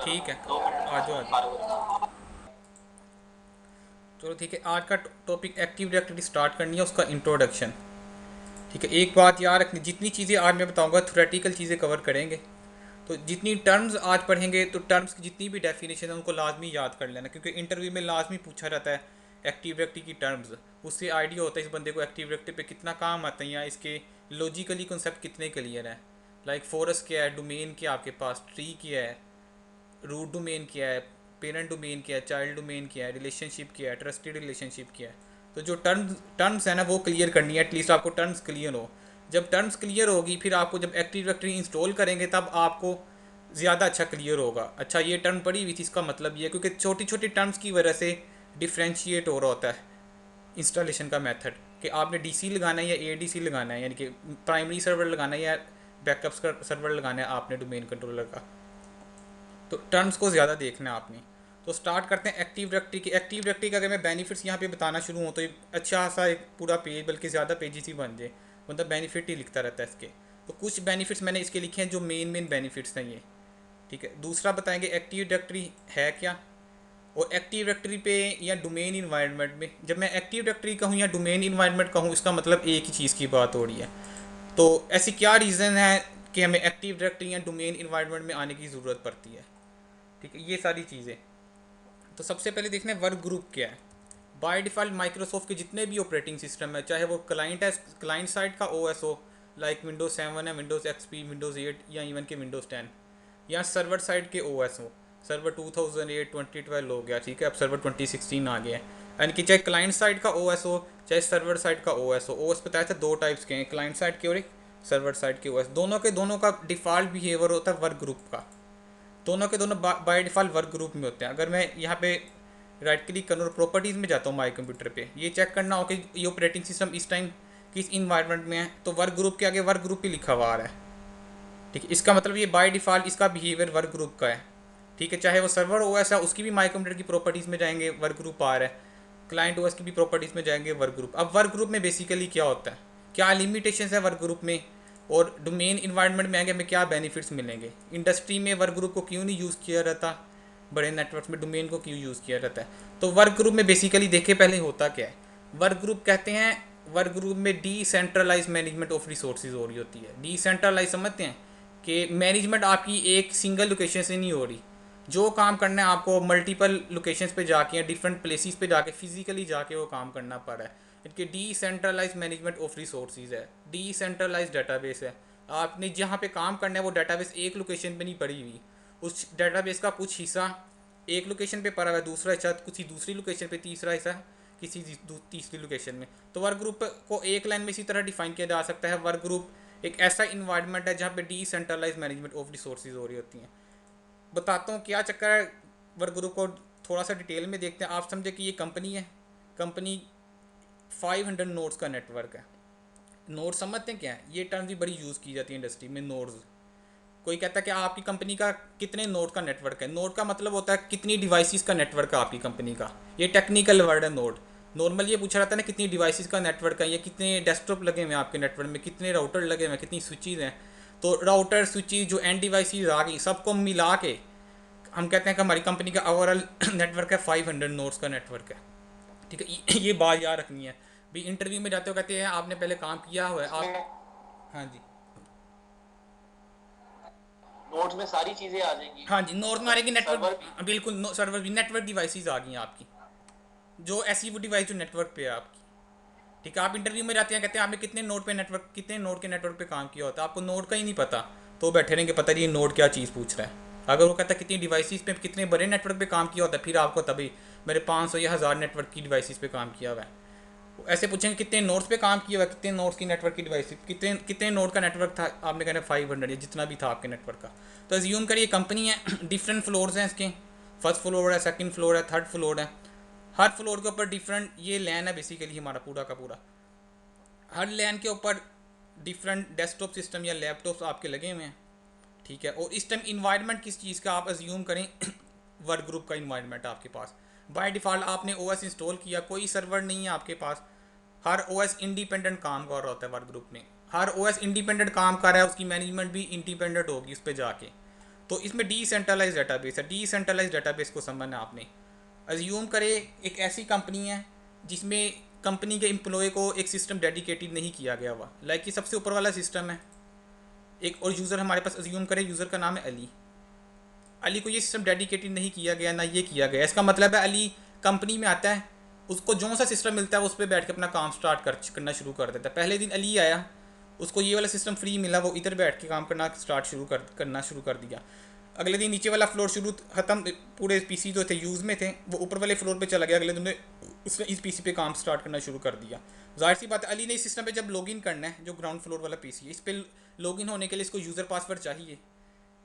ठीक है, 2 मिनट आ जाओ आ जाओ। फारूक। चलो ठीक है, आज का टॉपिक एक्टिव डायरेक्टरी स्टार्ट करनी है, उसका इंट्रोडक्शन। ठीक है, एक बात याद रखनी, जितनी चीज़ें आज मैं बताऊंगा थ्योरेटिकल चीज़ें कवर करेंगे। तो जितनी टर्म्स आज पढ़ेंगे तो टर्म्स की जितनी भी डेफिनेशन है उनको लाजमी याद कर लेना, क्योंकि इंटरव्यू में लाजमी पूछा जाता है एक्टिव डायरेक्टरी की टर्म्स। उससे आइडिया होता है इस बंदे को एक्टिव डायरेक्टरी पे कितना काम आता है या इसके लॉजिकली कॉन्सेप्ट कितने क्लियर है। लाइक फॉरेस्ट क्या है, डोमेन क्या है आपके पास, ट्री क्या है, रूट डोमेन क्या है, पेरेंट डोमेन क्या है, चाइल्ड डोमेन क्या है, रिलेशनशिप क्या है, ट्रस्टेड रिलेशनशिप क्या है। तो जो टर्म्स टर्म्स है ना वो क्लियर करनी है, एटलीस्ट आपको टर्म्स क्लियर हो। जब टर्म्स क्लियर होगी फिर आपको जब एक्टिव डायरेक्टरी इंस्टॉल करेंगे तब आपको ज़्यादा अच्छा क्लियर होगा। अच्छा ये टर्म पड़ी हुई थी, इसका मतलब ये है, क्योंकि छोटी छोटी टर्म्स की वजह से डिफ्रेंशिएट हो रहा होता है इंस्टॉलेशन का मेथड, कि आपने डीसी लगाना है या एडीसी लगाना है, यानी कि प्राइमरी सर्वर लगाना है या बैकअप सर्वर लगाना है आपने डोमेन कंट्रोलर का। तो टर्म्स को ज़्यादा देखना है आपने। तो स्टार्ट करते हैं एक्टिव डायरेक्टरी की। एक्टिव डायरेक्टरी का अगर मैं बेनिफिट्स यहाँ पे बताना शुरू हूँ तो एक अच्छा सा एक पूरा पेज बल्कि ज़्यादा पेजेस ही बन जाए, मतलब बेनिफिट ही लिखता रहता है इसके। तो कुछ बेनिफिट्स मैंने इसके लिखे हैं जो मेन मेन बेनिफिट्स हैं ये। ठीक है, दूसरा बताएंगे एक्टिव डायरेक्टरी है क्या, और एक्टिव डायरेक्टरी पे या डोमेन इन्वायरमेंट में, जब मैं एक्टिव डायरेक्टरी कहूँ या डोमेन इन्वायरमेंट कहूँ इसका मतलब एक ही चीज़ की बात हो रही है। तो ऐसी क्या रीज़न है कि हमें एक्टिव डायरेक्टरी या डोमेन इन्वायरमेंट में आने की ज़रूरत पड़ती है। ठीक है, ये सारी चीज़ें। तो सबसे पहले देखना है वर्क ग्रुप क्या है। बाय डिफ़ॉल्ट माइक्रोसॉफ्ट के जितने भी ऑपरेटिंग सिस्टम है, चाहे वो क्लाइंट है, क्लाइंट साइड का ओएस हो, लाइक विंडोज़ 7 है, विंडोज़ एक्सपी, विंडोज़ 8 या इवन के विंडोज़ 10, या सर्वर साइड के ओएस हो, सर्वर 2008 2012 हो गया, ठीक है, अब सर्वर 2016 आ गया है। यानी कि चाहे क्लाइंट साइड का ओएस हो चाहे सर्वर साइड का ओएस हो। ओएस बताया था दो टाइप्स के हैं, क्लाइंट साइड के और एक सर्वर साइड के ओएस। दोनों के दोनों का डिफ़ॉल्ट बिहेवियर होता है वर्क ग्रुप का। दोनों के दोनों बाय डिफ़ॉल्ट वर्क ग्रुप में होते हैं। अगर मैं यहाँ पे राइट क्लिक करूँ और प्रॉपर्टीज़ में जाता हूँ माई कंप्यूटर पे, ये चेक करना हो कि ये ऑपरेटिंग सिस्टम इस टाइम किस इन्वायरमेंट में है, तो वर्क ग्रुप के आगे वर्क ग्रुप ही लिखा हुआ आ रहा है। ठीक है, इसका मतलब ये बाय डिफ़ॉल्ट इसका बिहेवियर वर्क ग्रुप का है। ठीक है, चाहे वो सर्वर ओएस है उसकी भी माई कंप्यूटर की प्रॉपर्टीज़ में जाएंगे वर्क ग्रुप आ रहा है, क्लाइंट ओएस की भी प्रॉपर्टीज़ में जाएंगे वर्क ग्रुप। अब वर्क ग्रुप में बेसिकली क्या होता है, क्या लिमिटेशन है वर्क ग्रुप में, और डोमेन इन्वायरमेंट में आएंगे हमें क्या बेनिफिट्स मिलेंगे। इंडस्ट्री में वर्क ग्रुप को क्यों नहीं यूज़ किया जाता, बड़े नेटवर्क में डोमेन को क्यों यूज़ किया जाता है। तो वर्क ग्रुप में बेसिकली देखे पहले होता क्या है। वर्क ग्रुप कहते हैं, वर्क ग्रुप में डिसेंट्रलाइज मैनेजमेंट ऑफ रिसोर्सेज हो रही होती है। डिसेंट्रलाइज समझते हैं कि मैनेजमेंट आपकी एक सिंगल लोकेशन से नहीं हो रही। जो काम करना है आपको मल्टीपल लोकेशंस पे जाके या डिफरेंट प्लेसेस पे जाके फिजिकली जाके वो काम करना पड़ रहा है। इनके डिसेंट्रलाइज मैनेजमेंट ऑफ रिसोर्सेज है, डिसेंट्रलाइज डाटाबेस है। आपने जहाँ पे काम करना है वो डाटाबेस एक लोकेशन पे नहीं पड़ी हुई, उस डाटाबेस का कुछ हिस्सा एक लोकेशन पे पड़ा हुआ है, दूसरा हिस्सा किसी दूसरी लोकेशन पे, तीसरा हिस्सा किसी तीसरी लोकेशन में। तो वर्क ग्रुप को एक लाइन में इसी तरह डिफाइन किया जा सकता है, वर्क ग्रुप एक ऐसा इन्वायरमेंट है जहाँ पे डिसेंट्रलाइज मैनेजमेंट ऑफ रिसोर्सेज हो रही होती हैं। बताता हूँ क्या चक्कर है वर्क ग्रुप को, थोड़ा सा डिटेल में देखते हैं। आप समझे कि ये कंपनी है, कंपनी 500 नोड्स का नेटवर्क है। नोड समझते हैं क्या है, ये टर्म भी बड़ी यूज़ की जाती है इंडस्ट्री में, नोड्स। कोई कहता है कि आपकी कंपनी का कितने नोड का नेटवर्क है। नोड का मतलब होता है कितनी डिवाइसेस का नेटवर्क है आपकी कंपनी का, ये टेक्निकल वर्ड है नोड। नॉर्मल ये पूछा रहता है ना कितनी डिवाइसेस का नेटवर्क है, या कितने डेस्कटॉप लगे हुए हैं आपके नेटवर्क में, कितने राउटर लगे हुए हैं, कितनी स्विचेज हैं। तो राउटर स्विचेज जो एंड डिवाइसेस आ गई सबको मिला के हम कहते हैं कि हमारी कंपनी का ओवरऑल नेटवर्क है 500 नोड्स का नेटवर्क है। ठीक है, ये बात याद रखनी है। भी इंटरव्यू में जाते हो कहते हैं आपने पहले काम किया हुआ है इसमें आप। हाँ जी। नोड्स में सारी चीजें आ जाएंगी, हाँ जी, नोड्स में आ रही कि मतलब सर्वर भी। नेटवर्क, बिल्कुल सर्वर भी, नेटवर्क डिवाइसेस आ गई हैं आपकी, जो ऐसी वो डिवाइस जो नेटवर्क पे है आपकी। ठीक है, आप इंटरव्यू में जाते हैं कहते हैं आपने कितने नोड पे नेटवर्क, कितने नोड के नेटवर्क पे काम किया होता है, आपको नोड का ही नहीं पता, तो बैठे रहेंगे पता नहीं ये नोड क्या चीज़ पूछ रहा है। अगर वो कहता है कितनी डिवाइसेस पे कितने बड़े नेटवर्क पे काम किया होता है, फिर आपको तभी मेरे 500 या 1000 नेटवर्क की डिवाइसेस पे काम किया हुआ है। ऐसे पूछेंगे कितने नोड्स पे काम किया हुआ है, कितने नोड्स की नेटवर्क की डिवाइस, कितने कितने नोड का नेटवर्क था, आपने कहना 500 या जितना भी था आपके नेटवर्क का। तो एज्यूम करिए कंपनी है, डिफरेंट फ्लोर्स हैं इसके, फर्स्ट फ्लोर है, सेकंड फ्लोर है, थर्ड फ्लोर है। हर फ्लोर के ऊपर डिफरेंट ये लैन है बेसिकली हमारा पूरा का पूरा। हर लैन के ऊपर डिफरेंट डेस्कटॉप सिस्टम या लैपटॉप्स आपके लगे हुए हैं। ठीक है, और इस टाइम इन्वायरमेंट किस चीज़ का आप अज्यूम करें वर्क ग्रुप का इन्वायरमेंट आपके पास। बाय डिफ़ॉल्ट आपने ओएस इंस्टॉल किया, कोई सर्वर नहीं है आपके पास, हर ओएस इंडिपेंडेंट काम कर रहा होता है वर्क ग्रुप में। हर ओएस इंडिपेंडेंट काम कर रहा है, उसकी मैनेजमेंट भी इंडिपेंडेंट होगी उस पर जाके। तो इसमें डिसेंट्रलाइज डाटाबेस है। डिसेंट्रलाइज डाटाबेस को समझना है आपने। अज्यूम करें एक ऐसी कंपनी है जिसमें कंपनी के एम्प्लॉय को एक सिस्टम डेडिकेटेड नहीं किया गया हुआ, लाइक कि सबसे ऊपर वाला सिस्टम है एक, और यूज़र हमारे पास अज्यूम करें यूज़र का नाम है अली। अली को ये सिस्टम डेडिकेटेड नहीं किया गया, ना ये किया गया। इसका मतलब है अली कंपनी में आता है, उसको जो सा सिस्टम मिलता है वो उस पर बैठ के अपना काम करना शुरू कर देता है। पहले दिन अली आया, उसको ये वाला सिस्टम फ्री मिला, वो इधर बैठ के काम करना करना शुरू कर दिया। अगले दिन नीचे वाला फ्लोर शुरू ख़त्म, पूरे पीसी जो थे यूज़ में थे वो ऊपर वाले फ्लोर पे चला गया। अगले दिन उसने इस पीसी पे काम स्टार्ट करना शुरू कर दिया। जाहिर सी बात है अली ने इस सिस्टम पे जब लॉगिन करना है, जो ग्राउंड फ्लोर वाला पीसी है, इस पर लॉगिन होने के लिए इसको यूज़र पासवर्ड चाहिए।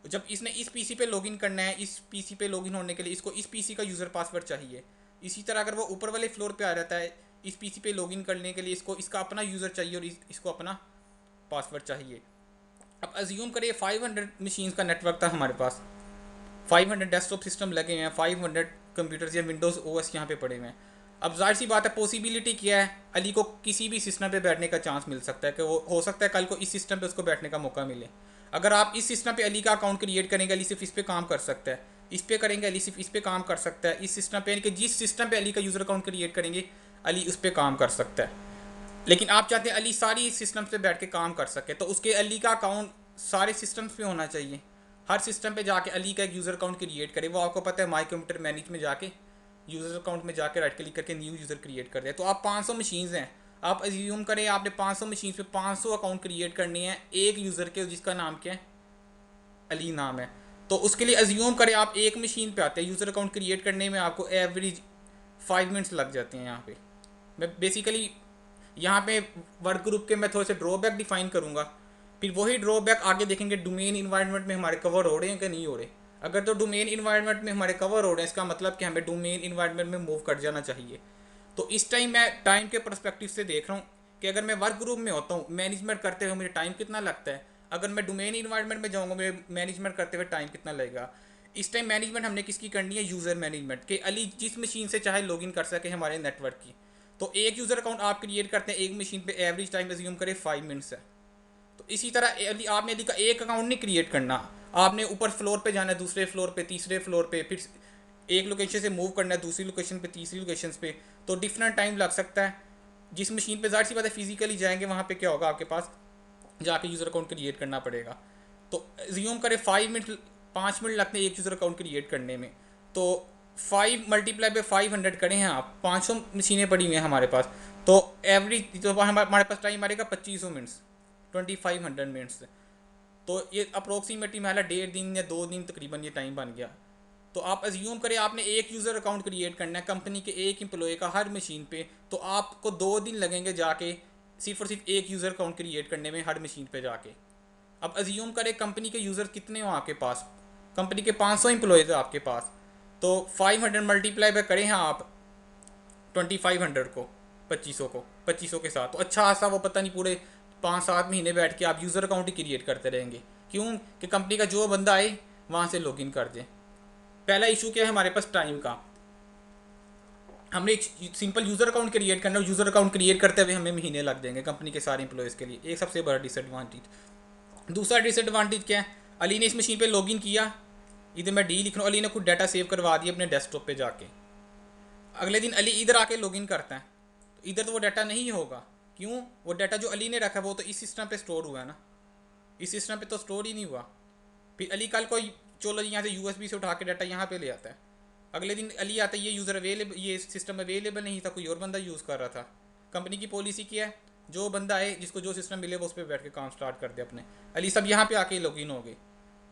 जब इसने इस पीसी पे लॉगिन करना है, इस पीसी पे लॉगिन होने के लिए इसको इस पीसी का यूज़र पासवर्ड चाहिए। इसी तरह अगर वो ऊपर वाले फ्लोर पे आ जाता है, इस पीसी पे लॉगिन करने के लिए इसको इसका अपना यूज़र चाहिए और इसको अपना पासवर्ड चाहिए। अब अज्यूम करिए 500 मशीन्स का नेटवर्क था हमारे पास, 500 डेस्कटॉप सिस्टम लगे हुए हैं, 500 कंप्यूटर्स या विंडोज़ ओएस यहाँ पे पड़े हुए हैं। अब जाहिर सी बात है पॉसिबिलिटी क्या है, अली को किसी भी सिस्टम पे बैठने का चांस मिल सकता है कि वो हो सकता है कल को इस सिस्टम पे उसको बैठने का मौका मिले। अगर आप इस सिस्टम पे अली का अकाउंट क्रिएट करेंगे, अली सिर्फ इस पे काम कर सकता है, इस पे करेंगे अली सिर्फ इस पे काम कर सकता है, इस सिस्टम पे यानी कि जिस सिस्टम पे अली का यूज़र अकाउंट क्रिएट करेंगे अली उस पर काम कर सकता है। लेकिन आप चाहते हैं अली सारी सिस्टम पे बैठ के काम कर सके, तो उसके अली का अकाउंट सारे सिस्टम्स पे होना चाहिए। हर सिस्टम पे जाके अली का एक यूज़र अकाउंट क्रिएट करे। वो आपको पता है माई कंप्यूटर मैनेज में जाके यूज़र अकाउंट में जाके राइट क्लिक करके न्यू यूज़र क्रिएट कर दे। तो आप 500 मशीन्स हैं, आप अज्यूम करें आपने 500 मशीन पे 500 अकाउंट क्रिएट करने हैं एक यूज़र के जिसका नाम क्या है, अली नाम है। तो उसके लिए अज्यूम करें आप एक मशीन पे आते हैं, यूज़र अकाउंट क्रिएट करने में आपको एवरेज 5 मिनट्स लग जाते हैं। यहाँ पे मैं बेसिकली यहाँ पे वर्क ग्रुप के मैं थोड़े से ड्रॉबैक डिफाइन करूँगा, फिर वही ड्रॉबैक आगे देखेंगे डोमेन इन्वायरमेंट में हमारे कवर हो रहे हैं कि नहीं हो रहे। अगर तो डोमेन इन्वायरमेंट में हमारे कवर हो रहे हैं, इसका मतलब कि हमें डोमेन इन्वायरमेंट में मूव कर जाना चाहिए। तो इस टाइम मैं टाइम के परस्पेक्टिव से देख रहा हूँ कि अगर मैं वर्क ग्रुप में होता हूँ मैनेजमेंट करते हुए मुझे टाइम कितना लगता है, अगर मैं डोमेन इन्वायरमेंट में जाऊँगा मुझे मैनेजमेंट करते हुए टाइम कितना लगेगा। इस टाइम मैनेजमेंट हमने किसकी करनी है, यूज़र मैनेजमेंट के। अली जिस मशीन से चाहे लॉगिन कर सके हमारे नेटवर्क की। तो एक यूज़र अकाउंट आप क्रिएट करते हैं एक मशीन पे, एवरेज टाइम अज्यूम करें 5 मिनट्स है। तो इसी तरह आपने अली का एक अकाउंट नहीं क्रिएट करना, आपने ऊपर फ्लोर पे जाना है, दूसरे फ्लोर पे, तीसरे फ्लोर पे, फिर एक लोकेशन से मूव करना है दूसरी लोकेशन पे, तीसरी लोकेशन पे, तो डिफरेंट टाइम लग सकता है। जिस मशीन पे जाहिर सी बात है फिजिकली जाएंगे वहाँ पे क्या होगा, आपके पास जाके यूज़र अकाउंट क्रिएट करना पड़ेगा। तो अज्यूम करें 5 मिनट लगते हैं एक यूज़र अकाउंट क्रिएट करने में। तो 5 मल्टीप्लाई बाई 500 करें हैं आप, 500 मशीनें पड़ी हुई हैं हमारे पास, तो एवरेज तो हमारे पास टाइम आएगा 2500 मिनट्स, 2500 मिनट्स। तो ये अप्रोक्सीमेटली हमारा 1.5 दिन या 2 दिन तकरीबन ये टाइम बन गया। तो आप अज्यूम करें आपने एक यूज़र अकाउंट क्रिएट करना है कंपनी के एक एम्प्लॉय का हर मशीन पे, तो आपको 2 दिन लगेंगे जाके सिर्फ और सिर्फ एक यूज़र अकाउंट क्रिएट करने में हर मशीन पे जाके। अब अज्यूम करें कंपनी के यूज़र कितने हो आपके पास, कंपनी के 500 एम्प्लॉयज़ है आपके पास, तो 500 मल्टीप्लाई बाय करें हैं आप 2500 को, 2500 के साथ, तो अच्छा खासा वो पता नहीं पूरे 5-7 महीने बैठ के आप यूज़र अकाउंट ही क्रिएट करते रहेंगे। क्यों कि कंपनी का जो बंदा आए वहाँ से लॉगिन कर दें। पहला इशू क्या है हमारे पास टाइम का, हमने एक सिंपल यूज़र अकाउंट क्रिएट करना है, यूज़र अकाउंट क्रिएट करते हुए हमें महीने लग जाएंगे कंपनी के सारे एम्प्लॉयज़ के लिए, एक सबसे बड़ा डिसएडवांटेज। दूसरा डिसएडवांटेज क्या है, अली ने इस मशीन पे लॉगिन किया, इधर मैं डी लिख रहा हूँ, अली ने कुछ डाटा सेव करवा दिया अपने डेस्कटॉप पे जाके, अगले दिन अली इधर आके लॉगिन करता है, तो इधर तो वो डाटा नहीं होगा। क्यों, वो डाटा जो अली ने रखा है वो तो इस सिस्टम पे स्टोर हुआ है ना, इस सिस्टम पे तो स्टोर ही नहीं हुआ। फिर अली कल को चलो यहाँ से यूएसबी से उठा के डाटा यहाँ पे ले आता है, अगले दिन अली आता है ये यूज़र अवेलेबल, ये सिस्टम अवेलेबल नहीं था, कोई और बंदा यूज़ कर रहा था। कंपनी की पॉलिसी क्या है, जो बंदा आए जिसको जो सिस्टम मिले वो उस पर बैठ के काम स्टार्ट कर दे अपने। अली सब यहाँ पे आके लॉगिन हो गए।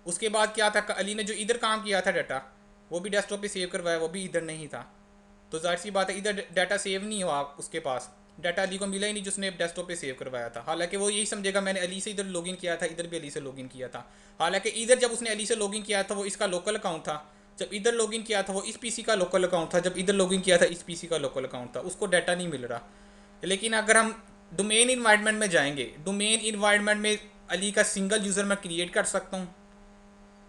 उसके बाद क्या था, अली ने जो इधर काम किया था डाटा वो भी डेस्कटॉप पे सेव करवाया, वो भी इधर नहीं था। तो जाहिर सी बात है इधर डाटा सेव नहीं हुआ, उसके पास डाटा अली को मिला ही नहीं जिसने डेस्कटॉप पे सेव करवाया था। हालांकि वो यही समझेगा मैंने अली से इधर लॉगिन किया था, इधर भी अली से लॉगिन किया था। हालांकि इधर जब उसने अली से लॉगिन किया था वो इसका लोकल अकाउंट था, जब इधर लॉगिन किया था वो इस पीसी का लोकल अकाउंट था, जब इधर लॉगिन किया था इस पीसी का लोकल अकाउंट था, उसको डाटा नहीं मिल रहा। लेकिन अगर हम डोमेन इन्वायरमेंट में जाएंगे, डोमेन इन्वायरमेंट में अली का सिंगल यूज़र मैं क्रिएट कर सकता हूँ,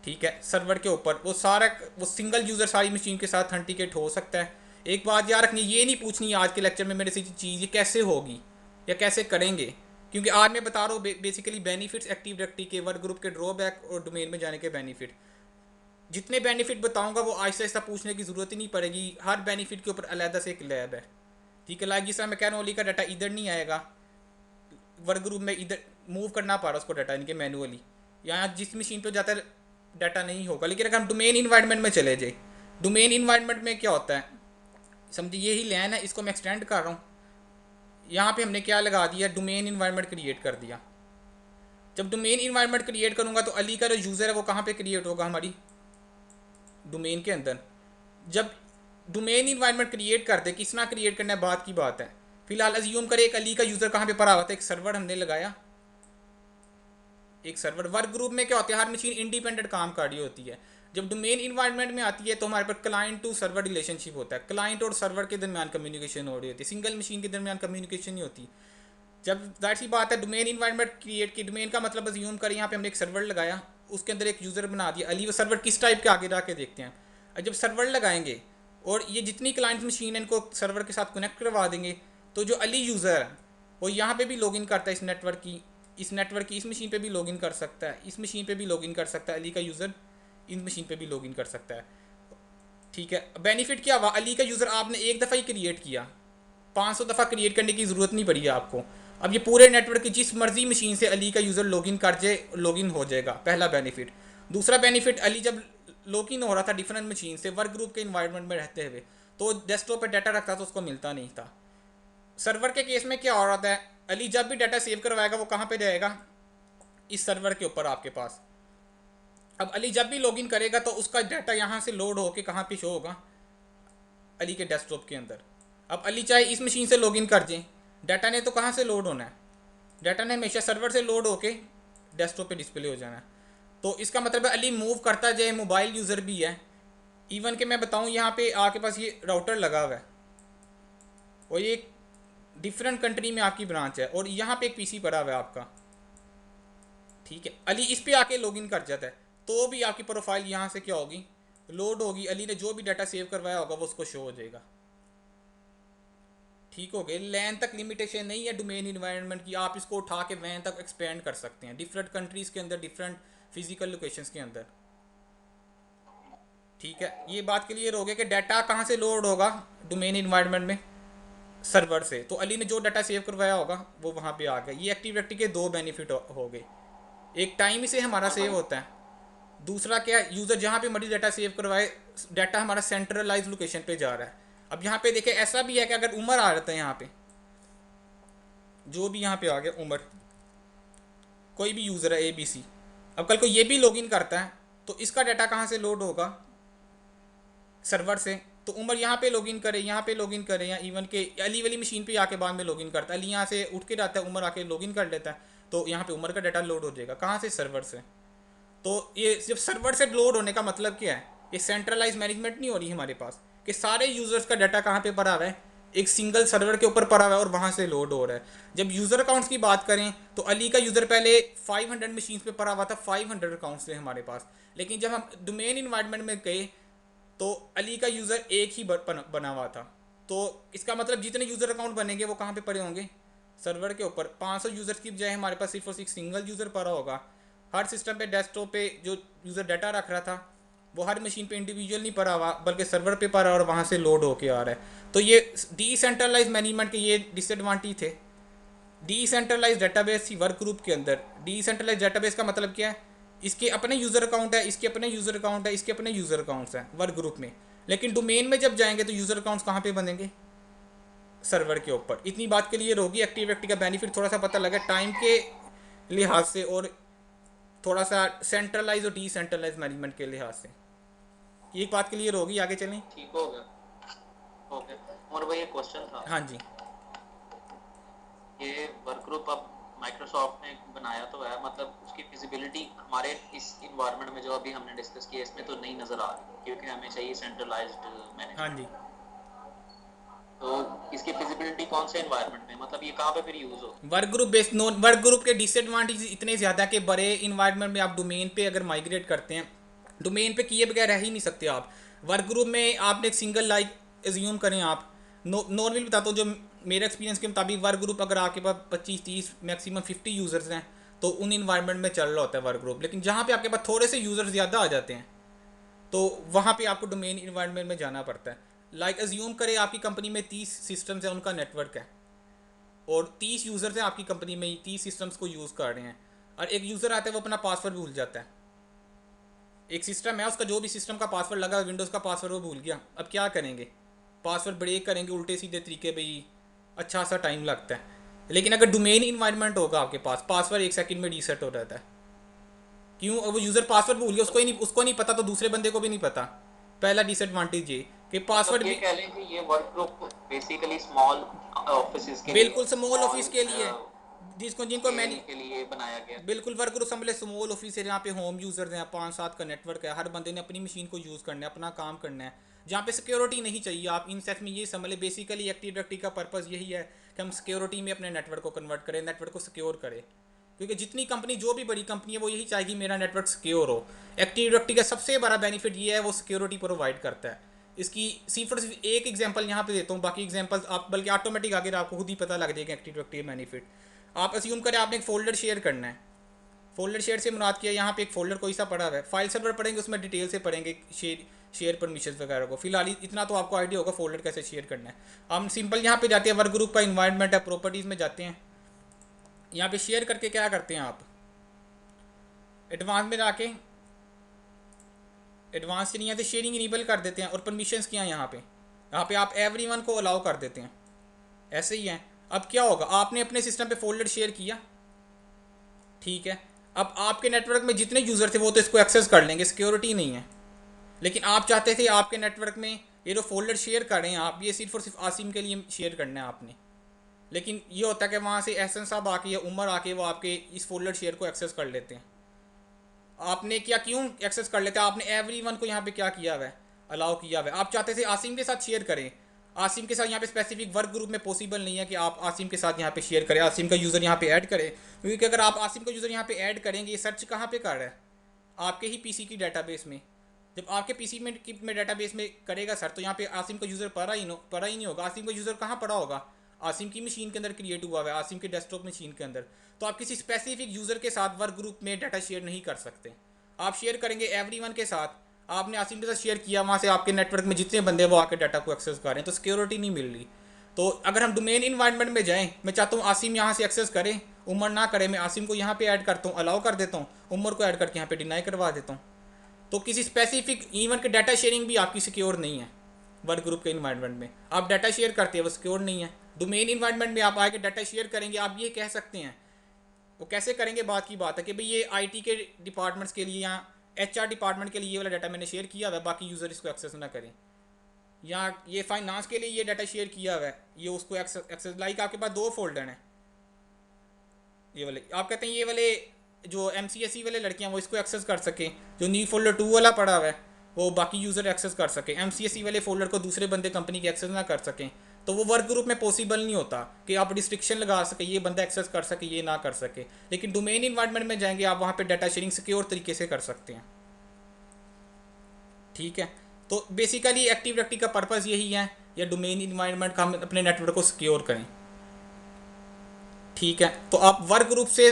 ठीक है, सर्वर के ऊपर वो सारा वो सिंगल यूज़र सारी मशीन के साथ ऑथेंटिकेट हो सकता है। एक बात याद रखनी, ये नहीं पूछनी आज के लेक्चर में मेरे से चीज़ ये कैसे होगी या कैसे करेंगे, क्योंकि आज मैं बता रहा हूँ बेसिकली बेनिफिट्स एक्टिव डायरेक्टरी के, वर्क ग्रुप के ड्रॉबैक और डोमेन में जाने के बेनिफिट। जितने बेनिफिट बताऊंगा वो आहिस्ता आहिस्ता पूछने की ज़रूरत ही नहीं पड़ेगी, हर बेनिफिट के ऊपर अलहदा से एक लैब है। ठीक है, लाइक जिस मैं कह रहा हूँ ओली का डाटा इधर नहीं आएगा, वर्क ग्रुप में इधर मूव करना पा रहा उसको डाटा इनके मैनुअली, यहाँ जिस मशीन पे जाता है डाटा नहीं होगा। लेकिन अगर हम डोमेन इन्वायरमेंट में चले जाए, डोमेन इन्वायरमेंट में क्या होता है, समझिए यही लैन है, इसको मैं एक्सटेंड कर रहा हूँ, यहाँ पे हमने क्या लगा दिया, डोमेन इन्वायरमेंट क्रिएट कर दिया। जब डोमेन इन्वायरमेंट क्रिएट करूँगा तो अली का जो यूज़र है वो कहाँ पे क्रिएट होगा, हमारी डोमेन के अंदर। जब डोमेन इन्वायरमेंट क्रिएट कर दे, किसना क्रिएट करना है बात की बात है। फिलहाल अज्यूम करें एक अली का यूज़र कहाँ पे पड़ा हुआ था, एक सर्वर हमने लगाया, एक सर्वर। वर्क ग्रुप में क्या होता है, हर मशीन इंडिपेंडेंट काम कर रही होती है। जब डोमेन इन्वायरमेंट में आती है तो हमारे पास क्लाइंट टू सर्वर रिलेशनशिप होता है, क्लाइंट और सर्वर के दरमियान कम्युनिकेशन हो रही होती है, सिंगल मशीन के दरमियान कम्युनिकेशन नहीं होती। जब जाहिर सी बात है डोमेन इन्वायरमेंट क्रिएट की, डोमेन का मतलब अज्यूम करें यहाँ पे हमने एक सर्वर लगाया, उसके अंदर एक यूज़र बना दिया अली। वो सर्वर किस टाइप के आगे जाके देखते हैं। और जब सर्वर लगाएंगे और ये जितनी क्लाइंट मशीन है इनको सर्वर के साथ कनेक्ट करवा देंगे, तो जो अली यूज़र है वो यहाँ पे भी लॉगिन करता है, इस नेटवर्क की इस मशीन पे भी लॉगिन कर सकता है, इस मशीन पे भी लॉगिन कर सकता है, अली का यूज़र इन मशीन पे भी लॉगिन कर सकता है। ठीक है, बेनिफिट क्या हुआ, अली का यूज़र आपने एक दफ़ा ही क्रिएट किया, 500 दफ़ा क्रिएट करने की ज़रूरत नहीं पड़ी आपको। अब ये पूरे नेटवर्क की जिस मर्जी मशीन से अली का यूज़र लॉगिन कर जाए, लॉगिन हो जाएगा, पहला बेनिफिट। दूसरा बेनिफिट, अली जब लॉगिन हो रहा था डिफरेंट मशीन से वर्क ग्रुप के इन्वायरमेंट में रहते हुए, तो डेस्कटॉप पर डाटा रखता था, उसको मिलता नहीं था। सर्वर के केस में क्या हो रहा था, अली जब भी डाटा सेव करवाएगा वो कहाँ पे जाएगा, इस सर्वर के ऊपर आपके पास। अब अली जब भी लॉगिन करेगा तो उसका डाटा यहाँ से लोड होके कहाँ पे शो होगा, अली के डेस्कटॉप के अंदर। अब अली चाहे इस मशीन से लॉगिन कर जाए, डाटा ने तो कहाँ से लोड होना है, डाटा ने हमेशा सर्वर से लोड होके डेस्कटॉप पे डिस्प्ले हो जाना है। तो इसका मतलब है अली मूव करता जाए, मोबाइल यूज़र भी है। इवन कि मैं बताऊँ यहाँ पे आपके पास ये राउटर लगा हुआ है और ये एक डिफरेंट कंट्री में आपकी ब्रांच है और यहाँ पे एक पीसी पड़ा हुआ है आपका। ठीक है, अली इस पे आके लॉगिन कर जाता है तो भी आपकी प्रोफाइल यहाँ से क्या होगी, लोड होगी, अली ने जो भी डाटा सेव करवाया होगा वो उसको शो हो जाएगा। ठीक हो गए, लैन तक लिमिटेशन नहीं है डोमेन इन्वायरमेंट की, आप इसको उठा के वैन तक एक्सपेंड कर सकते हैं डिफरेंट कंट्रीज़ के अंदर, डिफरेंट फिजिकल लोकेशंस के अंदर। ठीक है, ये बात क्लियर हो गया कि डाटा कहाँ से लोड होगा डोमेन इन्वायरमेंट में, सर्वर से। तो अली ने जो डाटा सेव करवाया होगा वो वहाँ पे आ गया। ये एक्टिव डायरेक्टरी के दो बेनिफिट हो गए, एक टाइम से हमारा और सेव भाई होता है, दूसरा क्या है, यूज़र जहाँ पे मर्जी डाटा सेव करवाए, डाटा हमारा सेंट्रलाइज लोकेशन पे जा रहा है। अब यहाँ पे देखें ऐसा भी है कि अगर उमर आ रहा है यहाँ पे, जो भी यहाँ पे आ गया उमर, कोई भी यूज़र है ABC, अब कल को ये भी लॉगिन करता है तो इसका डाटा कहाँ से लोड होगा, सर्वर से। तो उमर यहाँ पे लॉगिन करे, यहाँ पे लॉगिन करे, या इवन के अली वाली मशीन पे आके बाद में लॉगिन करता है, अली यहाँ से उठ के रहता है, उमर आके लॉगिन कर लेता है, तो यहाँ पे उमर का डाटा लोड हो जाएगा कहाँ से, सर्वर से। तो ये जब सर्वर से लोड होने का मतलब क्या है, ये सेंट्रलाइज मैनेजमेंट नहीं हो रही हमारे पास कि सारे यूज़र्स का डाटा कहाँ पे पड़ा हुआ है, एक सिंगल सर्वर के ऊपर पड़ा हुआ है और वहाँ से लोड हो रहा है। जब यूज़र अकाउंट्स की बात करें तो अली का यूज़र पहले 500 मशीन पे पड़ा हुआ था, 500 अकाउंट्स थे हमारे पास। लेकिन जब हम डोमेन इन्वायरमेंट में गए तो अली का यूज़र एक ही बना हुआ था, तो इसका मतलब जितने यूज़र अकाउंट बनेंगे वो कहाँ पे पड़े होंगे, सर्वर के ऊपर। 500 यूज़र्स की बजाय हमारे पास सिर्फ और सिर्फ सिंगल यूज़र पड़ा होगा। हर सिस्टम पे, डेस्कटॉप पे जो यूज़र डाटा रख रहा था वो हर मशीन पे इंडिविजुअल नहीं पड़ा हुआ, बल्कि सर्वर पे पड़ा और वहाँ से लोड होके आ रहा है। तो ये डिसेंट्रलाइज मैनेजमेंट के ये डिसएडवांटेज थे। डिसेंट्रलाइज डेटाबेस थी वर्क ग्रुप के अंदर। डिसेंट्रलाइज डेटाबेस का मतलब क्या है, इसके अपने यूज़र अकाउंट है, इसके अपने यूज़र अकाउंट है, इसके अपने यूज़र अकाउंट्स हैं वर्क ग्रुप में। लेकिन डोमेन में जब जाएंगे तो यूज़र अकाउंट्स कहाँ पे बनेंगे, सर्वर के ऊपर। इतनी बात के लिए होगी। एक्टिव डायरेक्टरी का बेनिफिट थोड़ा सा पता लगा टाइम के लिहाज से और थोड़ा सा सेंट्रलाइज और डिसेंट्रलाइज मैनेजमेंट के लिहाज से। ये बात क्लियर होगी, आगे चलें। ठीक हो गया, ओके। और भाई एक क्वेश्चन था, हाँ जी, ये वर्क ग्रुप अब माइक्रोसॉफ्ट ने बनाया तो है, मतलब उसकी फिजिबिलिटी हमारे इस इन्वायरमेंट में जो अभी हमने डिस्कस किया इसमें तो नहीं नज़र आ रही, क्योंकि हमें चाहिए सेंट्रलाइज्ड हाँ मैनेजमेंट। जी। तो इसकी फिजिबिलिटी कौन से इन्वायरमेंट में, मतलब ये कहाँ पे फिर यूज़ हो। Work group based known work group के डिसएडवांटेज इतने ज़्यादा कि बड़े इन्वायरमेंट में आप डोमेन पे अगर माइग्रेट करते हैं, डोमेन पे किए बगैर रह ही नहीं सकते आप। वर्क ग्रुप में आपने एक सिंगल लाइक एज्यूम करें आप, नॉर्मली बताता हूँ जो मेरे एक्सपीरियंस के मुताबिक, वर्क ग्रुप अगर आपके पास 25-30 मैक्सिमम 50 यूज़र्स हैं तो उन इन्वायरमेंट में चल रहा होता है वर्क ग्रुप। लेकिन जहाँ पे आपके पास थोड़े से यूज़र ज़्यादा आ जाते हैं तो वहाँ पे आपको डोमेन इन्वायरमेंट में जाना पड़ता है। लाइक अज्यूम करें आपकी कंपनी में 30 सिस्टम्स हैं, उनका नेटवर्क है और 30 यूज़र्स हैं आपकी कंपनी में, 30 सिस्टम्स को यूज़ कर रहे हैं, और एक यूज़र आता है वो अपना पासवर्ड भूल जाता है। एक सिस्टम है, उसका जो भी सिस्टम का पासवर्ड लगा, विंडोज़ का पासवर्ड वो भूल गया, अब क्या करेंगे? पासवर्ड ब्रेक करेंगे उल्टे सीधे तरीके, भाई अच्छा सा टाइम लगता है। लेकिन अगर डोमेन इन्वायरमेंट होगा आपके पास, पासवर्ड 1 सेकंड में रीसेट हो जाता है। क्यों? वो यूज़र पासवर्ड भूल गया, उसको नहीं पता तो दूसरे बंदे को भी नहीं पता। पहला डिसएडवांटेज ये कि मतलब पासवर्ड ये भी कह लें कि ये work group basically small offices के लिए, बिल्कुल स्मॉल स्मॉल ऑफिस के लिए, जिसको जिनको स्केल मैंने के लिए बनाया गया। बिल्कुल वर्क ग्रुप समझ ले स्मॉल ऑफिस है, जहाँ पे होम यूजर्स हैं, 5-7 का नेटवर्क है, हर बंदे ने अपनी मशीन को यूज़ करना है, अपना काम करना है, जहाँ पे सिक्योरिटी नहीं चाहिए। आप इन सेंस में ये समझ ले बेसिकली एक्टिव डायरेक्टरी का पर्पज़ यही है कि हम सिक्योरिटी में अपने नेटवर्क को कन्वर्ट करें, नेटवर्क को सिक्योर करें। क्योंकि जितनी कंपनी, जो भी बड़ी कंपनी है, वो यही चाहेगी मेरा नेटवर्क सिक्योर हो। एक्टिव डायरेक्टरी का सबसे बड़ा बेनिफिट ये है, वो सिक्योरिटी प्रोवाइड करता है। इसकी सिर्फ एक एग्जांपल यहाँ पे देता हूँ, बाकी एग्जांपल्स आप बल्कि ऑटोमेटिक आगे आपको खुद ही पता लग जाएगा एक्टिव डायरेक्टरी बेनिफिट। आप अस्यूम करें आपने एक फोल्डर शेयर करना है। फोल्डर शेयर से मुराद किया, यहाँ पे एक फोल्डर कोई सा पड़ा हुआ है, फाइल सर्वर पढ़ेंगे, उसमें डिटेल से पढ़ेंगे शेयर परमिशन वगैरह को। फिलहाल इतना तो आपको आइडिया होगा फोल्डर कैसे शेयर करना है। हम सिंपल यहाँ पे जाते हैं, वर्क ग्रुप का इन्वायरमेंट है, प्रॉपर्टीज़ में जाते हैं। यहाँ पे शेयर करके क्या करते हैं आप, एडवांस में जाके एडवांस से नहीं आते, शेयरिंग इनेबल कर देते हैं और परमिशंस क्या हैं यहाँ पे आप एवरीवन को अलाउ कर देते हैं। ऐसे ही है। अब क्या होगा, आपने अपने सिस्टम पे फोल्डर शेयर किया, ठीक है। अब आपके नेटवर्क में जितने यूज़र थे वो तो इसको एक्सेस कर लेंगे, सिक्योरिटी नहीं है। लेकिन आप चाहते थे आपके नेटवर्क में ये जो फोल्डर शेयर कर रहे हैं आप, ये सिर्फ और सिर्फ आसिम के लिए शेयर करना है आपने। लेकिन ये होता है कि वहाँ से एहसन साहब आके या उमर आके वो आपके इस फोल्डर शेयर को एक्सेस कर लेते हैं। आपने क्या, क्यों एक्सेस कर लेते हैं? आपने एवरीवन को यहाँ पे क्या किया हुआ है, अलाउ किया हुआ है। आप चाहते थे आसिम के साथ शेयर करें, आसिम के साथ यहाँ पे स्पेसिफिक वर्क ग्रुप में पॉसिबल नहीं है कि आप आसिम के साथ यहाँ पे शेयर करें, आसिम का यूज़र यहाँ पे ऐड करें। क्योंकि अगर आप आसिम का यूज़र यहाँ पे ऐड करेंगे, ये सर्च कहाँ पे कर रहा है? आपके ही पीसी की डाटाबेस में। जब आपके पीसी में डाटाबेस में करेगा सर, तो यहाँ पे आसिम का यूज़र पड़ा ही नहीं होगा। आसिम का यूज़र कहाँ पड़ा होगा? आसिम की मशीन के अंदर क्रिएट हुआ है, आसिम के डेस्कटॉप मशीन के अंदर। तो आप किसी स्पेसिफिक यूज़र के साथ वर्क ग्रुप में डाटा शेयर नहीं कर सकते। आप शेयर करेंगे एवरीवन के साथ। आपने आसिम के साथ शेयर किया, वहाँ से आपके नेटवर्क में जितने बंदे वो आके डाटा को एक्सेस कर रहे हैं, तो सिक्योरिटी नहीं मिल रही। तो अगर हम डोमेन इन्वायरमेंट में जाएं, मैं चाहता हूँ आसिम यहाँ से एक्सेस करें, उमर ना करे, मैं आसिम को यहाँ पे ऐड करता हूँ, अलाउ कर देता हूँ, उमर को ऐड करके यहाँ पे डिनाई करवा देता हूँ। तो किसी स्पेसिफिक इवन के डाटा शेयरिंग भी आपकी सिक्योर नहीं है। वर्क ग्रुप के इन्वायरमेंट में आप डाटा शेयर करते हैं, वो सिक्योर नहीं है। डोमेन इन्वायरमेंट में आप आके डाटा शेयर करेंगे, आप ये कह सकते हैं, वो कैसे करेंगे, बात की बात है कि भाई ये आईटी के डिपार्टमेंट्स के लिए या एचआर डिपार्टमेंट के लिए ये वाला डाटा मैंने शेयर किया हुआ है, बाकी यूज़र इसको एक्सेस ना करें। या ये फाइनेंस के लिए ये डाटा शेयर किया हुआ है, ये उसको एक्सेस लाइक आपके पास 2 फोल्डर हैं, ये वाले आप कहते हैं ये वाले जो MCSE वाले लड़कियां वो इसको एक्सेस कर सकें, जो न्यू फोल्डर 2 वाला पड़ा हुआ है वो बाकी यूज़र एक्सेस कर सकें, MCSE वाले फोल्डर को दूसरे बंदे कंपनी के एक्सेस ना कर सकें। तो वो वर्क ग्रुप में पॉसिबल नहीं होता कि आप रिस्ट्रिक्शन लगा सके, ये बंदा एक्सेस कर सके, ये ना कर सके। लेकिन डोमेन इन्वायरमेंट में जाएंगे आप, वहाँ पे डाटा शेयरिंग सिक्योर तरीके से कर सकते हैं, ठीक है। तो बेसिकली एक्टिव डायरेक्टरी का पर्पज़ यही है, या डोमेन इन्वायरमेंट का हम अपने नेटवर्क को सिक्योर करें, ठीक है। तो आप वर्क ग्रुप से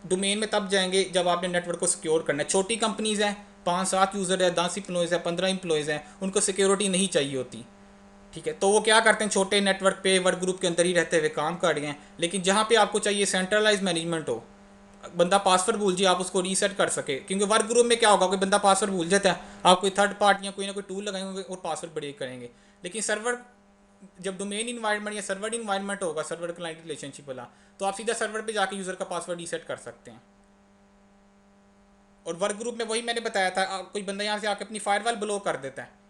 डोमेन में तब जाएंगे जब आपने नेटवर्क को सिक्योर करना है। छोटी कंपनीज़ हैं, 5-7 यूज़र है, 10 एम्प्लॉयज़ है, 15 एम्प्लॉयज़ हैं, उनको सिक्योरिटी नहीं चाहिए होती, ठीक है। तो वो क्या करते हैं, छोटे नेटवर्क पे वर्क ग्रुप के अंदर ही रहते हुए काम कर रहे हैं। लेकिन जहाँ पे आपको चाहिए सेंट्रलाइज मैनेजमेंट हो, बंदा पासवर्ड भूल जाए आप उसको रीसेट कर सके। क्योंकि वर्क ग्रुप में क्या होगा, कोई बंदा पासवर्ड भूल जाता है, आप कोई थर्ड पार्टी या कोई ना कोई टूल लगाएंगे और पासवर्ड ब्रेक करेंगे। लेकिन सर्वर, जब डोमेन इन्वायरमेंट या सर्वर इन्वायरमेंट होगा, सर्वर क्लाइंट रिलेशनशिप वाला, तो आप सीधा सर्वर पे जाके यूज़र का पासवर्ड रीसेट कर सकते हैं। और वर्क ग्रुप में वही मैंने बताया था, कोई बंदा यहाँ से आके अपनी फायरवॉल ब्लॉक कर देता है,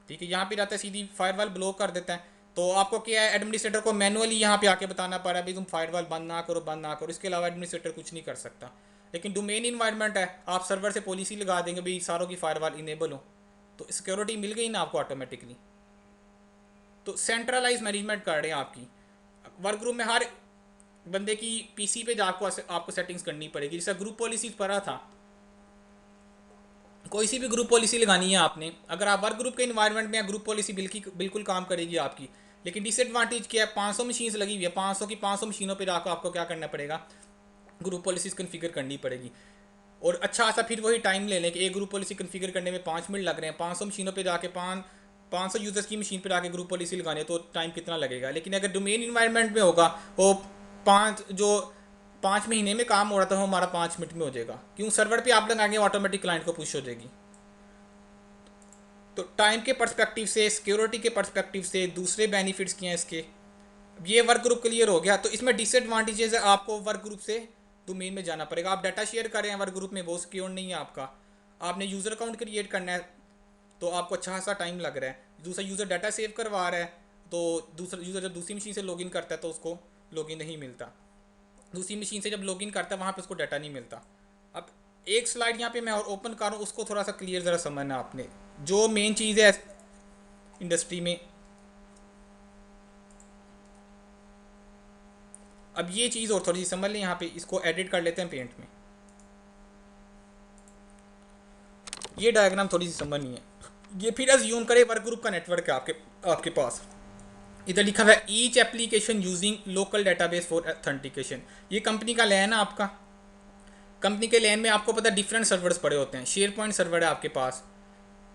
ठीक है, यहाँ पे जाता है सीधी फायरवॉल ब्लॉक कर देता है। तो आपको क्या है, एडमिनिस्ट्रेटर को मैनुअली यहाँ पे आके बताना पड़ा है भाई तुम फायरवॉल बंद ना करो, बंद ना करो। इसके अलावा एडमिनिस्ट्रेटर कुछ नहीं कर सकता। लेकिन डोमेन इन्वायरमेंट है, आप सर्वर से पॉलिसी लगा देंगे भाई सारों की फायरवॉल इनेबल हो, तो सिक्योरिटी मिल गई ना आपको ऑटोमेटिकली। तो सेंट्रलाइज मैनेजमेंट कर रहे हैं आपकी। वर्क ग्रुप में हर बंदे की पीसी पे जाकर आपको सेटिंग्स करनी पड़ेगी। जैसे ग्रुप पॉलिसी पढ़ा था, कोई सी भी ग्रुप पॉलिसी लगानी है आपने, अगर आप वर्क ग्रुप के इन्वायरमेंट में, ग्रुप पॉलिसी बिल्कुल काम करेगी आपकी। लेकिन डिसएडवांटेज क्या है, 500 मशीन्स लगी हुई है, 500 की 500 मशीनों पर जाकर आपको क्या करना पड़ेगा, ग्रुप पॉलिसीज़ कन्फिगर करनी पड़ेगी। और अच्छा सा फिर वही टाइम ले लें कि एक ग्रुप पॉलिसी कन्फिगर करने में 5 मिनट लग रहे हैं, 500 मशीनों पे जाके 500 यूज़र्स की मशीन पे जाके ग्रुप पॉलिसी लगाने तो टाइम कितना लगेगा। लेकिन अगर डोमेन इन्वायरमेंट में होगा वो 5 महीने में काम हो रहा था वो हमारा 5 मिनट में हो जाएगा। क्यों, सर्वर पे आप लगाएंगे ऑटोमेटिक क्लाइंट को पुश हो जाएगी। तो टाइम के पर्सपेक्टिव से, सिक्योरिटी के पर्सपेक्टिव से, दूसरे बेनिफिट्स क्या हैं इसके। ये वर्क ग्रुप क्लियर हो गया। तो इसमें डिसएडवांटेजेस है, आपको वर्क ग्रुप से डोमेन में जाना पड़ेगा। आप डाटा शेयर कर रहे हैं वर्क ग्रुप में, वो सिक्योर नहीं है आपका। आपने यूज़र अकाउंट क्रिएट करना है तो आपको अच्छा खासा टाइम लग रहा है। दूसरा यूज़र डाटा सेव करवा रहा है तो दूसरा यूज़र जब दूसरी मशीन से लॉगिन करता है तो उसको लॉगिन नहीं मिलता। दूसरी मशीन से जब लॉगिन करता है वहाँ पे उसको डाटा नहीं मिलता। अब एक स्लाइड यहाँ पे मैं और ओपन करूँ, उसको थोड़ा सा क्लियर ज़रा समझना आपने, जो मेन चीज़ है इंडस्ट्री में। अब ये चीज़ और थोड़ी सी समझ लें, यहाँ पे इसको एडिट कर लेते हैं पेंट में। ये डायग्राम थोड़ी सी समझनी है। ये फिर अज्यूम करें वर्क ग्रुप का नेटवर्क है आपके पास। इधर लिखा हुआ है each application using local database for authentication. ये कंपनी का लैन है आपका। कंपनी के लैन में आपको पता है डिफरेंट सर्वर्स पड़े होते हैं। शेयर पॉइंट सर्वर है आपके पास,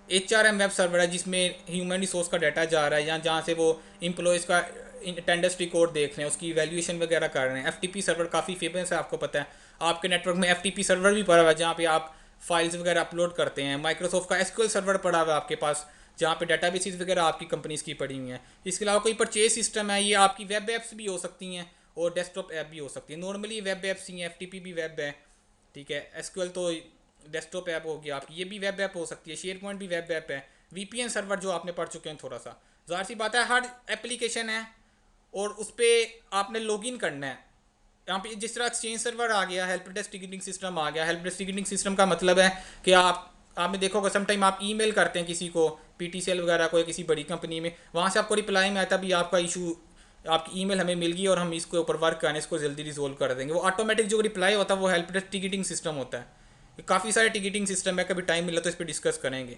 HRM वेब सर्वर है जिसमें ह्यूमन रिसोर्स का डाटा जा रहा है, या जहाँ से वो एम्प्लॉयज़ का अटेंडेंस रिकॉर्ड देख रहे हैं, उसकी वैल्यूएशन वगैरह कर रहे हैं। FTP सर्वर काफ़ी फेमस है, आपको पता है। आपके नेटवर्क में FTP सर्वर भी पड़ा हुआ है जहाँ पे आप फाइल्स वगैरह अपलोड करते हैं। माइक्रोसॉफ्ट का SQL सर्वर पड़ा हुआ है आपके पास जहाँ पे डाटाबेसेस वगैरह आपकी कंपनीज की पड़ी हुई हैं। इसके अलावा कोई परचेज सिस्टम है, ये आपकी वेब ऐप्स भी हो सकती हैं और डेस्कटॉप ऐप भी हो सकती है। नॉर्मली वेब ऐप्स ही हैं, FTP भी वेब है, ठीक है। SQL तो डेस्कटॉप ऐप हो गया आपकी, ये भी वेब ऐप हो सकती है। शेयर पॉइंट भी वेब ऐप है। VPN सर्वर जो आपने पढ़ चुके हैं थोड़ा सा, ज़ाहिर सी बात है हर एप्लीकेशन है और उस पर आपने लॉगिन करना है। यहाँ पे जिस तरह एक्सचेंज सर्वर आ गया, हेल्प डेस्क टिकटिंग सिस्टम आ गया। हेल्प डेस्क टिकटिंग सिस्टम का मतलब है कि आपने देखा होगा समटाइम आप ईमेल करते हैं किसी को, PTCL वगैरह को, या किसी बड़ी कंपनी में, वहाँ से आपको रिप्लाई में आता भी आपका इशू, आपकी ईमेल हमें मिल गई और हम इसके ऊपर वर्क करें, इसको जल्दी रिजोल्व कर देंगे। वो ऑटोमेटिक जो रिप्लाई होता है वो हेल्प डेस्क टिकटिंग सिस्टम होता है। काफ़ी सारे टिकटिंग सिस्टम है, कभी टाइम मिला तो इस पर डिस्कस करेंगे,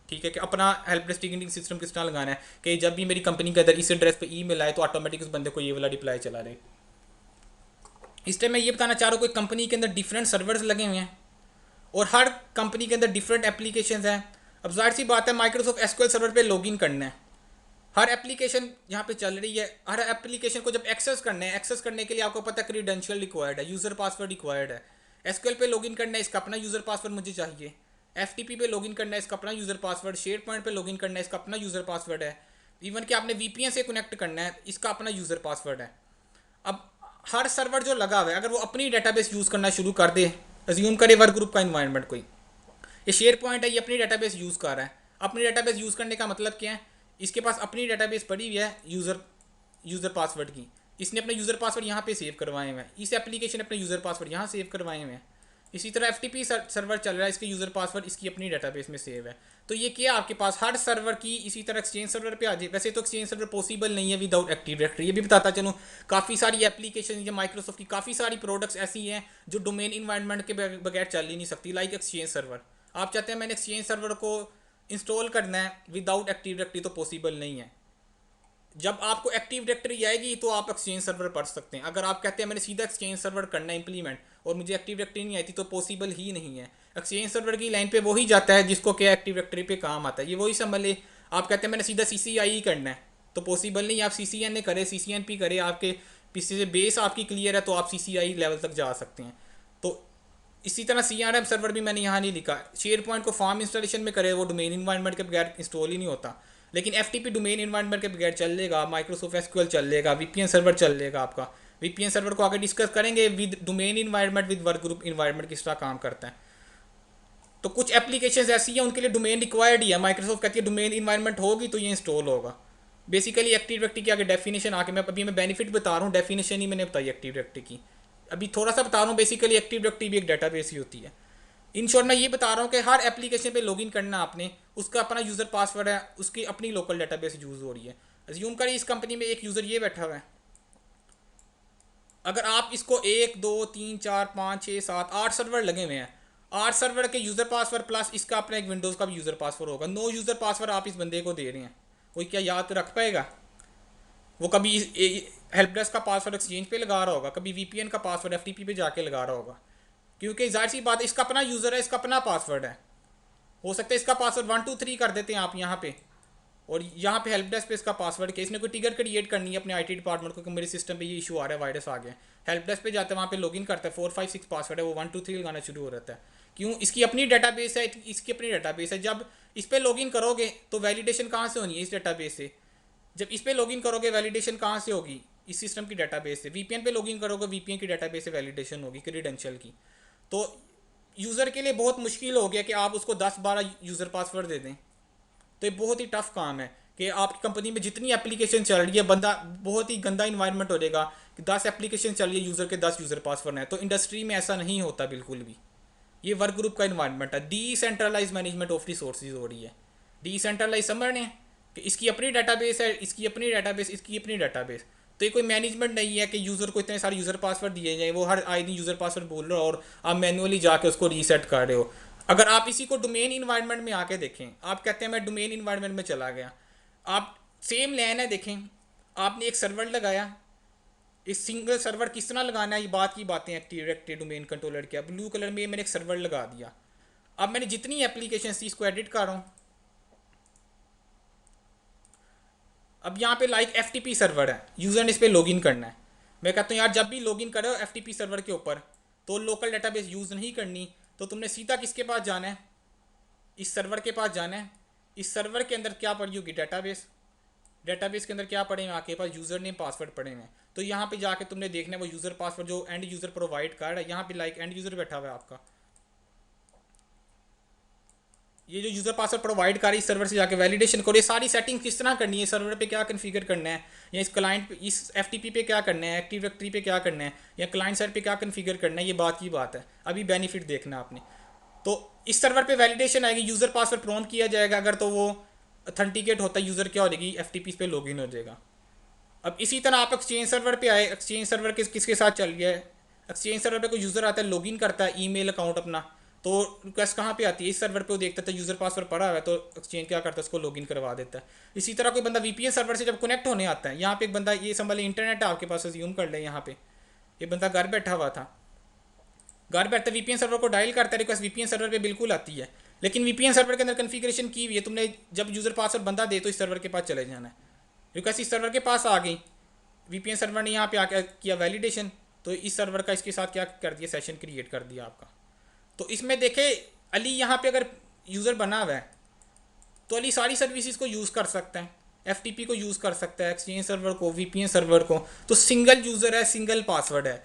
ठीक है। कि अपना हेल्प डेस्क टिकटिंग सिस्टम किस तरह लगाना है कि जब भी मेरी कंपनी के अंदर इस एड्रेस पे ईमेल आए तो ऑटोमेटिक उस बंदे को ये वाला रिप्लाई चला रहे। इस टाइम मैं ये बताना चाह रहा हूँ कि कंपनी के अंदर डिफरेंट सर्वर्स लगे हुए हैं और हर कंपनी के अंदर डिफरेंट एप्लीकेशंस हैं। अब जाहिर सी बात है माइक्रोसॉफ्ट SQL सर्वर पे लॉगिन करना है। हर एप्लीकेशन यहाँ पे चल रही है, हर एप्लीकेशन को जब एक्सेस करना है, एक्सेस करने के लिए आपको पता है क्रीडेंशियल रिक्वायर्ड है, यूज़र पासवर्ड रिक्वायर्ड है। SQL पे लॉगिन करना है, इसका अपना यूज़र पासवर्ड मुझे चाहिए। FTP पे लॉगिन करना है, इसका अपना यूज़र पासवर्ड। शेयर पॉइंट पे लॉगिन करना है, इसका अपना यूज़र पासवर्ड है। इवन कि आपने VPN से कनेक्ट करना है, इसका अपना यूज़र पासवर्ड है। अब हर सर्वर जो लगा हुआ है अगर वो अपनी डेटाबेस यूज़ करना शुरू कर दे, अज्यूम करे वर्क ग्रुप का इन्वायरमेंट कोई, ये शेयर पॉइंट है, ये अपनी डेटाबेस यूज़ कर रहा है। अपनी डेटाबेस यूज़ करने का मतलब क्या है, इसके पास अपनी डेटाबेस पड़ी हुई है यूज़र पासवर्ड की। इसने अपने यूज़र पासवर्ड यहाँ पे सेव करवाए हुए हैं, इस एप्लीकेशन अपने यूज़र पासवर्ड यहाँ सेव करवाए हुए हैं। इसी तरह FTP सर्वर चल रहा है, इसके यूज़र पासवर्ड इसकी अपनी डेटाबेस में सेव है। तो ये क्या आपके पास हर सर्वर की इसी तरह एक्सचेंज सर्वर पे आ जाए। वैसे तो एक्सचेंज सर्वर पॉसिबल नहीं है विदाउट एक्टिव डायरेक्टरी। ये भी बताता चलूँ, काफ़ी सारी एप्लीकेशन या माइक्रोसॉफ्ट की काफ़ी सारी प्रोडक्ट्स ऐसी हैं जो डोमेन इन्वायरमेंट के बगैर चल ही नहीं सकती, लाइक एक्सचेंज सर्वर। आप चाहते हैं मैंने एक्सचेंज सर्वर को इंस्टॉल करना है विदाउट एक्टिव डायरेक्टरी, तो पॉसिबल नहीं है। जब आपको एक्टिव डायरेक्टरी आएगी तो आप एक्सचेंज सर्वर पढ़ सकते हैं। अगर आप कहते हैं मैंने सीधा एक्सचेंज सर्वर करना है इंप्लीमेंट और मुझे एक्टिव डायरेक्टरी नहीं आती, तो पॉसिबल ही नहीं है। एक्सचेंज सर्वर की लाइन पे वही जाता है जिसको क्या एक्टिव डायरेक्टरी पे काम आता है, ये वही समझ ले। आप कहते हैं मैंने सीधा CCI ही करना है, तो पॉसिबल नहीं। आप CCNA करे, CCNP करे, आपके पीछे से बेस आपकी क्लियर है तो आप CCI लेवल तक जा सकते हैं। तो इसी तरह CRM सर्वर भी मैंने यहाँ नहीं लिखा। शेयर पॉइंट को फॉर्म इंस्टॉलेशन में करे, वो डोमेन इन्वायरमेंट के बगैर इंस्टॉल ही नहीं होता। लेकिन FTP डोमेन इन्वायरमेंट के बगैर चल लेगा, माइक्रोसॉफ्ट SQL चल लेगा, VPN सर्वर चल लेगा आपका। VPN सर्वर को आगे डिस्कस करेंगे with domain environment with work group environment किस तरह काम करता है। तो कुछ एप्लीकेशन ऐसी हैं उनके लिए डोमेन रिक्वायर्ड ही है। माइक्रोसॉफ्ट कहती है डोमेन इन्वायरमेंट होगी तो ये इंस्टॉल होगा। बेसिकली एक्टिव डायरेक्टरी की आगे डेफिनेशन आके मैं बेनिफिट बता रहा हूँ, डेफिनेशन ही मैंने बताई एक्टिव डायरेक्टरी की। अभी थोड़ा सा बता रहा हूँ, बेसिकली एक्टिव डायरेक्टरी भी एक डेटाबेस ही होती है। इन शॉर्ट मैं ये बता रहा हूँ कि हर एप्लीकेशन पे लॉगिन करना आपने, उसका अपना यूज़र पासवर्ड है, उसकी अपनी लोकल डेटाबेस यूज़ हो रही है। अज्यूम करिए इस कंपनी में एक यूज़र ये बैठा हुआ है। अगर आप इसको 1 2 3 4 5 6 7 8 सर्वर लगे हुए हैं, 8 सर्वर के यूज़र पासवर्ड प्लस इसका अपना एक विंडोज़ का भी यूज़र पासवर्ड होगा। 9 यूज़र पासवर्ड आप इस बंदे को दे रहे हैं, वो क्या याद रख पाएगा? वो कभी हेल्प डेस्क का पासवर्ड एक्सचेंज पे लगा रहा होगा, कभी VPN का पासवर्ड FTP पे जाके लगा रहा होगा। क्योंकि जाहिर सी बात है इसका अपना यूज़र है, इसका अपना पासवर्ड है। हो सकता है इसका पासवर्ड 1 2 3 कर देते हैं आप यहाँ पे, और यहाँ पे हेल्प डेस्क पे इसका पासवर्ड के इसने कोई ट्रिगर क्रिएट करनी है अपने आईटी डिपार्टमेंट को कि मेरे सिस्टम पे ये इशू आ रहा है, वायरस आ गया है। हेल्प डेस्क पे जाता है, वहाँ पे लॉगिन करता है, 4 5 6 पासवर्ड है, वो 1 2 3 लगाना शुरू हो रहता है। क्यों? इसकी अपनी डेटाबेस है, इसकी अपनी डेटाबेस है। जब इस पर लॉगिन करोगे तो वैलिडेशन कहाँ से होनी है? इस डेटाबेस से। जब इस पर लॉगिन करोगे वैलिडेशन कहाँ से होगी? इस सिस्टम की डेटाबेस से। वीपीएन पे लॉगिन करोगे, वीपीएन की डेटाबेस से वैलिडेशन होगी क्रीडेंशियल की। तो यूज़र के लिए बहुत मुश्किल हो गया कि आप उसको 10 12 यूज़र पासवर्ड दे दें। तो ये बहुत ही टफ काम है कि आपकी कंपनी में जितनी एप्लीकेशन चल रही है, बंदा बहुत ही गंदा इन्वायरमेंट हो जाएगा कि 10 एप्लीकेशन चल रही है, यूज़र के 10 यूज़र पासवर्ड है। तो इंडस्ट्री में ऐसा नहीं होता बिल्कुल भी। ये वर्क ग्रुप का इन्वायरमेंट है, डिसेंट्रलाइज मैनेजमेंट ऑफ रिसोर्सेज हो रही है। डिसेंट्रलाइज समझ रहे हैं कि इसकी अपनी डाटाबेस है, इसकी अपनी डाटाबेस, इसकी अपनी डाटाबेस। तो ये कोई मैनेजमेंट नहीं है कि यूज़र को इतने सारे यूज़र पासवर्ड दिए जाए, वो हर आए दिन यूज़र पासवर्ड बोल रहे हो और आप मैनुअली जाके उसको रीसेट कर रहे हो। अगर आप इसी को डोमेन इन्वायरमेंट में आके देखें, आप कहते हैं मैं डोमेन इन्वायरमेंट में चला गया, आप सेम लैन है देखें, आपने एक सर्वर लगाया, इस सिंगल सर्वर किस तरह लगाना है, ये बात की बातें एक्टिव डायरेक्टरी डोमेन कंट्रोलर क्या, ब्लू कलर में मैंने एक सर्वर लगा दिया। अब मैंने जितनी एप्लीकेशन थी इसको एडिट कर रहा हूँ। अब यहाँ पे लाइक FTP सर्वर है, यूज़र ने इस पर लॉगिन करना है। मैं कहता हूँ यार जब भी लॉगिन करो FTP सर्वर के ऊपर तो लोकल डेटाबेस यूज़ नहीं करनी, तो तुमने सीधा किसके पास जाना है? इस सर्वर के पास जाना है। इस सर्वर के अंदर क्या पड़ी होगी? डेटाबेस। डेटाबेस के अंदर क्या पड़े हैं? आपके पास यूज़र नेम पासवर्ड पड़े हैं। तो यहाँ पे जाके तुमने देखना है वो यूज़र पासवर्ड जो एंड यूज़र प्रोवाइड कर रहा है। यहाँ पे लाइक एंड यूज़र बैठा हुआ है आपका, ये जो यूज़र पासवर्ड प्रोवाइड कर रही है, इस सर्वर से जाके वैलिडेशन करो। ये सारी सेटिंग किस तरह करनी है, सर्वर पे क्या कन्फिगर करना है, या इस क्लाइंट पे, इस FTP पे क्या करना है, एक्टिव डायरेक्टरी पे क्या करना है, या क्लाइंट साइड पे क्या कन्फिगर करना है, ये बात की बात है। अभी बेनिफिट देखना आपने। तो इस सर्वर पे वैलिडेशन आएगी, यूज़र पासवर्ड प्रॉम्प्ट किया जाएगा, अगर तो वो अथेंटिकेट होता है यूज़र क्या हो जाएगी, FTP पे लॉगिन हो जाएगा। अब इसी तरह आप एक्सचेंज सर्वर पे आए, एक्सचेंज सर्वर किसके साथ चल गया है? एक्सचेंज सर्वर पे कोई यूज़र आता है, लॉगिन करता है ईमेल अकाउंट अपना, तो रिक्वेस्ट कहाँ पे आती है? इस सर्वर पे। वो देखता था यूज़र पासवर्ड पड़ा हुआ है, तो एक्सचेंज क्या करता है, उसको लॉगिन करवा देता है। इसी तरह कोई बंदा VPN सर्वर से जब कनेक्ट होने आता है, यहाँ पे एक बंदा, ये संभाले इंटरनेट है आपके पास, अज्यूम कर ले यहाँ पे ये बंदा घर बैठा हुआ था, घर बैठते VPN सर्वर को डायल करता है, रिक्वेस्ट VPN सर्वर पे बिल्कुल आती है। लेकिन VPN सर्वर के अंदर कन्फिग्रेशन की हुई है तुमने, जब यूज़र पासवर्ड बंदा दे तो इस सर्वर के पास चले जाना है। रिक्वेस्ट इस सर्वर के पास आ गई, VPN सर्वर ने यहाँ पे आके किया वैलिडेशन, तो इस सर्वर का इसके साथ क्या कर दिया, सेशन क्रिएट कर दिया आपका। तो इसमें देखे अली यहाँ पे अगर यूज़र बना हुआ है तो अली सारी सर्विसेज को यूज़ कर सकता है, FTP को यूज़ कर सकता है, एक्सचेंज सर्वर को, VPN सर्वर को। तो सिंगल यूज़र है, सिंगल पासवर्ड है,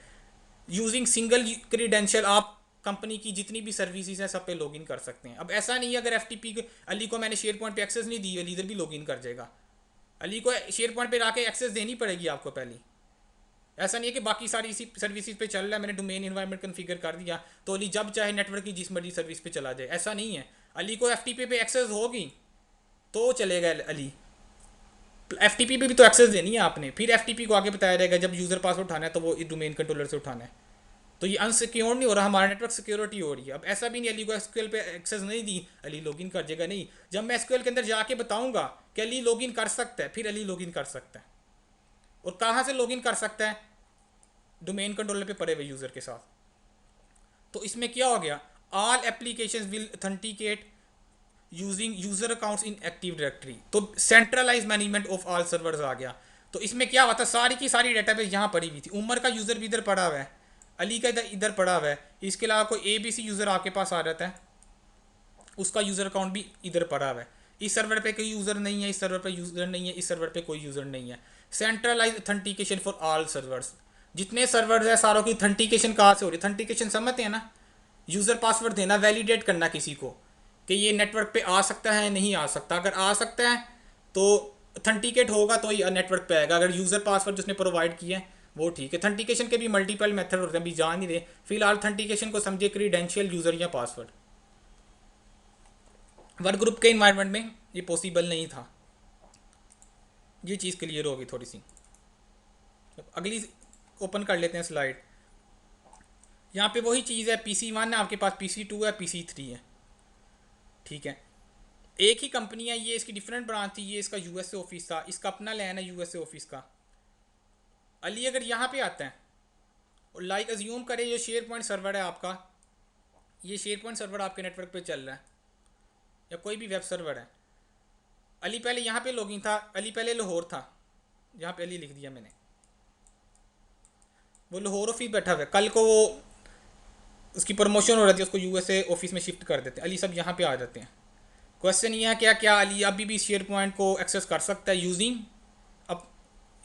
यूजिंग सिंगल क्रीडेंशियल आप कंपनी की जितनी भी सर्विसेज हैं सब पे लॉगिन कर सकते हैं। अब ऐसा नहीं है अगर FTP अली को मैंने शेयर पॉइंट पे एक्सेस नहीं दी, अली इधर भी लॉगिन कर जाएगा। अली को शेयर पॉइंट पे आके एक्सेस देनी पड़ेगी आपको पहले। ऐसा नहीं है कि बाकी सारी इसी सर्विसेज पे चल रहा है, मैंने डोमेन इन्वायरमेंट कन्फिगर कर दिया तो अली जब चाहे नेटवर्क की जिस मर्जी सर्विस पे चला जाए, ऐसा नहीं है। अली को FTP पे एक्सेस होगी तो चलेगा अली। FTP पे भी तो एक्सेस देनी है आपने, फिर FTP को आगे बताया जाएगा जब यूज़र पासवर्ड उठाना है तो वो डोमेन कंट्रोलर से उठाना है। तो ये अनसिक्योर नहीं हो रहा, हमारा नेटवर्क सिक्योरिटी हो रही है। अब ऐसा भी नहीं अली को SQL पे एक्सेस नहीं दी, अली लॉगिन कर जाएगा, नहीं। जब मैं SQL के अंदर जाके बताऊंगा कि अली लॉगिन कर सकता है, फिर अली लॉगिन कर सकता है। और कहाँ से लॉगिन कर सकता है? डोमेन कंट्रोलर पे पड़े हुए यूज़र के साथ। तो इसमें क्या हो गया, all applications will authenticate using user accounts in active directory. तो centralise management of all servers आ गया। तो इसमें क्या हुआ था, सारी की सारी डेटाबेस यहाँ पड़ी हुई थी। उमर का यूज़र भी इधर पड़ा हुआ है, अली का इधर इधर पड़ा हुआ है, इसके अलावा कोई ABC यूज़र आपके पास आ जाता है, उसका यूज़र अकाउंट भी इधर पड़ा हुआ है। इस सर्वर पे कोई यूज़र नहीं है, इस सर्वर पे यूज़र नहीं है, इस सर्वर पे कोई यूज़र नहीं है। Centralize authentication for all servers. जितने सर्वर्स है सारों की ऑथेंटिकेशन कहाँ से हो रही है? ऑथेंटिकेशन समझते हैं ना, यूज़र पासवर्ड देना, वैलिडेट करना किसी को कि ये नेटवर्क पे आ सकता है, नहीं आ सकता। अगर आ सकता है तो ऑथेंटिकेट होगा तो ये नेटवर्क पे आएगा। अगर यूज़र पासवर्ड जिसने प्रोवाइड किया है वो ठीक है। ऑथेंटिकेशन के भी मल्टीपल मेथड होते हैं, अभी जान नहीं रहे फिलहाल। ऑथेंटिकेशन को समझिए क्रीडेंशियल, यूज़र या पासवर्ड। वर्क ग्रुप के इन्वायरमेंट में ये पॉसिबल नहीं था। ये चीज़ क्लियर होगी थोड़ी सी। अगली ओपन कर लेते हैं स्लाइड। यहाँ पे वही चीज़ है, PC1 है आपके पास, PC2 है, PC3 है, ठीक है। एक ही कंपनी है, ये इसकी डिफरेंट ब्रांच थी, ये इसका USA ऑफिस था, इसका अपना लैन है USA ऑफिस का। अली अगर यहाँ पे आता है और लाइक अज्यूम करें ये शेयर पॉइंट सर्वर है आपका, ये शेयर पॉइंट सर्वर आपके नेटवर्क पे चल रहा है या कोई भी वेब सर्वर है। अली पहले यहाँ पे लॉगिन था, अली पहले लाहौर था, यहाँ पे अली लिख दिया मैंने, वो लाहौर ऑफिस बैठा हुआ है। कल को वो उसकी प्रमोशन हो रही थी, उसको यूएसए ऑफिस में शिफ्ट कर देते हैं, अली सब यहाँ पे आ जाते हैं। क्वेश्चन ये है क्या क्या अली अभी भी शेयर पॉइंट को एक्सेस कर सकता है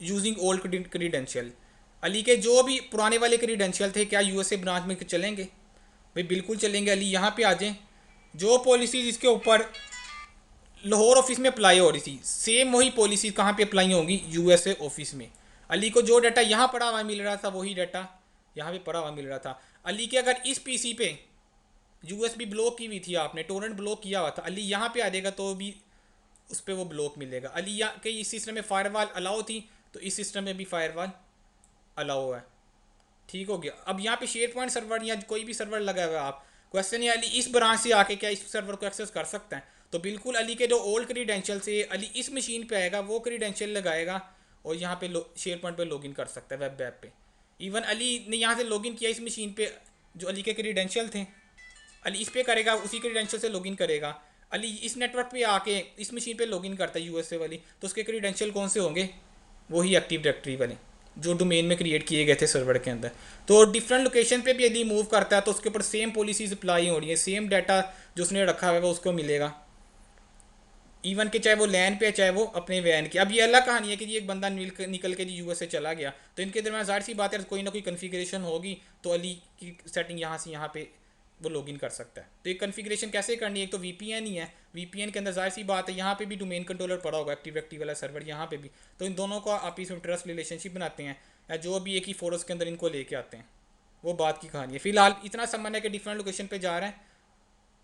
यूजिंग ओल्ड क्रीडेंशियल। अली के जो भी पुराने वाले क्रीडेंशियल थे क्या यूएसए ब्रांच में चलेंगे? भाई बिल्कुल चलेंगे। अली यहाँ पे आ जाएं, जो पॉलिसीज इसके ऊपर लाहौर ऑफिस में अप्लाई हो रही थी सेम वही पॉलिसी कहाँ पे अप्लाई होंगी? यूएसए ऑफिस में। अली को जो डाटा यहाँ पड़ा हुआ मिल रहा था वही डाटा यहाँ पे पड़ा हुआ मिल रहा था। अली के अगर इस पीसी पे यूएसबी ब्लॉक की हुई थी, आपने टोरेंट ब्लॉक किया हुआ था, अली यहाँ पे आ जाएगा तो भी उस पर वो ब्लॉक मिलेगा। अली यहाँ के इस सिस्टम में फायरवॉल अलाउ थी तो इस सिस्टम में भी फायरवॉल अलाउ है। ठीक हो गया। अब यहाँ पे शेयर पॉइंट सर्वर या कोई भी सर्वर लगा हुआ है, आप क्वेश्चन है अली इस ब्रांच से आके क्या इस सर्वर को एक्सेस कर सकता है? तो बिल्कुल अली के जो ओल्ड क्रीडेंशियल से अली इस मशीन पे आएगा वो क्रीडेंशियल लगाएगा और यहाँ पे शेयर पॉइंट पे लॉगिन कर सकता है वेब पे। इवन अली ने यहाँ से लॉगिन किया इस मशीन पे, जो अली के क्रीडेंशियल थे अली इस पे करेगा, उसी क्रीडेंशियल से लॉगिन करेगा। अली इस नेटवर्क पे आके इस मशीन पे लॉगिन करता है यूएसए वाली, तो उसके क्रीडेंशियल कौन से होंगे? वही एक्टिव डायरेक्टरी वाले जो डोमेन में क्रिएट किए गए थे सर्वर के अंदर। तो डिफरेंट लोकेशन पे भी यदि मूव करता है तो उसके ऊपर सेम पॉलिसीज अप्लाई हो रही है, सेम डाटा जो उसने रखा हुआ है वो उसको मिलेगा, इवन कि चाहे वो लैन पे है चाहे वो अपने वैन की। अब ये अलग कहानी है कि एक बंदा निकल के यूएसए चला गया तो इनके दरमियान जाहिर सी बात है कोई ना कोई कन्फिग्रेशन होगी, तो अली की सेटिंग यहाँ से यहाँ पे वो लॉगिन कर सकता है। तो ये कन्फिग्रेशन कैसे करनी है? एक तो वीपीएन ही है, वीपीएन के अंदर जाहिर सी बात है यहाँ पे भी डोमेन कंट्रोलर पड़ा होगा, एक्टिव डायरेक्टरी वाला सर्वर यहाँ पे भी, तो इन दोनों का आप इसमें ट्रस्ट रिलेशनशिप बनाते हैं या जो भी एक ही फोरस के अंदर इनको लेके आते हैं, वो बात की कहानी है। फिलहाल इतना समझना है कि डिफरेंट लोकेशन पे जा रहे हैं।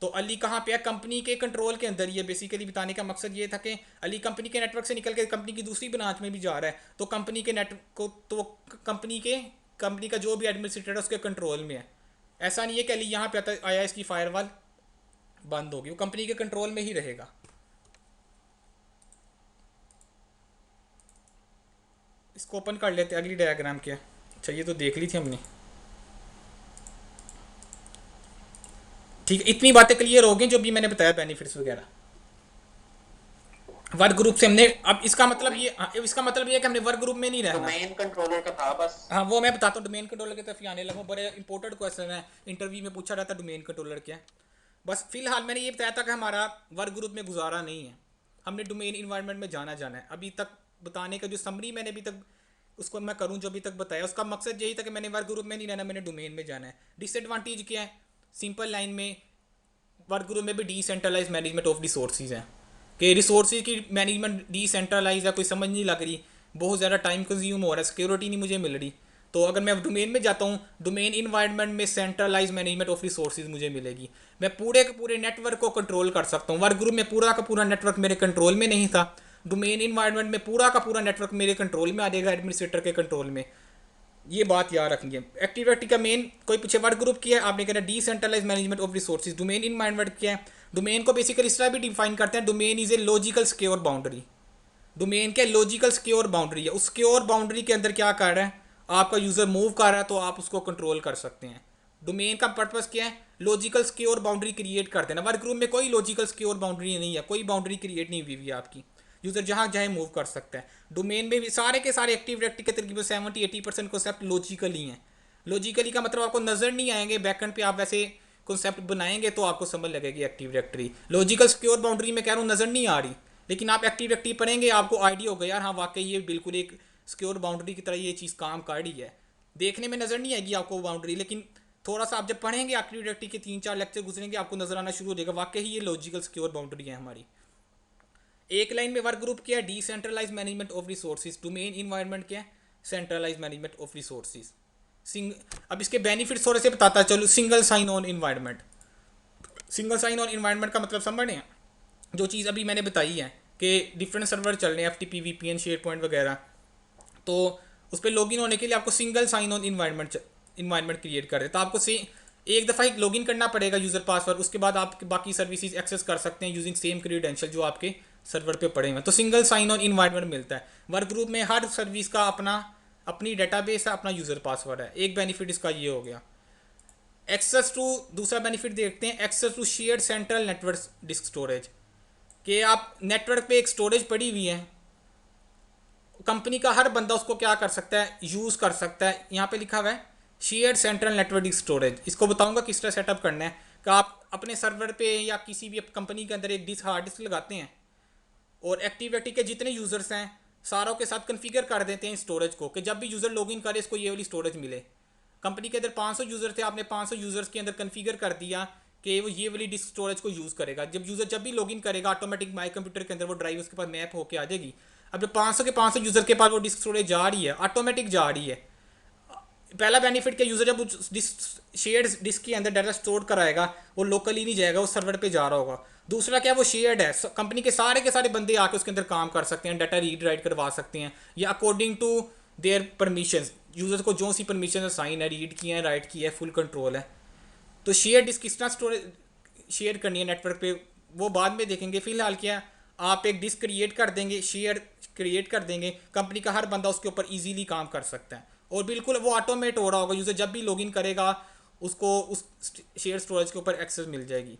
तो अली कहाँ पे है? कंपनी के कंट्रोल के अंदर। ये बेसिकली बताने का मकसद ये था कि अली कंपनी के नेटवर्क से निकल के कंपनी की दूसरी ब्रांच में भी जा रहा है, तो कंपनी के नेटवर्क को तो कंपनी का जो भी एडमिनिस्ट्रेटर है उसके कंट्रोल में है। ऐसा नहीं है कि अली यहाँ पे आया इसकी फायरवॉल बंद होगी, वो कंपनी के कंट्रोल में ही रहेगा। इसको ओपन कर लेते हैं, अगली डायग्राम क्या है। अच्छा ये तो देख ली थी हमने, ठीक है। इतनी बातें क्लियर हो गई जो भी मैंने बताया बेनिफिट्स वगैरह वर्क ग्रुप से हमने। अब इसका मतलब ये है कि हमने वर्क ग्रुप में नहीं रहना। डोमेन कंट्रोलर का था बस। हाँ वो मैं बताता हूँ, डोमेन कंट्रोलर की तरफ ही आने लगा। बड़े इंपॉर्टेंट क्वेश्चन है, इंटरव्यू में पूछा जाता है डोमेन कंट्रोलर क्या है। बस फिलहाल मैंने ये बताया था कि हमारा वर्क ग्रुप में गुजारा नहीं है, हमने डोमेन इन्वायरमेंट में जाना है। अभी तक बताने का जो समरी मैंने अभी तक उसको मैं करूँ जो अभी तक बताया, उसका मकसद यही था कि मैंने वर्क ग्रुप में नहीं रहना, मैंने डोमेन में जाना है। डिसएडवांटेज क्या है? सिंपल लाइन में वर्क ग्रुप में भी डिसेंट्रलाइज मैनेजमेंट ऑफ रिसोर्सेज है कि रिसोर्सेज की मैनेजमेंट डिसेंट्रलाइज है, कोई समझ नहीं लग रही, बहुत ज़्यादा टाइम कंज्यूम हो रहा है, सिक्योरिटी नहीं मुझे मिल रही। तो अगर मैं डोमेन में जाता हूँ, डोमेन इन्वायरमेंट में सेंट्रलाइज मैनेजमेंट ऑफ रिसोर्सेज मुझे मिलेगी, मैं पूरे के पूरे नेटवर्क को कंट्रोल कर सकता हूँ। वर्क ग्रुप में पूरा का पूरा नेटवर्क मेरे कंट्रोल में नहीं था, डोमेन इन्वायरमेंट में पूरा का पूरा नेटवर्क मेरे कंट्रोल में आ जाएगा, एडमिनिस्ट्रेटर के कंट्रोल में। ये बात याद रखनी है। एक्टिव डायरेक्टरी का मेन कोई पीछे वर्क ग्रुप किया है, आपने कहना decentralize management of resources. Domain environment क्या है? डोमेन को बेसिकली इस तरह भी डिफाइन करते हैं, domain is a logical secure boundary. Domain क्या लॉजिकल सिक्योर बाउंड्री है, उस सिक्योर बाउंड्री के अंदर क्या कर रहा है आपका यूजर मूव कर रहा है तो आप उसको कंट्रोल कर सकते हैं। डोमेन का पर्पस क्या है? लॉजिकल सिक्योर बाउंड्री क्रिएट कर देना। वर्क ग्रुप में कोई लॉजिकल सिक्योर बाउंड्री नहीं है, कोई बाउंड्री क्रिएट नहीं हुई है आपकी, यूजर जहाँ चाहे मूव कर सकता है। डोमेन में भी सारे के सारे एक्टिव डायरेक्टरी के तकरीबन 70-80% कॉन्सेप्ट लॉजिकली हैं। लॉजिकली का मतलब आपको नजर नहीं आएंगे, बैकएंड पे आप वैसे कॉन्सेप्ट बनाएंगे तो आपको समझ लगेगी active directory. Logical secure boundary में कह रहा हूँ नजर नहीं आ रही, लेकिन आप एक्टिव डायरेक्टरी पढ़ेंगे आपको आइडिया होगा यार हाँ वाकई ये बिल्कुल एक सिक्योर बाउंड्री की तरह ये चीज़ काम कर रही है। देखने में नजर नहीं आएगी आपको बाउंड्री, लेकिन थोड़ा सा आप जब पढ़ेंगे एक्टिव डायरेक्टरी के 3-4 लेक्चर गुजरेंगे आपको नजर आना शुरू हो जाएगा वाकई ये लॉजिकल सिक्योर बाउंड्री है हमारी। एक लाइन में वर्क ग्रुप क्या है? Decentralize management of resources. Domain environment क्या है? Centralize management of resources. अब इसके बेनिफिट्स थोड़े से बताता चलो। Single sign on environment. Single sign on environment का मतलब समझ रहे हैं? जो चीज़ अभी मैंने बताई है कि डिफरेंट सर्वर चल रहे हैं, FTP, VPN, शेयर पॉइंट वगैरह, तो उस पर लॉगिन होने के लिए आपको single sign on environment create कर देता है। आपको से एक दफ़ा ही लॉगिन करना पड़ेगा यूज़र पासवर्ड, उसके बाद आप बाकी सर्विसेज एक्सेस कर सकते हैं यूजिंग सेम क्रीडेंशियल जो आपके सर्वर पे पड़े हुए हैं। तो सिंगल साइन ऑन इन्वायरमेंट मिलता है। वर्क ग्रुप में हर सर्विस का अपनी डेटाबेस है, अपना यूज़र पासवर्ड है। एक बेनिफिट इसका ये हो गया। एक्सेस टू, दूसरा बेनिफिट देखते हैं, access to shared central network disk storage, कि आप नेटवर्क पे एक स्टोरेज पड़ी हुई है, कंपनी का हर बंदा उसको क्या कर सकता है, यूज़ कर सकता है। यहाँ पे लिखा हुआ है shared central network disk storage. इसको बताऊंगा किस तरह सेटअप करना है, कि आप अपने सर्वर पे या किसी भी कंपनी के अंदर एक डिस्क, हार्ड डिस्क लगाते हैं और एक्टिविटी के जितने यूज़र्स हैं सारों के साथ कन्फिगर कर देते हैं स्टोरेज को, कि जब भी यूज़र लॉगिन करे इसको ये वाली स्टोरेज मिले। कंपनी के अंदर 500 यूज़र थे, आपने 500 यूज़र्स के अंदर कन्फिगर कर दिया कि वो ये वाली डिस्क स्टोरेज को यूज़ करेगा। जब यूज़र जब भी लॉगिन करेगा ऑटोमेटिक माई कंप्यूटर के अंदर वो ड्राइव उसके पास मैप होकर आ जाएगी। अब जो 500 के 500 यूज़र के पास वो डिस्क स्टोरेज जा रही है, ऑटोमेटिक जा रही है। पहला बेनिफिट क्या, यूज़र जब उस डिस्क शेयर्ड डिस्क के अंदर डाटा स्टोर कराएगा वो लोकली नहीं जाएगा, वो सर्वर पे जा रहा होगा। दूसरा क्या, वो शेयर्ड है, कंपनी के सारे बंदे आके उसके अंदर काम कर सकते हैं, डाटा रीड राइट करवा सकते हैं, या according to their permission, user को जो सी परमिशन असाइन है, रीड किया है, राइट किया है, फुल कंट्रोल है। तो शेयर डिस्क किस तरह स्टोरेज शेयर करनी है नेटवर्क पे, वो बाद में देखेंगे। फिलहाल क्या, आप एक डिस्क क्रिएट कर देंगे, शेयर क्रिएट कर देंगे, कंपनी का हर बंदा उसके ऊपर इजीली काम कर सकता है, और बिल्कुल वो ऑटोमेट हो रहा होगा। यूज़र जब भी लॉगिन करेगा उसको उस शेयर स्टोरेज के ऊपर एक्सेस मिल जाएगी।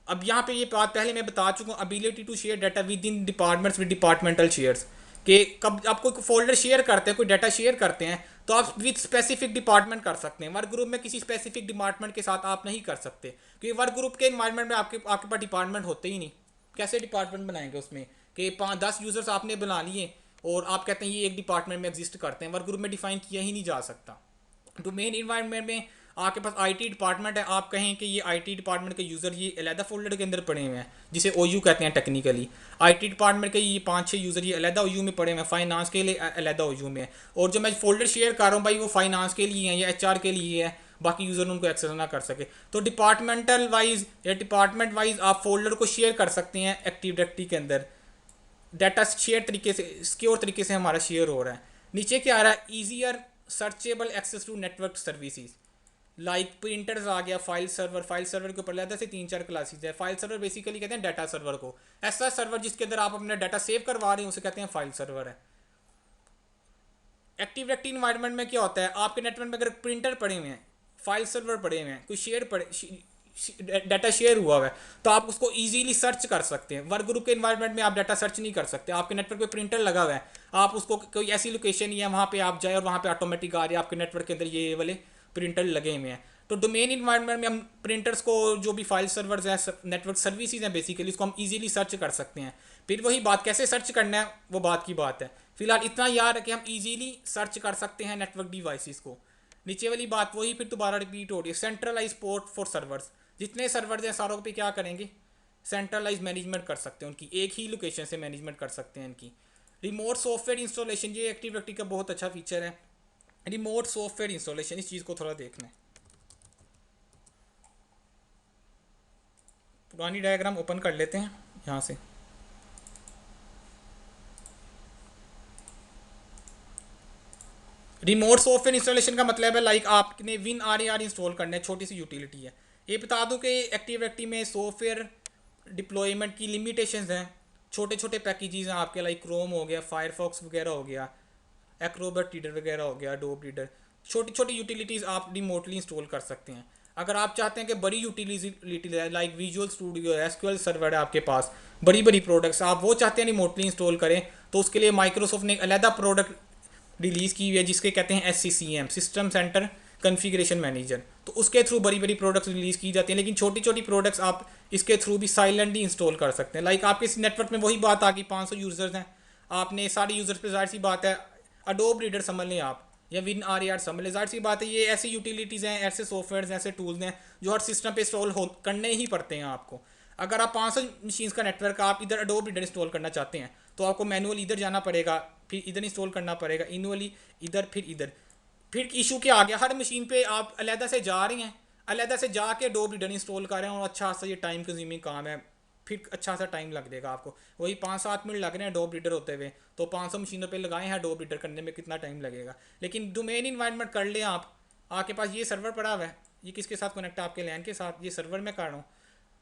अब यहाँ पे ये बात पहले मैं बता चुका हूँ, ability to share data within departments with departmental shares, कि कब आप कोई फोल्डर शेयर करते हैं, कोई डाटा शेयर करते हैं, तो आप विद स्पेसिफिक डिपार्टमेंट कर सकते हैं। वर्क ग्रुप में किसी स्पेसिफिक डिपार्टमेंट के साथ आप नहीं कर सकते, क्योंकि वर्क ग्रुप के इन्वायरमेंट में आपके आपके पास डिपार्टमेंट होते ही नहीं। कैसे डिपार्टमेंट बनाएंगे उसमें, कि 5-10 यूजर्स आपने बना लिए और आप कहते हैं ये एक डिपार्टमेंट में एग्जिस्ट करते हैं, वर्क ग्रुप में डिफाइन किया ही नहीं जा सकता। तो मेन इन्वायरमेंट में आपके पास आईटी डिपार्टमेंट है, आप कहें कि ये आईटी डिपार्टमेंट के यूज़र ये अलहदा फोल्डर के अंदर पड़े हुए हैं, जिसे ओयू कहते हैं टेक्निकली। आईटी डिपार्टमेंट के ये 5-6 यूज़र ये अलहदा ओयू में पड़े हुए हैं, फाइनेंस के लिए अलहदा ओयू में है, और जो मैं फोल्डर शेयर कर रहा हूँ भाई वो फाइनेंस के लिए है या एचआर के लिए है, बाकी यूज़र उनको एक्सेस ना कर सके। तो डिपार्टमेंटल वाइज या डिपार्टमेंट वाइज आप फोल्डर को शेयर कर सकते हैं एक्टिव डायरेक्टरी के अंदर। डाटा शेयर तरीके से, सिक्योर तरीके से हमारा शेयर हो रहा है। नीचे क्या आ रहा है, easier searchable access to network services, like printers आ गया, फाइल सर्वर के ऊपर अलग से 3-4 क्लासेस है। फाइल सर्वर बेसिकली कहते हैं डाटा सर्वर को, ऐसा सर्वर जिसके अंदर आप अपना डाटा सेव करवा रहे हैं उसे कहते हैं फाइल सर्वर है। एक्टिव डायरेक्टरी इन्वायरमेंट में क्या होता है, आपके नेटवर्क में अगर प्रिंटर पड़े हुए हैं, फाइल सर्वर पड़े हुए हैं, कोई डाटा शेयर हुआ है, तो आप उसको इजीली सर्च कर सकते हैं। वर्क ग्रुप के इन्वायरमेंट में आप डाटा सर्च नहीं कर सकते, आपके नेटवर्क पे प्रिंटर लगा हुआ है, आप उसको कोई ऐसी लोकेशन या वहाँ पे आप जाए और वहाँ पे ऑटोमेटिक आ रही है आपके नेटवर्क के अंदर ये वाले प्रिंटर लगे हुए हैं। तो डोमेन इन्वायरमेंट में हम प्रिंटर्स को, जो भी फाइल सर्वर्स हैं, नेटवर्क सर्विसेज हैं बेसिकली, उसको हम इजीली सर्च कर सकते हैं। फिर वही बात, कैसे सर्च करना है वो बात की बात है। फिलहाल इतना याद है कि हम इजीली सर्च कर सकते हैं नेटवर्क डिवाइसेस को। नीचे वाली बात वही फिर दोबारा रिपीट हो रही है, सेंट्रलाइज पोर्ट फॉर सर्वर्स, जितने सर्वर्स हैं सारों पे क्या करेंगे, सेंट्रलाइज मैनेजमेंट कर सकते हैं, उनकी एक ही लोकेशन से मैनेजमेंट कर सकते हैं इनकी। रिमोट सॉफ्टवेयर इंस्टॉलेशन, ये एक्टिव डायरेक्टरी का बहुत अच्छा फीचर है, रिमोट सॉफ्टवेयर इंस्टॉलेशन। इस चीज़ को थोड़ा देखना है, पुरानी डायग्राम ओपन कर लेते हैं यहाँ से। रिमोट सॉफ्टवेयर इंस्टॉलेशन का मतलब है लाइक आपने win R A R install करना है, छोटी सी यूटिलिटी है। ये बता दूं कि एक्टिव डायरेक्टरी में सॉफ्टवेयर डिप्लॉयमेंट की लिमिटेशंस हैं, छोटे छोटे पैकेजेस हैं आपके, लाइक क्रोम हो गया, फायरफॉक्स वगैरह हो गया, एक्रोबैट रीडर वगैरह हो गया, डोब रीडर, छोटी छोटी यूटिलिटीज़ आप रिमोटली इंस्टॉल कर सकते हैं। अगर आप चाहते हैं कि बड़ी यूटिलिटी है, लाइक विजुअल स्टूडियो है, एसक्यूएल सर्वर है आपके पास, बड़ी बड़ी प्रोडक्ट्स आप वो चाहते हैं रिमोटली इंस्टॉल करें, तो उसके लिए माइक्रोसॉफ्ट ने एक अलहदा प्रोडक्ट रिलीज़ की हुई है जिसके कहते हैं SCCM, system centre configuration manager. तो उसके थ्रू बड़ी बड़ी प्रोडक्ट्स रिलीज़ की जाती हैं, लेकिन छोटी छोटी प्रोडक्ट्स आप इसके थ्रू भी साइलेंटली इंस्टॉल कर सकते हैं। लाइक आपके इस नेटवर्क में वही बात आ गई, 500 यूज़र्स हैं, आपने सारे यूज़र्स पे जाहिर सी बात है अडोब रीडर समझ लें आप, या विन आर ए आर समझ लें, जाहिर सी बात है ये ऐसी यूटिलिटीज़ हैं, ऐसे सॉफ्टवेयर ऐसे टूल्स हैं जो हर सिस्टम पे इंस्टॉल हो करने ही पड़ते हैं आपको। अगर आप 500 मशीन्स का नेटवर्क आप इधर अडोब रीडर इंस्टॉल करना चाहते हैं तो आपको मैनुअल इधर जाना पड़ेगा, फिर इधर इंस्टॉल करना पड़ेगा, इनवली इधर, फिर इधर। फिर इशू क्या आ गया, हर मशीन पे आप अलहदा से जा रहे हैं, अलहदा से जाके अडोब रीडर इंस्टॉल कर रहे हैं, और अच्छा सा ये टाइम कंज्यूमिंग काम है, फिर अच्छा सा टाइम लग जाएगा आपको, वही 5-7 मिनट लग रहे हैं डोब रीडर होते हुए, तो 500 मशीनों पे लगाए हैं डोब रीडर करने में कितना टाइम लगेगा। लेकिन डोमेन इन्वायरमेंट कर लें आप, आपके पास ये सर्वर पड़ा हुआ है, ये किसके साथ कनेक्ट है, आपके लैन के साथ, ये सर्वर में कर रहा हूँ।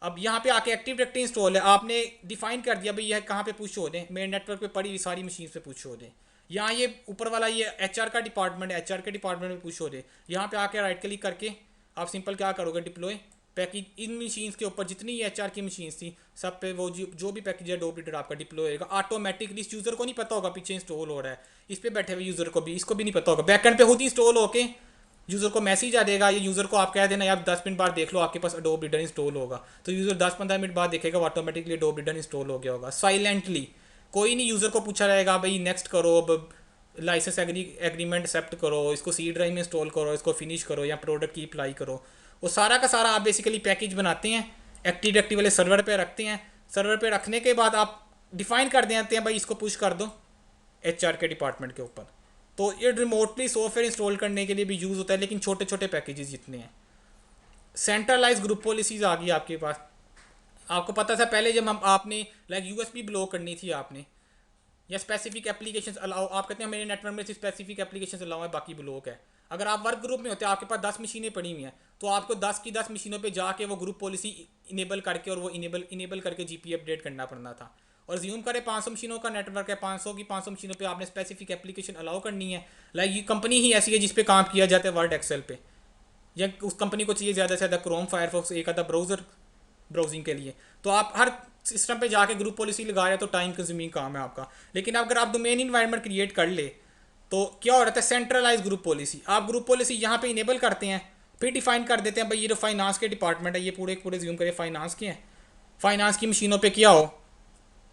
अब यहाँ पे आके एक्टिव डायरेक्टरी इंस्टॉल है, आपने डिफाइन कर दिया भाई यह कहाँ पे पुश हो दें, मेरे नेटवर्क पे पड़ी हुई सारी मशीन पे पुश हो दें। यहाँ ये ऊपर वाला ये HR का डिपार्टमेंट है, HR के डिपार्टमेंट में पुश हो दे, यहाँ पे आके राइट क्लिक करके आप सिंपल क्या करोगे, डिप्लॉय पैकेज इन मशीन्स के ऊपर जितनी एचआर की मशीन्स थी सब पे वो जो भी पैकेज है डोप रीडर आपका डिप्लॉय होगा ऑटोमेटिकली। इस यूज़र को नहीं पता होगा पीछे इंस्टॉल हो रहा है, इस पे बैठे हुए यूज़र को भी इसको भी नहीं पता होगा, बैकएंड पे खुद ही इंस्टॉल होके यूज़र को मैसेज आ देगा, ये यूज़र को आप कह देना यार 10 मिनट बाद देख लो आपके पास अडोब रीडर इंस्टॉल होगा, तो यूज़र 10-15 मिनट बाद देखेगा ऑटोमेटिकली अडोब रीडर इंस्टॉल हो गया होगा साइलेंटली। कोई नहीं यूज़र को पूछा रहेगा भाई नेक्स्ट करो, अब लाइसेंस एग्रीमेंट एक्सेप्ट करो, इसको सी ड्राइव में इंस्टॉल करो, इसको फिनिश करो या प्रोडक्ट की अप्लाई करो। वो सारा का सारा आप बेसिकली पैकेज बनाते हैं, एक्टिव डायरेक्टरी वाले सर्वर पे रखते हैं। सर्वर पे रखने के बाद आप डिफाइन कर देते हैं भाई इसको पुश कर दो एचआर के डिपार्टमेंट के ऊपर। तो ये रिमोटली सॉफ्टवेयर इंस्टॉल करने के लिए भी यूज़ होता है, लेकिन छोटे छोटे पैकेजेस जितने हैं। सेंट्रलाइज ग्रुप पॉलिसीज आ गई आपके पास। आपको पता था पहले जब हम आपने लाइक यूएसबी ब्लॉक करनी थी आपने, या स्पेसिफिक एप्लीकेशन अलाउ, आप कहते हैं मेरे नेटवर्क में स्पेसिफिक एप्लीकेशन अलाउ है बाकी ब्लॉक है। अगर आप वर्क ग्रुप में होते हैं आपके पास 10 मशीनें पड़ी हुई हैं, तो आपको 10 की 10 मशीनों पे जाके वो ग्रुप पॉलिसी इनेबल करके और वो इनेबल करके जीपी अपडेट करना पड़ना था। और ज्यूम करें 500 मशीनों का नेटवर्क है, 500 की 500 मशीनों पे आपने स्पेसिफिक एप्लीकेशन अलाउ करनी है। लाइक ये कंपनी ही ऐसी है जिस पे काम किया जाता है वर्ड एक्सेल पे, या उस कंपनी को चाहिए ज़्यादा से ज़्यादा क्रोम फायरफॉक्स एक आधा ब्राउज़र ब्राउजिंग के लिए, तो आप हर सिस्टम पे जाके ग्रुप पॉलिसी लगा रहे हैं, तो टाइम कंज्यूमिंग काम है आपका। लेकिन अगर आप डोमेन इन्वायरमेंट क्रिएट कर ले तो क्या हो रहा है, सेंट्रलाइज ग्रुप पॉलिसी। आप ग्रुप पॉलिसी यहाँ पे इनेबल करते हैं, फिर डिफाइन कर देते हैं भाई ये जो फाइनेंस के डिपार्टमेंट है ये पूरे पूरे ज्यूम करें फाइनेंस के हैं, फाइनेंस की मशीनों पे क्या हो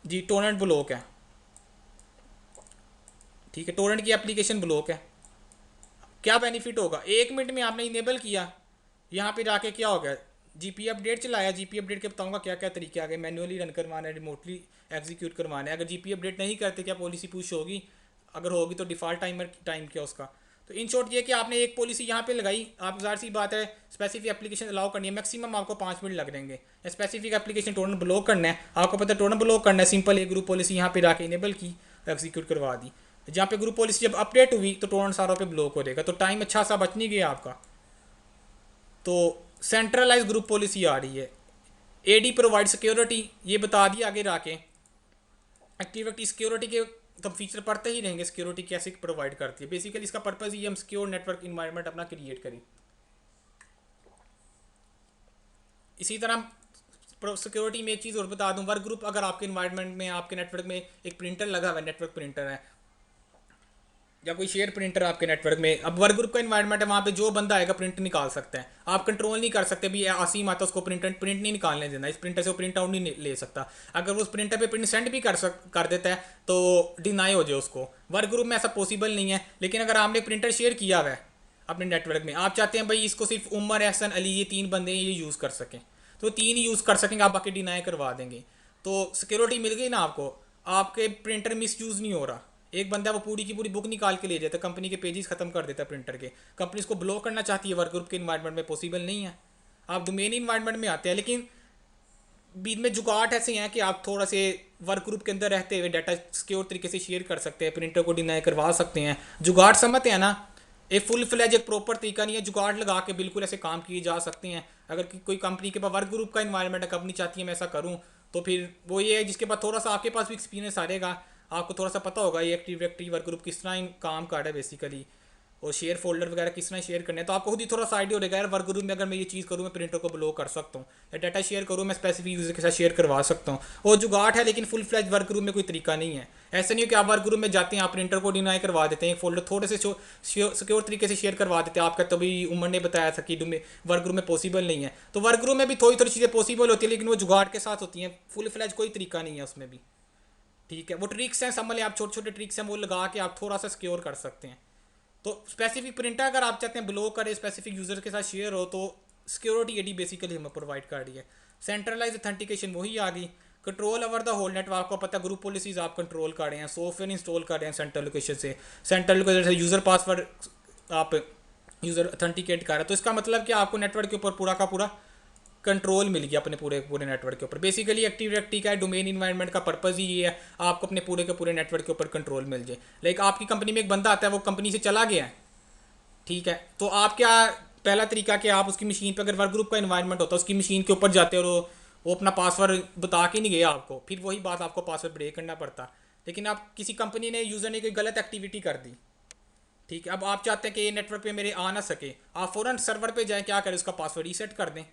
जी टोरेंट ब्लॉक है, ठीक है, टोरेंट की एप्लीकेशन ब्लॉक है। क्या बेनिफिट होगा, 1 मिनट में आपने इनेबल किया, यहाँ पे जाके क्या हो गया, जीपी अपडेट चलाया। जीपी अपडेट के बताऊंगा क्या क्या तरीके आ गए, मैन्युअली रन करवाना है, रिमोटली एग्जीक्यूट करवाना है। अगर जीपी अपडेट नहीं करते क्या पॉलिसी पुश होगी, अगर होगी तो डिफ़ॉल्ट टाइम क्या उसका। तो इन शॉर्ट ये कि आपने एक पॉलिसी यहाँ पे लगाई, आप ज़ाहिर सी बात है स्पेसिफिक एप्लीकेशन अलाउ करनी है, मैक्सिमम आपको 5 मिनट लग देंगे। स्पेसिफिक एप्लीकेशन टोरेंट ब्लॉक करना है, आपको पता है टोरेंट ब्लॉक करना है, सिंपल एक ग्रुप पॉलिसी यहाँ पे जाके इनेबल की, एग्जीक्यूट करवा दी। जहाँ पे ग्रुप पॉलिसी जब अपडेट हुई तो टोरेंट सारों पे ब्लॉक हो जाएगा, तो टाइम अच्छा सा बच नहीं गया आपका। तो सेंट्रलाइज ग्रुप पॉलिसी आ रही है। एडी प्रोवाइड सिक्योरिटी, ये बता दिया आगे जाके। एक्टिविटी सिक्योरिटी के तो फीचर पढ़ते ही रहेंगे, सिक्योरिटी कैसे प्रोवाइड करती है। बेसिकली इसका पर्पज़ ही हम सिक्योर नेटवर्क इन्वायरमेंट अपना क्रिएट करें। इसी तरह सिक्योरिटी में एक चीज़ और बता दूं, वर्क ग्रुप अगर आपके इन्वायरमेंट में आपके नेटवर्क में एक प्रिंटर लगा हुआ है, नेटवर्क प्रिंटर है या कोई शेयर प्रिंटर आपके नेटवर्क में, अब वर्क ग्रुप का इन्वायरमेंट है, वहाँ पे जो बंदा आएगा प्रिंट निकाल सकता है। आप कंट्रोल नहीं कर सकते भी आसीम आता उसको प्रिंट नहीं निकालने देना, इस प्रिंटर से वो प्रिंट आउट नहीं ले सकता। अगर वो उस प्रिंटर पे प्रिंट सेंड भी कर देता है तो डिनाई हो जाए उसको। वर्क ग्रुप में ऐसा पॉसिबल नहीं है। लेकिन अगर आपने प्रिंटर शेयर किया हुआ है अपने नेटवर्क में, आप चाहते हैं भाई इसको सिर्फ उमर, एहसन, अली ये 3 बंदे ये यूज़ कर सकें, तो 3 ही यूज़ कर सकेंगे, आप बाकी डिनाई करवा देंगे। तो सिक्योरिटी मिल गई ना आपको, आपके प्रिंटर मिस यूज़ नहीं हो रहा। एक बंदा वो पूरी की पूरी बुक निकाल के ले जाता है, कंपनी के पेजेस खत्म कर देता है प्रिंटर के। कंपनी इसको ब्लॉक करना चाहती है, वर्क ग्रुप के इन्वायरमेंट में पॉसिबल नहीं है। आप डोमेन इन्वायरमेंट में आते हैं, लेकिन बीच में जुगाड़ ऐसे हैं कि आप थोड़ा से वर्क ग्रुप के अंदर रहते हुए डाटा सिक्योर तरीके से शेयर कर सकते हैं, प्रिंटर को डिनाई करवा सकते हैं। जुगाड़ समझते हैं ना, एक फुल फ्लैज एक प्रॉपर तरीका नहीं है, जुगाड़ लगा के बिल्कुल ऐसे काम किए जा सकते हैं। अगर कोई कंपनी के पास वर्क ग्रुप का इन्वायरमेंट है, कंपनी चाहती है मैं ऐसा करूँ, तो फिर वो ये है जिसके पास थोड़ा सा आपके पास भी एक्सपीरियंस आ रहेगा, आपको थोड़ा सा पता होगा ये एक्टिव डायरेक्टरी वर्क ग्रुप किस तरह काम कर रहा है बेसिकली, और शेयर फोल्डर वगैरह किस तरह शेयर करने हैं, तो आपको खुद ही थोड़ा सा आइडिया हो जाएगा यार वर्क ग्रुप में अगर मैं ये चीज़ करूँ, मैं प्रिंटर को ब्लॉक कर सकता हूँ, या डाटा शेयर करूँ मैं स्पेसिफिक यूज़र के साथ शेयर करवा सकता हूँ। और जुगाड़ है, लेकिन फुल फ्लैज वर्क ग्रुप में कोई तरीका नहीं है। ऐसा नहीं हो कि आप वर्क ग्रुप में जाते हैं, आप प्रिंटर को डिनाई करवा देते हैं, एक फोल्डर थोड़े से सिक्योर तरीके से शेयर करवा देते हैं। आपका तभी उमर ने बताया था कि वर्क ग्रुप में पॉसिबल नहीं है। तो वर्क ग्रुप में भी थोड़ी थोड़ी चीज़ें पॉसिबल होती है, लेकिन वो जुगाड़ के साथ होती हैं, फुल फ्लैज कोई तरीका नहीं है उसमें भी। ठीक है, वो ट्रिक्स हैं, समझ लें आप, छोटे छोटे ट्रिक्स हैं, वो लगा के आप थोड़ा सा सिक्योर कर सकते हैं। तो स्पेसिफिक प्रिंटर अगर आप चाहते हैं ब्लॉक करें, स्पेसिफिक यूज़र के साथ शेयर हो, तो सिक्योरिटी एडी बेसिकली हमें प्रोवाइड कर रही है। सेंट्रलाइज ऑथेंटिकेशन वही आ गई। Control over the whole network, आपको पता है ग्रुप पॉलिसीज आप कंट्रोल कर रहे हैं, सॉफ्टवेयर इंस्टॉल कर रहे हैं सेंट्रल लोकेशन से, सेंट्रल लोकेशन से यूज़र पासवर्ड आप यूज़र ऑथेंटिकेट कर रहे हैं। तो इसका मतलब कि आपको नेटवर्क के ऊपर पूरा का पूरा कंट्रोल मिल गया अपने पूरे पूरे नेटवर्क के ऊपर। बेसिकली एक्टिव डायरेक्टरी का डोमेन इन्वायरमेंट का पर्पज़ ही ये है, आपको अपने पूरे के पूरे नेटवर्क के ऊपर कंट्रोल मिल जाए। लाइक आपकी कंपनी में एक बंदा आता है, वो कंपनी से चला गया है, ठीक है, तो आप क्या, पहला तरीका कि आप उसकी मशीन पे अगर वर्क ग्रुप का इन्वायरमेंट होता है, उसकी मशीन के ऊपर जाते और वो अपना पासवर्ड बता के नहीं गया आपको, फिर वही बात आपको पासवर्ड ब्रेक करना पड़ता। लेकिन आप किसी कंपनी ने यूज़र ने कोई गलत एक्टिविटी कर दी, ठीक है, अब आप चाहते हैं कि ये नेटवर्क पे मेरे आ ना सके, आप फ़ौरन सर्वर पे जाएं, क्या करें, उसका पासवर्ड रीसेट कर दें,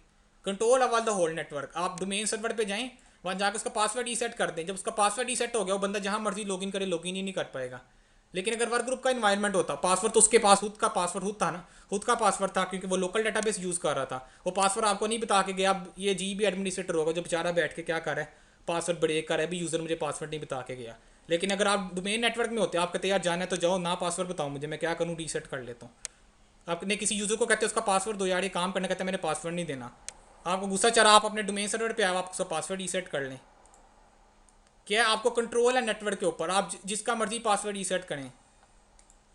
कंट्रोल अवॉल द होल नेटवर्क। आप डोमेन सर्वर पे जाएं, वहाँ जाकर उसका पासवर्ड रीसेट कर दें। जब उसका पासवर्ड रीसेट हो गया, वो बंदा जहाँ मर्जी लॉगिन करे, लॉगिन ही नहीं कर पाएगा। लेकिन अगर वर्क ग्रुप का इन्वायरमेंट होता, पासवर्ड तो उसके पास खुद का पासवर्ड खुद था ना, खुद का पासवर्ड था, क्योंकि वो लोकल डेटाबेस यूज़ कर रहा था। वो पासवर्ड आपको नहीं बता के गया। अब ये जी भी एडमिनिस्ट्रेटर होगा जो बेचारा बैठ के क्या कर रहा है, पासवर्ड ब्रेक कर रहा है, भी यूज़र मुझे पासवर्ड नहीं बता के गया। लेकिन अगर आप डोमेन नेटवर्क में होते, आप कहते यार जाना है तो जाओ, ना पासवर्ड बताओ मुझे, मैं क्या करूँ, रीसेट कर लेता हूँ। आपने किसी यूज़र को कहते उसका पासवर्ड दो यार, ये काम करने कहते हैं, मैंने पासवर्ड नहीं देना, आपको गुस्सा चढ़ा, आप अपने डोमेन सर्वर पे आओ, आप उसका पासवर्ड रीसेट कर लें। क्या है, आपको कंट्रोल है नेटवर्क के ऊपर, आप जिसका मर्जी पासवर्ड रीसेट करें।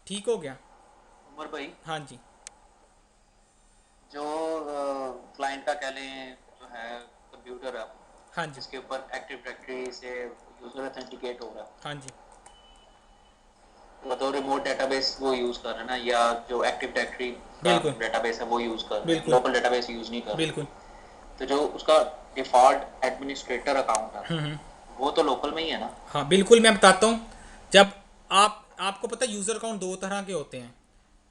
ठीक हो गया। उमर भाई, हाँ जी। जो क्लाइंट का कह लें जो है कंप्यूटर है हाँ जी। जिसके ऊपर एक्टिव डायरेक्टरी से यूजर ऑथेंटिकेट हो रहा है, हाँ जी। तो रिमोट डेटाबेस वो यूज कर रहे हैं ना, या जो एक्टिव डायरेक्टरी का बिल्कुल डेटाबेस है वो यूज कर रहे हैं, बिल्कुल लोकल डेटाबेस यूज नहीं कर बिल्कुल। रहे। तो जो उसका डिफॉल्ट एडमिनिस्ट्रेटर अकाउंट है वो तो लोकल में ही है ना। हाँ बिल्कुल, मैं बताता हूँ। जब आपको पता है यूज़र अकाउंट दो तरह के होते हैं।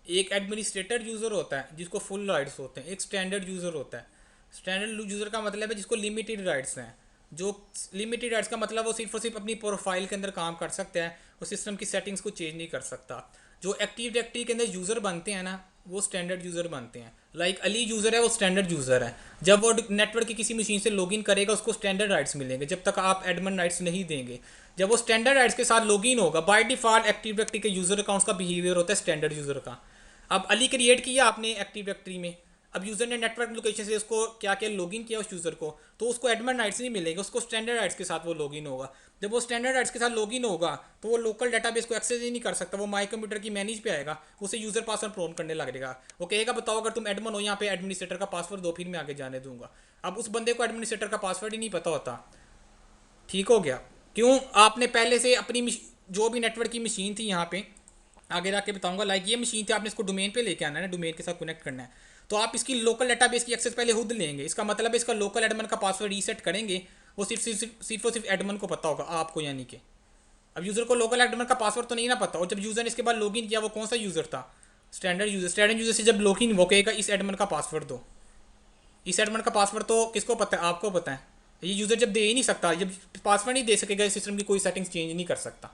एक एडमिनिस्ट्रेटर यूज़र होता है जिसको फुल राइट्स होते हैं, एक स्टैंडर्ड यूज़र होता है। स्टैंडर्ड यूज़र का मतलब है जिसको लिमिटेड राइट्स हैं। जो लिमिटेड राइट्स का मतलब वो सिर्फ और सिर्फ अपनी प्रोफाइल के अंदर काम कर सकता है, वो सिस्टम की सेटिंग्स को चेंज नहीं कर सकता। जो एक्टिव डायरेक्टरी के अंदर यूज़र बनते हैं ना, वो स्टैंडर्ड यूज़र बनते हैं। लाइक अली यूज़र है, वो स्टैंडर्ड यूज़र है। जब वो नेटवर्क की किसी मशीन से लॉगिन करेगा, उसको स्टैंडर्ड राइट्स मिलेंगे, जब तक आप एडमिन राइट्स नहीं देंगे। जब वो स्टैंडर्ड राइट्स के साथ लॉगिन होगा, बाय डिफॉल्ट एक्टिव डायरेक्टरी के यूज़र अकाउंट्स का बिहेवियर होता है स्टैंडर्ड यूज़र का। अब अली क्रिएट किया आपने एक्टिव डायरेक्टरी में, अब यूज़र ने नेटवर्क लोकेशन से उसको क्या क्या लॉगिन किया उस यूज़र को, तो उसको एडमिन राइट्स नहीं मिलेंगे, उसको स्टैंडर्ड राइट्स के साथ वो लॉगिन होगा। जब वो स्टैंडर्ड राइट्स के साथ लॉगिन होगा तो वो लोकल डेटाबेस को एक्सेस ही नहीं कर सकता, वो माई कंप्यूटर की मैनेज पे आएगा, उसे यूज़र पासवर्ड प्रॉम्प्ट करने लगेगा। वो कहेगा बताओ अगर तुम एडमिन हो यहाँ पे एडमिनिस्ट्रेटर का पासवर्ड दो, फिर मैं आगे जाने दूंगा। अब उस बंदे को एडमिनिस्ट्रेटर का पासवर्ड ही नहीं पता होता। ठीक हो गया। क्यों, आपने पहले से अपनी जो भी नेटवर्क की मशीन थी यहाँ पे, आगे जाके बताऊंगा, लाइक ये मशीन थी, आपने इसको डोमेन पे लेके आना है ना, डोमेन के साथ कनेक्ट करना है। तो आप इसकी लोकल डेटाबेस की एक्सेस पहले खुद लेंगे। इसका मतलब है इसका लोकल एडमिन का पासवर्ड रीसेट करेंगे, वो सिर्फ और सिर्फ एडमिन को पता होगा, आपको यानी कि। अब यूज़र को लोकल एडमिन का पासवर्ड तो नहीं ना पता, और जब यूज़र ने इसके बाद लॉगिन किया, वो कौन सा यूज़र था, स्टैंडर्ड यूज़र। स्टैंडर्ड यूज़र से जब लॉगिन, वो कहेगा इस एडमिन का पासवर्ड दो। इस एडमिन का पासवर्ड तो किसको पता है, आपको पता है। ये यूज़र जब दे ही नहीं सकता, जब पासवर्ड नहीं दे सकेगा, सिस्टम की कोई सेटिंग्स चेंज नहीं कर सकता।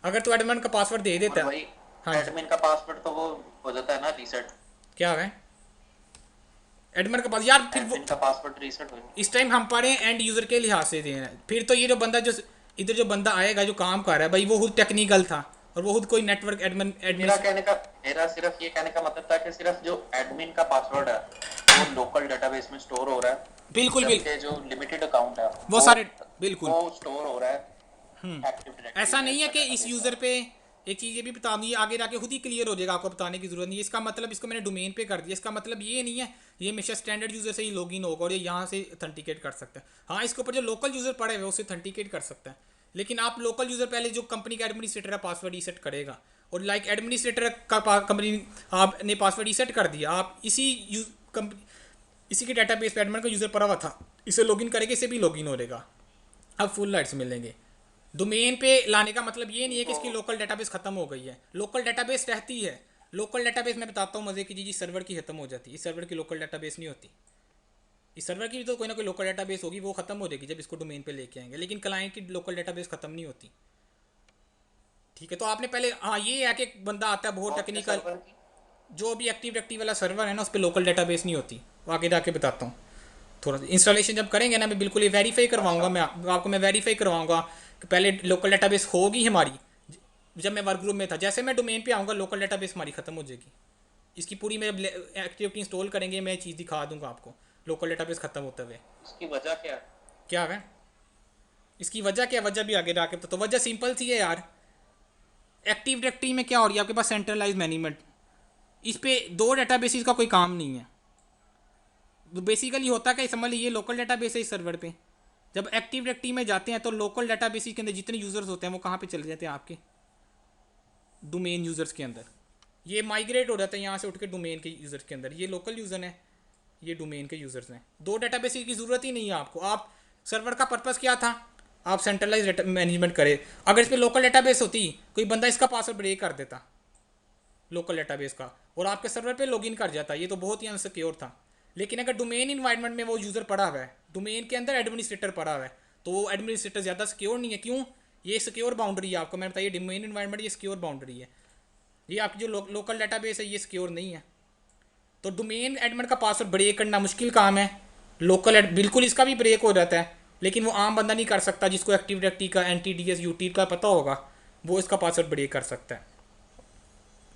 अगर तो एडमिन का पासवर्ड दे और देता है। भाई हाँ जी। एडमिन का पासवर्ड तो वो हो जाता है ना रीसेट, क्या है एडमिन का पास यार, फिर वो एडमिन का पासवर्ड रीसेट हो इस टाइम हम पढ़े एंड यूज़र के लिहाज से देना है। फिर तो ये जो बंदा जो इधर जो बंदा आएगा जो काम कर रहा है भाई, वो खुद टेक्निकल था, और वो खुद कोई नेटवर्क एडमिन एडमिन। मेरा सिर्फ ये कहने का मतलब था कि सिर्फ जो एडमिन का पासवर्ड है वो लोकल डेटाबेस में स्टोर हो रहा है, बिल्कुल सिस्टम बिल्कुल, के जो लिमिटेड अकाउंट है वो सारे बिल्कुल। वो स्टोर हो रहा है एक्टिव डायरेक्टरी ऐसा में, नहीं है उसका कि इस डेटाबेस है। यूज़र पे एक चीज़ ये भी बता दी, आगे जाके खुद ही क्लियर हो जाएगा, आपको बताने की जरूरत नहीं है। इसका मतलब इसको मैंने डोमेन पे कर दिया, इसका मतलब ये नहीं है ये हमेशा स्टैंडर्ड यूज़र से ही लॉगिन होगा और ये यहाँ से ऑथेंटिकेट कर सकता है। हाँ, इसके ऊपर जो लोकल यूज़र पड़े हुए उससे ऑथेंटिकेट कर सकता है। लेकिन आप लोकल यूज़र पहले जो कंपनी का एडमिनिस्ट्रेटर है पासवर्ड रीसेट करेगा, और लाइक एडमिनिस्ट्रेटर का कंपनी आपने पासवर्ड रीसेट कर दिया, आप इसी के डाटाबेस पे एडमिन का यूज़र पड़ा हुआ था, इसे लॉगिन करेंगे, इसे भी लॉगिन हो रहेगा, अब फुल राइट्स मिलेंगे। डोमेन पे लाने का मतलब ये नहीं है कि इसकी लोकल डेटाबेस खत्म हो गई है, लोकल डेटाबेस रहती है। लोकल डेटाबेस मैं बताता हूँ मजे की चीज़, सर्वर की खत्म हो जाती है, इस सर्वर की लोकल डेटाबेस नहीं होती। इस सर्वर की भी तो कोई ना कोई लोकल डेटाबेस होगी, वो खत्म हो जाएगी जब इसको डोमेन पे लेके आएंगे, लेकिन क्लाइंट की लोकल डेटाबेस खत्म नहीं होती। ठीक है, तो आपने पहले, हाँ ये है कि एक बंदा आता है बहुत कौन से टेक्निकल, सर्वर की? जो भी एक्टिव डायरेक्टरी वाला सर्वर है ना, उस पर लोकल डेटाबेस नहीं होती, वो आगे जाके बताता हूँ। थोड़ा सा इंस्टॉलेशन जब करेंगे ना, मैं बिल्कुल ये वेरीफाई करवाऊंगा, अच्छा, आपको मैं वेरीफाई करवाऊंगा कि पहले लोकल डेटाबेस होगी हमारी। जब मैं वर्क ग्रुप में था, जैसे मैं डोमेन पे आऊँगा लोकल डेटाबेस हमारी खत्म हो जाएगी। इसकी पूरी मैं एक्टिविटी इंस्टॉल करेंगे, मैं चीज़ दिखा दूंगा आपको लोकल डेटाबेस खत्म होते हुए। इसकी वजह क्या है? क्या है इसकी वजह, क्या वजह भी आगे जाके तो वजह सिंपल सी है यार। एक्टिव डायरेक्टरी में क्या हो रही है, आपके पास सेंट्रलाइज मैनेजमेंट, इस पे दो डेटाबेसिस का कोई काम नहीं है। तो बेसिकली होता क्या, समझ लीजिए लोकल डेटाबेस है इस सर्वर पे, जब एक्टिव डायरेक्टरी में जाते हैं तो लोकल डेटाबेस के अंदर जितने यूज़र्स होते हैं वो कहाँ पे चले जाते हैं, आपके डोमेन यूज़र्स के अंदर। ये माइग्रेट हो जाता है यहाँ से उठ के डोमेन के यूज़र्स के अंदर, ये लोकल यूज़र हैं, ये डोमेन के यूज़र्स हैं। दो डेटाबेस की ज़रूरत ही नहीं है आपको। आप सर्वर का पर्पज़ क्या था, आप सेंट्रलाइज मैनेजमेंट करें। अगर इस पर लोकल डेटाबेस होती, कोई बंदा इसका पासवर्ड ब्रेक कर देता, लोकल डेटाबेस का, और आपके सर्वर पे लॉगिन कर जाता है। ये तो बहुत ही अनसिक्योर था। लेकिन अगर डोमेन इन्वायरमेंट में वो यूज़र पड़ा हुआ है, डोमेन के अंदर एडमिनिस्ट्रेटर पड़ा हुआ है, तो वो एडमिनिस्ट्रेटर ज़्यादा सिक्योर नहीं है। क्यों? ये सिक्योर बाउंड्री है आपको मैं बताइए, डोमेन इन्वायरमेंट ये सिक्योर बाउंड्री है। ये आपकी जो लोकल डेटाबेस है ये सिक्योर नहीं है। तो डोमेन एडमिन का पासवर्ड ब्रेक करना मुश्किल काम है। लोकल बिल्कुल इसका भी ब्रेक हो जाता है, लेकिन वो आम बंदा नहीं कर सकता। जिसको एक्टिव डायरेक्टरी का, NTDS यूटी का पता होगा, वो इसका पासवर्ड ब्रेक कर सकता है।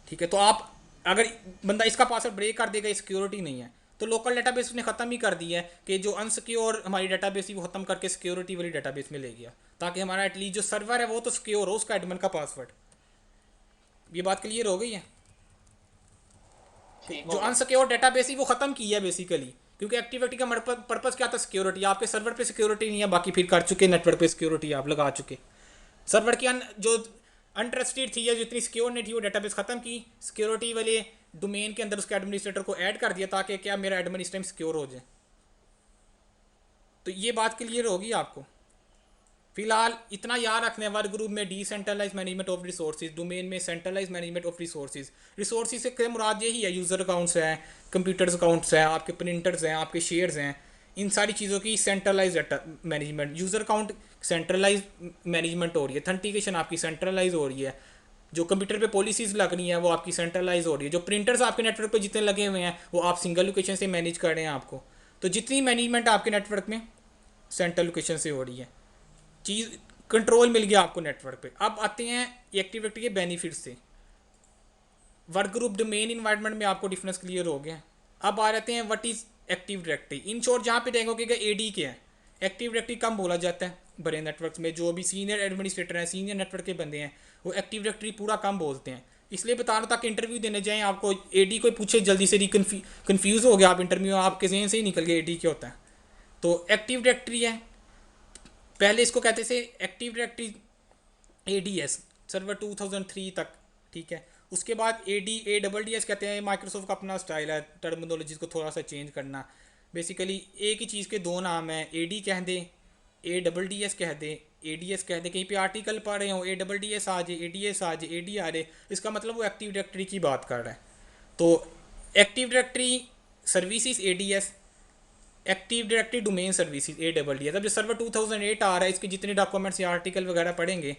ठीक है, तो आप अगर बंदा इसका पासवर्ड ब्रेक कर देगा, सिक्योरिटी नहीं है। तो लोकल डेटाबेस ने ख़त्म ही कर दिया है कि जो अनसिक्योर हमारी डेटाबेस थी वो ख़त्म करके सिक्योरिटी वाली डेटाबेस में ले गया, ताकि हमारा एटलीस्ट जो सर्वर है वो तो सिक्योर हो, उसका एडमिन का पासवर्ड। ये बात क्लियर हो गई है? ठीक जो हो गया। अनसिक्योर डेटाबेस ही वो ख़त्म की है बेसिकली, क्योंकि एक्टिविटी का पर्पज़ क्या था? सिक्योरिटी। आपके सर्वर पे सिक्योरिटी नहीं है, बाकी फिर कर चुके नेटवर्क पे सिक्योरिटी आप लगा चुके। सर्वर की जो अनट्रस्टेड थी या जितनी सिक्योर नहीं थी वो डेटाबेस ख़त्म की, सिक्योरिटी वाले डोमेन के अंदर उसके एडमिनिस्ट्रेटर को ऐड कर दिया, ताकि क्या मेरा एडमिन इस टाइम सिक्योर हो जाए। तो ये बात क्लियर होगी आपको। फिलहाल इतना याद रखने, वर्क ग्रुप में decentralise management of resources, domain में centralise management of resources. Resources से मुराद यही है, यूज़र अकाउंट्स हैं, कंप्यूटर्स अकाउंट्स हैं, आपके प्रिंटर्स हैं, आपके शेयर्स हैं, इन सारी चीज़ों की centralize management. User account centralize management हो रही है, ऑथेंटिकेशन आपकी सेंट्रलाइज हो रही है, जो कंप्यूटर पे पॉलिसीज़ लग रही हैं वो आपकी सेंट्रलाइज हो रही है, जो प्रिंटर्स आपके नेटवर्क पे जितने लगे हुए हैं वो आप सिंगल लोकेशन से मैनेज कर रहे हैं आपको। तो जितनी मैनेजमेंट आपके नेटवर्क में सेंट्रल लोकेशन से हो रही है, चीज़ कंट्रोल मिल गया आपको नेटवर्क पे। अब आते हैं एक्टिविटी के बेनिफिट से। वर्क ग्रुप डोमेन इन्वायरमेंट में आपको डिफरेंस क्लियर हो गया। अब आ जाते हैं what is active directory. In short जहाँ पे देखोगे कि AD क्या है। एक्टिव डायरेक्टरी कम बोला जाता है बड़े नेटवर्क्स में, जो भी सीनियर एडमिनिस्ट्रेटर हैं, सीनियर नेटवर्क के बंदे हैं, वो एक्टिव डायरेक्टरी पूरा कम बोलते हैं। इसलिए बता रहा था कि इंटरव्यू देने जाएँ आपको AD कोई पूछे जल्दी से कन्फ्यूज़ हो गया आप, इंटरव्यू आपके जहन से ही निकल गया AD क्या होता है। तो एक्टिव डायरेक्टरी है, पहले इसको कहते थे एक्टिव डायरेक्टरी ADS, सर्वर 2003 तक। ठीक है, उसके बाद ADS कहते हैं। माइक्रोसॉफ्ट का अपना स्टाइल है टर्मिनोलॉजीज को थोड़ा सा चेंज करना। बेसिकली एक ही चीज़ के दो नाम हैं, AD कह दे, ADS कह दे, ADS कह दे। कहीं पे आर्टिकल पढ़ रहे हो ADS आ जाए, ADS आ जाए, AD आ रहे, इसका मतलब वो एक्टिव डायरेक्टरी की बात कर रहा है। तो active directory services ADS, active directory domain services ADS। अब जो सर्वर 2008 आ रहा है, इसके जितने डॉक्यूमेंट्स या आर्टिकल वगैरह पढ़ेंगे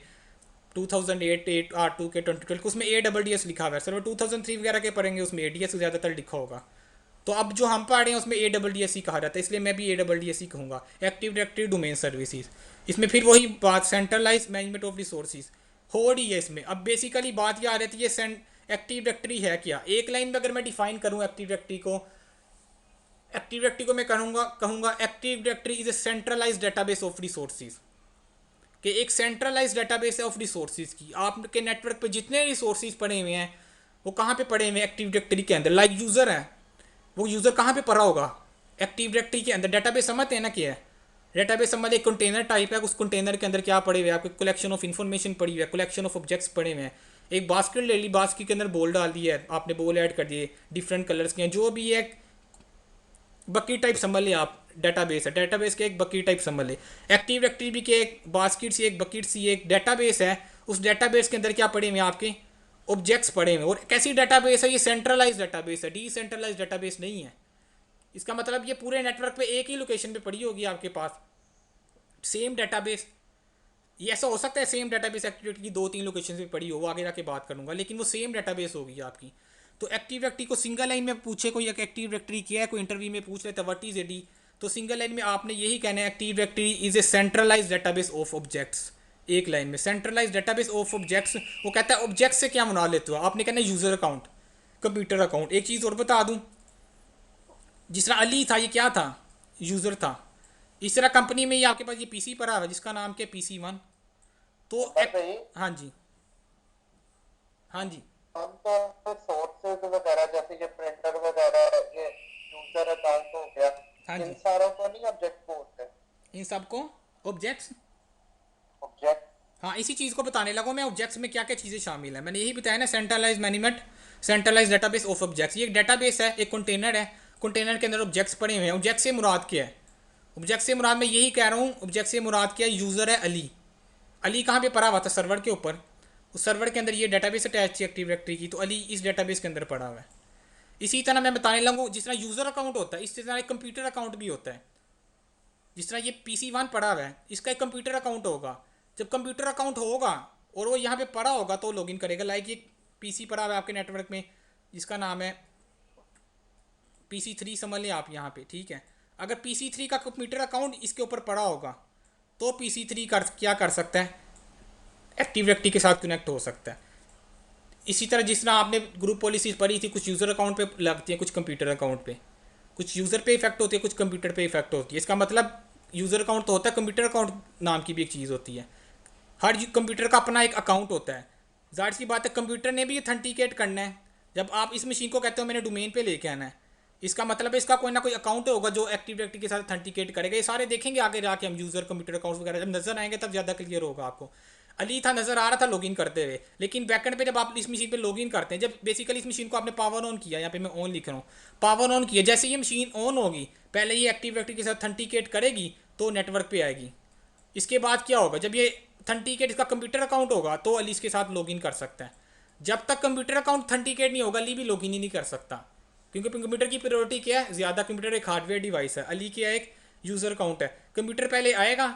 2008 R2 के 2012 के, उसमें ADS लिखा हुआ है। सर्वर 2003 वगैरह के पढ़ेंगे उसमें ADS ज़्यादातर लिखा होगा। तो अब जो हम पढ़ रहे हैं उसमें ADS ही कहा जाता है, इसलिए मैं भी ADS ही कहूँगा, एक्टिव डायरेक्टरी डोमेन सर्विसेज। इसमें फिर वही बात सेंट्रलाइज मैनेजमेंट ऑफ रिसोर्सेज हो रही है इसमें। अब बेसिकली बात यह आ रही है एक्टिव डायरेक्टरी है क्या। एक लाइन में अगर मैं डिफाइन करूँ एक्टिव डायरेक्टरी को मैं कहूँगा active directory is a centralize database of resources. कि एक सेंट्रलाइज डेटाबेस है ऑफ रिसोर्सेज की। आपके नेटवर्क पे जितने रिसोर्सेज पड़े हुए हैं वो कहाँ पे पड़े हुए हैं? एक्टिव डायरेक्टरी के अंदर। लाइक यूज़र है, वो यूज़र कहाँ पे पड़ा होगा? एक्टिव डायरेक्टरी के अंदर। डेटाबेस समझते हैं ना क्या है? डेटाबेस समझ एक कंटेनर टाइप है, उस कंटेनर के अंदर क्या पड़े हुए हैं? आपके कलेक्शन ऑफ इन्फॉर्मेशन पड़ी हुई है, कलेक्शन ऑफ ऑब्जेक्ट्स पड़े हुए हैं। एक बास्केट ले ली, बास्केट के अंदर बॉल डाल दी है आपने, बॉल ऐड कर दिए डिफरेंट कलर्स के हैं, जो भी है बकी टाइप समझ ले आप। डेटाबेस है, डेटाबेस के एक बकी टाइप समझ ले। एक्टिव डायरेक्टरी भी के एक बास्केट सी, एक बकेट सी, एक डेटाबेस है। उस डेटाबेस के अंदर क्या पड़े हुए हैं? आपके ऑब्जेक्ट्स पड़े हुए हैं। और कैसी डेटाबेस है? ये सेंट्रलाइज डेटाबेस है, डिसेंट्रलाइज डेटाबेस नहीं है। इसका मतलब ये पूरे नेटवर्क पे एक ही लोकेशन पे पड़ी होगी आपके पास सेम डेटाबेस। ये ऐसा हो सकता है सेम डेटाबेस एक्टिविटी की 2-3 लोकेशन पे पड़ी हो, वो आगे जाके बात करूंगा, लेकिन वो सेम डेटाबेस होगी आपकी। तो एक्टिव डायरेक्टरी को सिंगल लाइन में पूछे कोई एक्टिव डायरेक्टरी क्या है, कोई इंटरव्यू में पूछ लेता है व्हाट इज AD, तो सिंगल लाइन में आपने यही कहना है active directory is a centralize database of objects. एक लाइन में सेंट्रलाइज डेटाबेस ऑफ ऑब्जेक्ट्स। वो कहता है ऑब्जेक्ट से क्या मुरा लेते हो? आपने कहना है यूजर अकाउंट, कंप्यूटर अकाउंट। एक चीज़ और बता दूं, जिस तरह अली था, ये क्या था? यूज़र था। इस तरह कंपनी में ये आपके पास ये PC पड़ा हुआ है जिसका नाम क्या? PC1। तो हाँ जी, हाँ जी, हमको सोर्सेज वगैरह जैसे ये प्रिंटर वगैरह, ये यूजर अकाउंट हो गया, हाँ इन जी, सारों को नहीं ऑब्जेक्ट बोलते? इन सबको ऑब्जेक्ट्स। ऑब्जेक्ट। हाँ, इसी चीज़ को बताने लगा मैं, ऑब्जेक्ट्स में क्या क्या चीज़ें शामिल है। मैंने यही बताया ना, centralize management, centralize database of objects. ये एक डेटाबेस है, एक कंटेनर है, कंटेनर के अंदर ऑब्जेक्ट्स पड़े हुए हैं। ऑब्जेक्ट से मुराद क्या है? ऑब्जेक्ट से मुराद मैं यही कह रहा हूँ, ऑब्जेक्ट से मुराद क्या है? यूज़र है अली। अली कहाँ पे पड़ा हुआ था? सर्वर के ऊपर। उस सर्वर के अंदर ये डेटाबेस अटैच है एक्टिव डायरेक्टरी की, तो अली इस डेटाबेस के अंदर पड़ा हुआ है। इसी तरह मैं बताने लगूँ, जिस तरह यूज़र अकाउंट होता है इस तरह एक कंप्यूटर अकाउंट भी होता है। जिस तरह ये PC1 पड़ा हुआ है, इसका एक कंप्यूटर अकाउंट होगा। जब कंप्यूटर अकाउंट होगा और वो यहाँ पे पड़ा होगा तो लॉगिन करेगा। लाइक ये PC पड़ा हुआ है आपके नेटवर्क में जिसका नाम है PC3 समझ लें आप यहाँ पे, ठीक है। अगर PC3 का कंप्यूटर अकाउंट इसके ऊपर पड़ा होगा तो PC3 क्या कर सकता है, एक्टिव डायरेक्टरी के साथ कनेक्ट हो सकता है। इसी तरह जिस तरह आपने ग्रुप पॉलिसीज पढ़ी थी, कुछ यूज़र अकाउंट पे लगती है, कुछ कंप्यूटर अकाउंट पे, कुछ यूज़र पे इफेक्ट होती है, कुछ कंप्यूटर पे इफेक्ट होती है। इसका मतलब यूज़र अकाउंट तो होता है, कंप्यूटर अकाउंट नाम की भी एक चीज़ होती है। हर कंप्यूटर का अपना एक अकाउंट होता है। जाहिर सी बात है कंप्यूटर ने भी अथेंटिकेट करना है। जब आप इस मशीन को कहते हो मैंने डोमेन पे लेके आना है, इसका मतलब है इसका कोई ना कोई अकाउंट होगा जो एक्टिव डायरेक्टरी के साथ अथेंटिकेट करेगा। ये सारे देखेंगे आगे जाके हम, यूज़र कंप्यूटर अकाउंट वगैरह जब नजर आएंगे तब ज़्यादा क्लियर होगा आपको। अली था नज़र आ रहा था लॉगिन करते हुए, लेकिन बैकएंड पे जब आप इस मशीन पे लॉगिन करते हैं, जब बेसिकली इस मशीन को आपने पावर ऑन किया, यहाँ पे मैं ऑन लिख रहा हूँ, पावर ऑन किया, जैसे ये मशीन ऑन होगी पहले ये एक्टिव डायरेक्टरी के साथ अथेंटिकेट करेगी तो नेटवर्क पे आएगी। इसके बाद क्या होगा, जब ये अथेंटिकेट इसका कंप्यूटर अकाउंट होगा तो अली इसके साथ लॉगिन कर सकता है। जब तक कंप्यूटर अकाउंट अथेंटिकेट नहीं होगा अली भी लॉगिन ही नहीं कर सकता, क्योंकि कंप्यूटर की प्रायोरिटी क्या है, ज़्यादा कंप्यूटर एक हार्डवेयर डिवाइस है, अली क्या एक यूज़र अकाउंट है। कंप्यूटर पहले आएगा,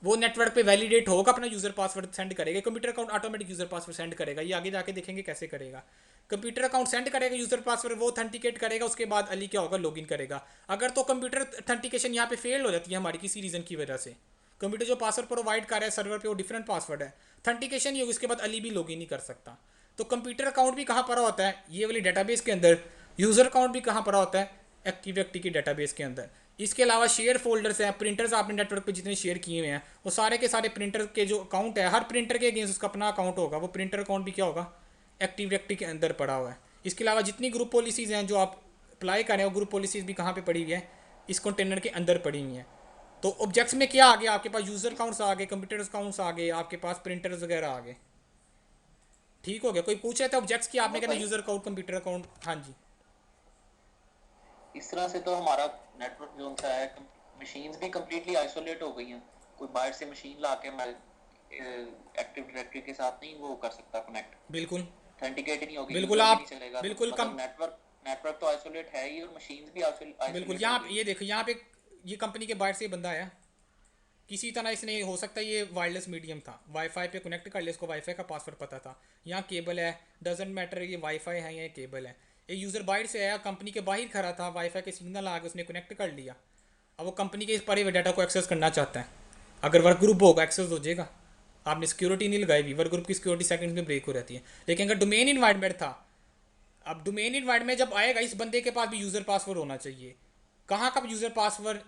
वो नेटवर्क पे वैलिडेट होगा, अपना यूज़र पासवर्ड सेंड करेगा, computer account automatic user password send करेगा। ये आगे जाके देखेंगे कैसे करेगा। कंप्यूटर अकाउंट सेंड करेगा यूज़र पासवर्ड, वो अथेंटिकेट करेगा, उसके बाद अली क्या होगा, लॉगिन करेगा। अगर तो कंप्यूटर अथेंटिकेशन यहाँ पे फेल हो जाती है हमारी किसी रीज़न की वजह से, कंप्यूटर जो पासवर्ड प्रोवाइड कर रहा है सर्वर पे वो डिफरेंट पासवर्ड है, अथेंटिकेशन ही होगी, उसके बाद अली भी लॉगिन नहीं कर सकता। तो कंप्यूटर अकाउंट भी कहाँ पड़ा होता है, ये वाली डेटाबेस के अंदर। यूज़र अकाउंट भी कहाँ पड़ा होता है, एक्टिव डायरेक्टरी की डेटाबेस के अंदर। इसके अलावा शेयर फोल्डर्स हैं, प्रिंटर्स आपने नेटवर्क पे जितने शेयर किए हुए हैं वो सारे के सारे प्रिंटर के जो अकाउंट है, हर प्रिंटर के अगेंस्ट उसका अपना अकाउंट होगा, वो प्रिंटर अकाउंट भी क्या होगा, एक्टिव डायरेक्टरी के अंदर पड़ा हुआ है। इसके अलावा जितनी ग्रुप पॉलिसीज़ हैं जो आप अप्लाई करें, वो ग्रुप पॉलिसीज़ भी कहाँ पे पड़ी हुई है, इस कंटेनर के अंदर पड़ी हुई हैं। तो ऑब्जेक्ट्स में क्या आ गया, आपके पास यूज़र अकाउंट्स आ गए, कंप्यूटर अकाउंट्स आ गए, आपके पास प्रिंटर्स वगैरह आ गए। ठीक हो गया। कोई पूछ रहा था ऑब्जेक्ट्स की, आपने मोहम्मद कहना भाई, यूज़र अकाउंट कंप्यूटर अकाउंट। हाँ जी। इस तरह से तो हमारा नेटवर्क जो सा है, मशीन्स भी कम्प्लीटली आइसोलेट हो गई हैं। कोई बाहर से मशीन ला के एक्टिव डायरेक्टरी के साथ नहीं वो कर सकता कनेक्ट, बिल्कुल ऑथेंटिकेट ही नहीं होगी, बिल्कुल यूजर भी आप नहीं चलेगा। तो बिल्कुल कम मतलब नेटवर्क नेटवर्क तो आइसोलेट है ही और मशीन्स भी बिल्कुल। आइसोलेट हो यहाँ गई पे ये देखो, यहाँ पे ये कंपनी के बाहर से ये बंदा आया, किसी तरह इसने, हो सकता है ये वायरलेस मीडियम था, वाईफाई पे कनेक्ट कर लिया, इसको वाईफाई का पासवर्ड पता था, यहाँ केबल है, डजेंट मैटर ये वाईफाई है या केबल है। एक यूज़र बाहर से आया, कंपनी के बाहर खड़ा था, वाईफाई के सिग्नल आ गए, उसने कनेक्ट कर लिया। अब वो कंपनी के इस परे हुए डाटा को एक्सेस करना चाहता है। अगर वर्क ग्रुप होगा एक्सेस हो जाएगा, आपने सिक्योरिटी नहीं लगाई हुई, वर्क ग्रुप की सिक्योरिटी सेकंड में ब्रेक हो रहती है। लेकिन अगर डोमेन इन्वायरमेंट था, अब डोमेन इन्वायरमेंट जब आएगा इस बंदे के पास भी यूज़र पासवर्ड होना चाहिए। कहाँ का यूज़र पासवर्ड,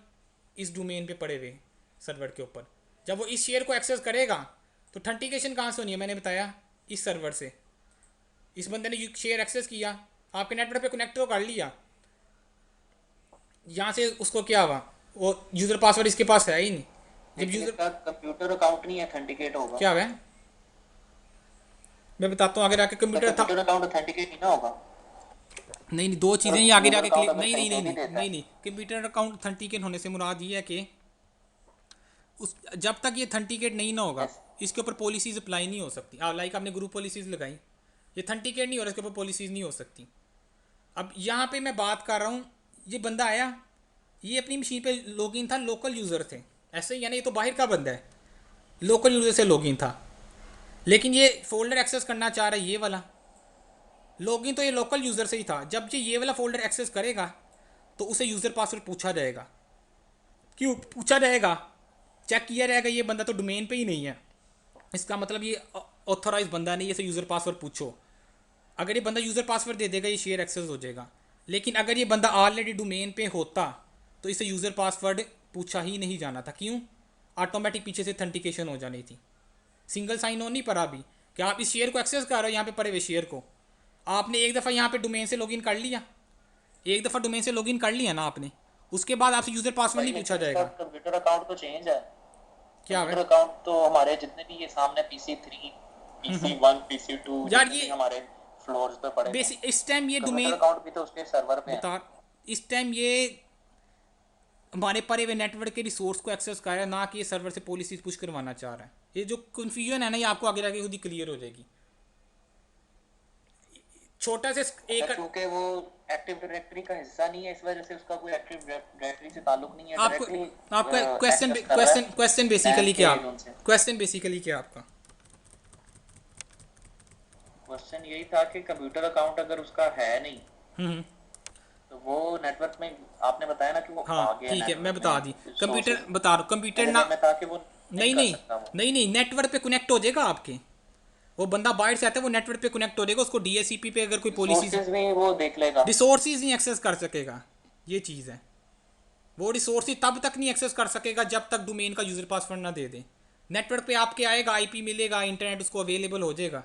इस डोमेन पे पड़े हुए सर्वर के ऊपर। जब वो इस शेयर को एक्सेस करेगा तो अथेंटिकेशन कहाँ से होनी है, मैंने बताया इस सर्वर से। इस बंदे ने शेयर एक्सेस किया, आपके नेटवर्क पे कनेक्ट तो कर लिया, यहाँ से उसको क्या हुआ, वो यूज़र पासवर्ड इसके पास है ही नहीं। जब लेकिन यूज़र इसका कंप्यूटर अकाउंट नहीं ऑथेंटिकेट होगा, क्या हुआ है, मैं बताता हूँ आगे जाके। इसका कंप्यूटर था, कंप्यूटर अकाउंट ऑथेंटिकेट नहीं ना होगा। नहीं नहीं, दो और चीज़ें ही आगे यूजर जाके अकाउंट क्लियर, अगर नहीं सही नहीं दे नहीं भी नहीं देता नहीं है, नहीं, कंप्यूटर अकाउंट अथेंटिकेट होने से मुराद ये है कि उस जब तक ये अथेंटिकेट नहीं ना होगा yes, इसके ऊपर पॉलिसीज अप्लाई नहीं हो सकती। लाइक आपने ग्रुप पॉलिसीज लगाई, ये अथेंटिकेट नहीं हो रहा, इसके ऊपर पॉलिसीज नहीं हो सकती। अब यहाँ पे मैं बात कर रहा हूँ, ये बंदा आया, ये अपनी मशीन पे लॉगिन था, लोकल यूज़र थे, ऐसे ही यानी ये तो बाहर का बंदा है, लोकल यूज़र से लॉगिन था, लेकिन ये फोल्डर एक्सेस करना चाह रहा है ये वाला। लॉगिन तो ये लोकल यूज़र से ही था, जब ये वाला फोल्डर एक्सेस करेगा तो उसे यूज़र पासवर्ड पूछा जाएगा। क्यों पूछा जाएगा, चेक किया जाएगा ये बंदा तो डोमेन पे ही नहीं है, इसका मतलब ये ऑथोराइज बंदा नहीं है, इसे यूज़र पासवर्ड पूछो। अगर ये बंदा यूज़र पासवर्ड दे देगा ये शेयर एक्सेस हो जाएगा। लेकिन अगर ये बंदा ऑलरेडी डोमेन पे होता तो इसे यूज़र पासवर्ड पूछा ही नहीं जाना था। क्यों, ऑटोमेटिक पीछे से अथेंटिकेशन हो जानी थी, सिंगल साइन ऑन नहीं पड़ा अभी कि आप इस शेयर को एक्सेस कर रहे हो, यहाँ पे पड़े हुए शेयर को आपने एक दफ़ा यहाँ पे डोमेन से लॉगिन कर लिया, एक दफ़ा डोमेन से लॉगिन कर लिया ना आपने, उसके बाद आपसे यूज़र पासवर्ड भाई नहीं पूछा लेकिन इसका जाएगा। कंप्यूटर अकाउंट तो चेंज है। क्या है कंप्यूटर अकाउंट तो हमारे जितने भी ये सामने PC3 PC1 PC2 यार, जितने ये भी हमारे फ्लोर्स पे पड़े हैं, बेसिक इस टाइम ये कंप्यूटर डोमेन अकाउंट भी तो उसके सर्वर पे है। बता, इस टाइम ये हमारे परे हुए नेटवर्क के रिसोर्स को एक्सेस कर रहा है, ना कि ये सर्वर से पॉलिसीज पुश करवाना चाह रहा है। ये जो कन्फ्यूजन है ना ये आपको आगे जाके खुद ही क्लियर हो जाएगी। छोटा से एक क्योंकि वो एक्टिव डायरेक्टरी का हिस्सा नहीं है, इस वजह से उसका कोई एक्टिव डायरेक्टरी से ताल्लुक नहीं है, आपको डायरेक्टली आपका क्वेश्चन एक्सेस कर रहा क्वेश्चन है क्वेश्चन लैन बेसिकली के क्या जोन से। क्वेश्चन बेसिकली क्या आपका? क्वेश्चन यही था कि कंप्यूटर अकाउंट अगर उसका है नहीं हम्म। तो वो नेटवर्क में, आपने बताया ना कि वो हाँ आ गया ठीक है, मैं नेटवर्क बता दी। में कंप्यूटर सोर्सेज, बता रहा हूँ, कंप्यूटर मेरे ना। जहन में था कि वो नहीं नहीं कर नहीं सकता वो। नहीं नहीं, नेटवर्क पे कनेक्ट हो जाएगा आपके। वो बंदा बाहर से आता है, वो नेटवर्क पे कनेक्ट हो जाएगा, उसको डीएससीपी पे अगर कोई पॉलिसीज सोर्सेज भी वो देख लेगा। रिसोर्सेज नहीं एक्सेस कर सकेगा, ये चीज़ है। वो रिसोर्सेज तब तक नहीं एक्सेस कर सकेगा जब तक डोमेन का यूज़र पासवर्ड ना दे दे। नेटवर्क पे आपके आएगा, आईपी मिलेगा, इंटरनेट उसको अवेलेबल हो जाएगा,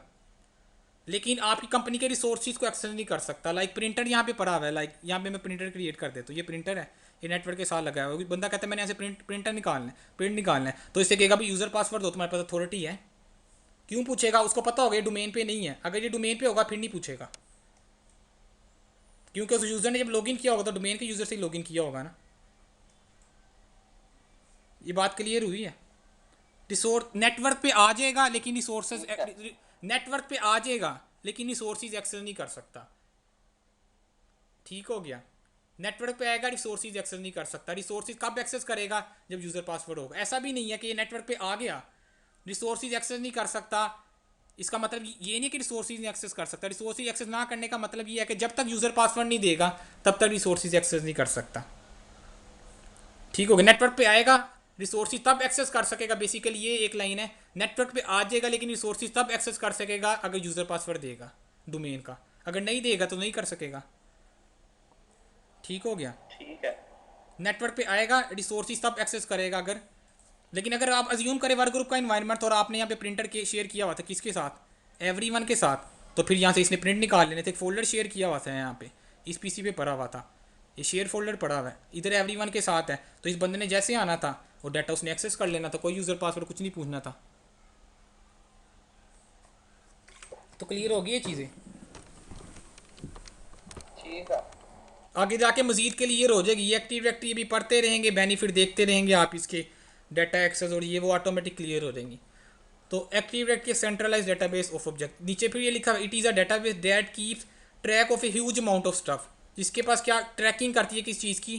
लेकिन आपकी कंपनी के रिसोर्सेज को एक्सेस नहीं कर सकता। लाइक प्रिंटर यहाँ पे पड़ा हुआ है, लाइक यहाँ पे मैं प्रिंटर क्रिएट कर देता हूँ, ये प्रिंटर है, ये नेटवर्क के साथ लगा है। वो बंदा कहता है मैंने यहाँ से प्रिंटर निकालना है, प्रिंट निकालना है, तो इससे कहेगा भाई यूज़र पासवर्ड दो, तुम्हारे पास अथॉरिटी है। क्यों पूछेगा? उसको पता होगा ये डोमेन पे नहीं है। अगर ये डोमेन पे होगा फिर नहीं पूछेगा, क्योंकि उस यूज़र ने जब लॉगिन किया होगा तो डोमेन के यूज़र से ही लॉगिन किया होगा ना। ये बात क्लियर हुई है? रिसोर्स नेटवर्क पे आ जाएगा लेकिन रिसोर्सेज, ठीक है। नेटवर्क पे आ जाएगा लेकिन रिसोर्सेज एक्सेस नहीं कर सकता। ठीक हो गया? नेटवर्क पे आएगा, रिसोर्सेज एक्सेस नहीं कर सकता। रिसोर्सेज कब एक्सेस करेगा? जब यूज़र पासवर्ड होगा। ऐसा भी नहीं है कि ये नेटवर्क पे आ गया रिसोर्सेज एक्सेस नहीं कर सकता, इसका मतलब ये नहीं कि रिसोर्सेज नहीं एक्सेस कर सकता। रिसोर्सेज एक्सेस ना करने का मतलब ये है कि जब तक यूज़र पासवर्ड नहीं देगा तब तक रिसोर्सेज एक्सेस नहीं कर सकता। ठीक हो गया? नेटवर्क पे आएगा, रिसोर्सेज तब एक्सेस कर सकेगा। बेसिकली ये एक लाइन है, नेटवर्क पे आ जाएगा लेकिन रिसोर्सेज तब एक्सेस कर सकेगा अगर यूज़र पासवर्ड देगा डोमेन का। अगर नहीं देगा तो नहीं कर सकेगा। ठीक हो गया? ठीक है। नेटवर्क पे आएगा, रिसोर्सेज तब एक्सेस करेगा अगर। लेकिन अगर आप अज्यूम करें वर्क ग्रुप का इन्वायरमेंट और आपने यहाँ पे प्रिंटर के शेयर किया हुआ था किसके साथ? एवरीवन के साथ। तो फिर यहाँ से इसने प्रिंट निकाल लेने थे, एक फोल्डर शेयर किया हुआ था यहाँ पे, इस पीसी पे पड़ा हुआ था, ये शेयर फोल्डर पड़ा हुआ है, इधर एवरीवन के साथ है। तो इस बंदे ने जैसे आना था वो डाटा उसने एक्सेस कर लेना था, कोई यूज़र पासवर्ड कुछ नहीं पूछना था। तो क्लियर होगी ये चीज़ें? ठीक है। आगे जाके मजीद के लिए हो जाएगी। ये एक्टिव डायरेक्टरी भी पढ़ते रहेंगे, बेनिफिट देखते रहेंगे आप इसके, डाटा एक्सेस और ये वो ऑटोमेटिक क्लियर हो जाएंगी। तो active directory centralize database of object. नीचे फिर ये लिखा है it is a database that keeps track of a huge amount of stuff. जिसके पास क्या ट्रैकिंग करती है, किस चीज़ की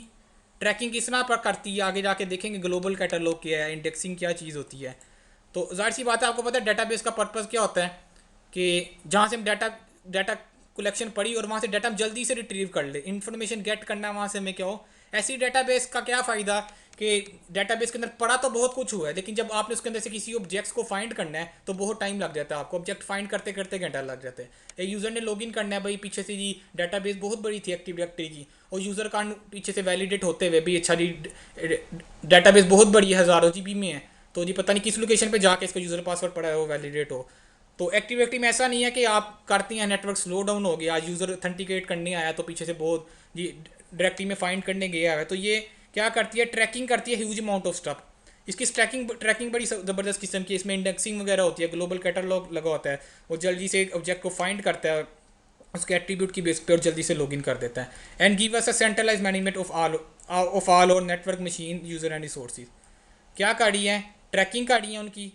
ट्रैकिंग किस तरह पर करती है, आगे जाके देखेंगे ग्लोबल कैटलॉग क्या है, इंडेक्सिंग क्या चीज़ होती है। तो जाहिर सी बात है, आपको पता है डेटाबेस का पर्पज़ क्या होता है कि जहाँ से हम डाटा डाटा कलेक्शन पड़ी और वहाँ से डाटा हम जल्दी से रिट्रीव कर ले, इन्फॉर्मेशन गेट करना वहाँ से हमें क्या हो। ऐसी डेटाबेस का क्या फ़ायदा कि डेटाबेस के अंदर पड़ा तो बहुत कुछ हुआ है, लेकिन जब आपने उसके अंदर से किसी ऑब्जेक्ट्स को फाइंड करना है तो बहुत टाइम लग जाता है आपको, ऑब्जेक्ट फाइंड करते करते घंटा लग जाता है। एक यूज़र ने लॉगिन करना है भाई, पीछे से जी डेटाबेस बहुत बड़ी थी एक्टिव डायरेक्टरी की, और यूज़र का पीछे से वैलिडेट होते हुए भी अच्छा जी डेटाबेस बहुत बड़ी है, हज़ारों जीबी में है, तो जी पता नहीं किस लोकेशन पे जाके इसका यूज़र पासवर्ड पड़ा है वो वैलिडेट हो। तो एक्टिव डायरेक्टरी में ऐसा नहीं है कि आप करती हैं नेटवर्क स्लो डाउन हो गया, यूज़र ऑथेंटिकेट करने आया तो पीछे से बहुत जी डायरेक्टरी में फाइंड करने गया है। तो ये क्या करती है, ट्रैकिंग करती है ह्यूज अमाउंट ऑफ स्टफ। इसकी ट्रैकिंग बड़ी ज़बरदस्त किस्म की, इसमें इंडेक्सिंग वगैरह होती है, ग्लोबल कैटलॉग लगा होता है, वो जल्दी से ऑब्जेक्ट को फाइंड करता है उसके एट्रीब्यूट की बेस पे और जल्दी से लॉगिन कर देता है। And give us a centralise management of all और network machine user and resources. क्या काढ़ी है? ट्रैकिंग काढ़ी है उनकी,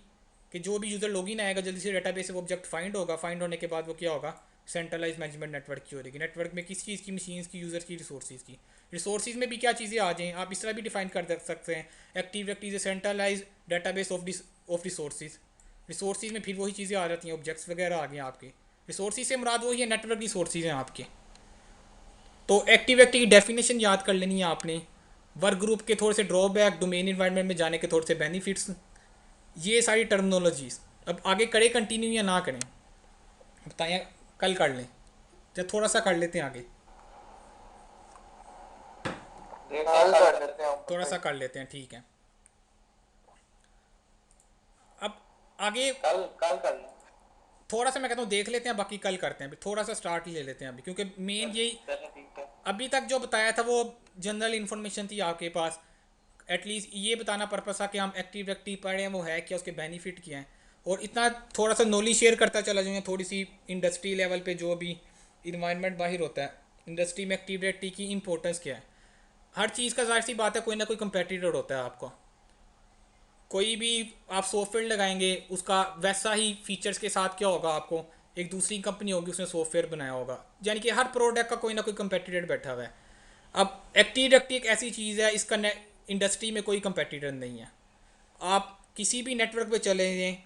कि जो भी यूज़र लॉगिन आएगा जल्दी से डेटाबेस से वो ऑब्जेक्ट फाइंड होगा, फाइंड होने के बाद वो क्या होगा, सेंट्रलाइज मैनेजमेंट नेटवर्क की हो रहेगी। नेटवर्क में किस चीज़ की, मशीन्स की, यूज़र की, रिसोर्सेज की। रिसोर्सेज में भी क्या चीज़ें आ जाएँ, आप इस तरह भी डिफाइन कर सकते हैं, active directory centralize database of resources. Resources में फिर वही चीज़ें आ जाती हैं, ऑब्जेक्ट्स वगैरह आ गए आपके। रिसोर्सेज से मुराद वही है, नेटवर्क रिसोर्सेज हैं आपके। तो एक्टिव डायरेक्टरी की डेफिनेशन याद कर लेनी है आपने, वर्क ग्रुप के थोड़े से ड्रॉबैक, डोमेन इन्वायरमेंट में जाने के थोड़े से बेनिफिट्स, ये सारी टर्मिनोलॉजीज। अब आगे करें कंटिन्यू या ना करें बताएं, कल कर लें या थोड़ा सा कर लेते हैं आगे? कल कर लेते हैं, थोड़ा सा कर लेते हैं, ठीक है। अब आगे कल कल कर लें। थोड़ा सा मैं कहता हूँ देख लेते हैं, बाकी कल करते हैं। अभी थोड़ा सा स्टार्ट ले लेते हैं अभी, क्योंकि मेन यही चलिए ठीक है। अभी तक जो बताया था वो जनरल इन्फॉर्मेशन थी आपके पास। एटलीस्ट ये बताना पर्पस था कि हम एक्टिव डायरेक्टरी पढ़े हैं वो है क्या, उसके बेनिफिट क्या हैं, और इतना थोड़ा सा नॉलेज शेयर करता चला जाऊँगा, थोड़ी सी इंडस्ट्री लेवल पे जो भी इन्वायरमेंट बाहर होता है इंडस्ट्री में एक्टिव डायरेक्टरी की इंपॉर्टेंस क्या है। हर चीज़ का जाहिर सी बात है कोई ना कोई कंपेटिटर होता है आपको, कोई भी आप सॉफ्टवेयर लगाएंगे उसका वैसा ही फीचर्स के साथ क्या होगा आपको एक दूसरी कंपनी होगी उसने सॉफ्टवेयर बनाया होगा, यानी कि हर प्रोडक्ट का कोई ना कोई कंपेटिटर बैठा हुआ है। अब एक्टिव डायरेक्टरी एक ऐसी चीज़ है, इसका इंडस्ट्री में कोई कंपेटिटर नहीं है। आप किसी भी नेटवर्क पे चले जाएं,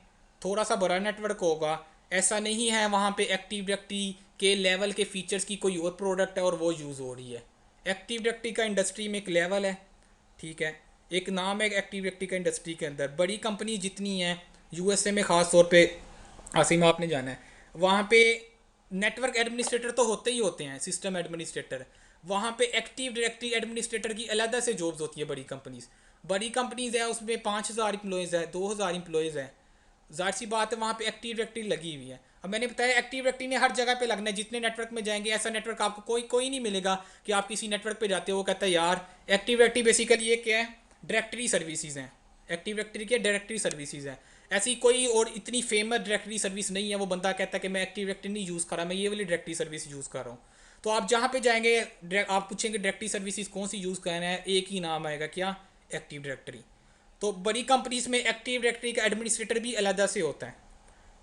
थोड़ा सा बड़ा नेटवर्क होगा, ऐसा नहीं है वहाँ पे एक्टिव डायरेक्टरी के लेवल के फीचर्स की कोई और प्रोडक्ट है और वो यूज़ हो रही है। एक्टिव डायरेक्टरी का इंडस्ट्री में एक लेवल है, ठीक है, एक नाम है एक्टिव डायरेक्टरी का इंडस्ट्री के अंदर। बड़ी कंपनी जितनी हैं यूएसए में ख़ास तौर पे, आसिम आपने जाना है, वहाँ पे नेटवर्क एडमिनिस्ट्रेटर तो होते ही होते हैं, सिस्टम एडमिनिस्ट्रेटर। वहाँ पे एक्टिव डायरेक्टरी एडमिनिस्ट्रेटर की अलग से जॉब्स होती है। बड़ी कंपनीज़ है उसमें 5,000 एम्प्लॉयज़ है, 2,000 एम्प्लॉयज़ है, जाहिर सी बात है वहाँ पे एक्टिव डायरेक्टरी लगी हुई है। अब मैंने बताया एक्टिव डायरेक्टरी ने हर जगह पे लगना है, जितने नेटवर्क में जाएंगे ऐसा नेटवर्क आपको कोई कोई नहीं मिलेगा कि आप किसी नेटवर्क पे जाते हो वो कहता है यार एक्टिव डायरेक्टरी बेसिकली ये क्या है, डायरेक्टरी सर्विसेज हैं। एक्टिव डायरेक्टरी के डायरेक्टरी सर्विसेज हैं, ऐसी कोई और इतनी फेमस डायरेक्टरी सर्विस नहीं है। वो बंदा कहता है कि मैं एक्टिव डायरेक्टरी नहीं यूज़ कर रहा, मैं ये वाली डायरेक्टरी सर्विस यूज़ कर रहा हूँ। तो आप जहाँ पे जाएंगे आप पूछेंगे डायरेक्टरी सर्विसेज कौन सी यूज़ करना है, एक ही नाम आएगा, क्या, एक्टिव डायरेक्टरी। तो बड़ी कंपनीज में एक्टिव डायरेक्टरी का एडमिनिस्ट्रेटर भी अलग से होता है।